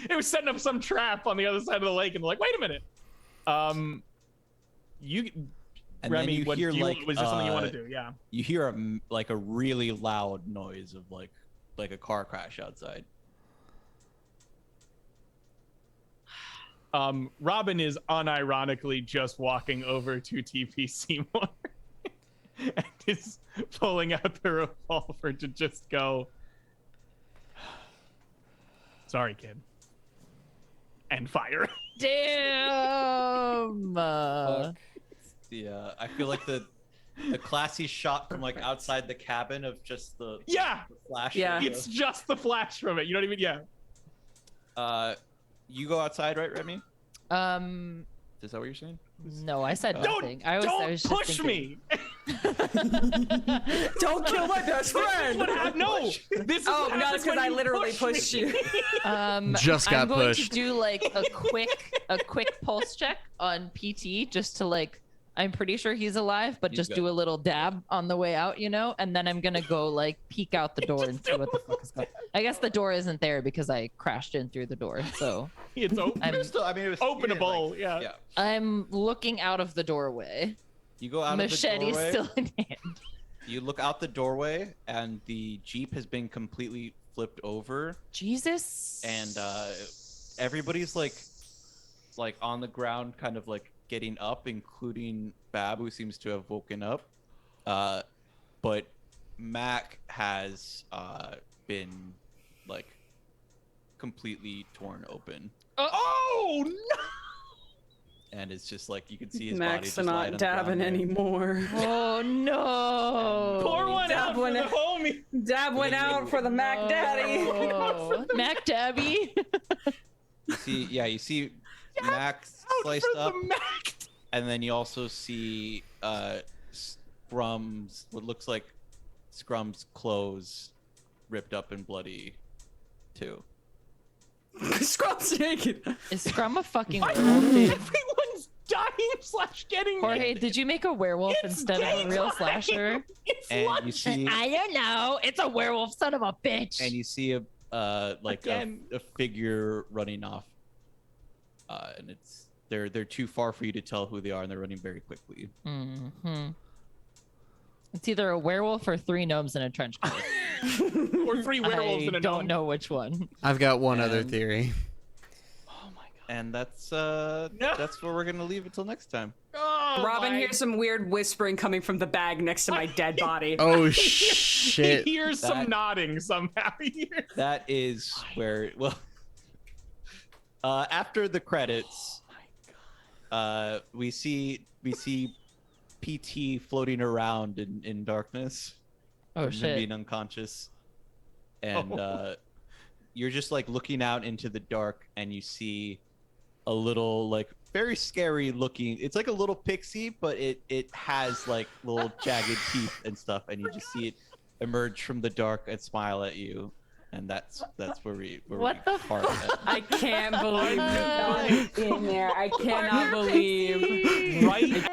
It was setting up some trap on the other side of the lake, and they're like, "Wait a minute." You, And Remy, then you what hear do you, like was this something you want to do? Yeah. you hear a really loud noise of like a car crash outside. Robin is unironically just walking over to TP Seymour and is pulling out the revolver to just go, "Sorry, kid," and fire. Damn. I feel like the classy shot from like outside the cabin of just the Yeah, the flash. Yeah. it's just the flash from it. You don't even, yeah. You go outside, right, Remy? Um, Is that what you're saying? no, I said nothing. I was Don't just push thinking- me. Don't kill my best friend. No, this is Oh, what no, happens it's because when I you literally push pushed me. you. Just got I'm going pushed. to do like a quick pulse check on PT just to like. I'm pretty sure he's alive, but He's just good. do a little dab on the way out, and then I'm gonna go like peek out the door and see what the fuck is going. I guess the door isn't there because I crashed in through the door, so It's open. I'm It was, you didn't, Openable, like- yeah. Yeah. I'm looking out of the doorway. You go out Machete of the doorway. still in hand. You look out the doorway, and the Jeep has been completely flipped over, Jesus. and everybody's like on the ground, kind of like getting up, including Bab, who seems to have woken up. But Mac has been like completely torn open, Oh no! and it's just like you can see his body Max just lying on not the dabbing ground there. anymore. Oh no. Pour one Dab out for one the out. homie. Dab went out for the Mac Daddy. Oh. Mac Dabby. You see Mac Out sliced for up, the max. and then you also see Scrum's, what looks like Scrum's clothes ripped up and bloody too. Scrub's naked. Is Scrum a fucking Why werewolf? everyone's dying / getting Jorge, did you make a werewolf It's instead of a real daytime. slasher? It's And lunch. you see I don't know. It's a werewolf, son of a bitch. and you see a Again. a figure running off, and they're too far for you to tell who they are, and they're running very quickly. Mm-hmm. It's either a werewolf or three gnomes in a trench coat. Or three werewolves I in a don't gnome. know which one. I've got one other And- theory. Oh my god. And that's where we're gonna leave it till next time. Oh, Robin my- hears some weird whispering coming from the bag next to my dead body. Oh He shit! hears some That- nodding somehow. He hears- That is where after the credits, we see PT floating around in darkness. Oh from him shit. being unconscious, and Oh. you're just like looking out into the dark, and you see a little like very scary looking. It's like a little pixie, but it has like little jagged teeth and stuff, and you just see it emerge from the dark and smile at you, and that's where we What the part it. I can't believe you got in there. I cannot believe. Right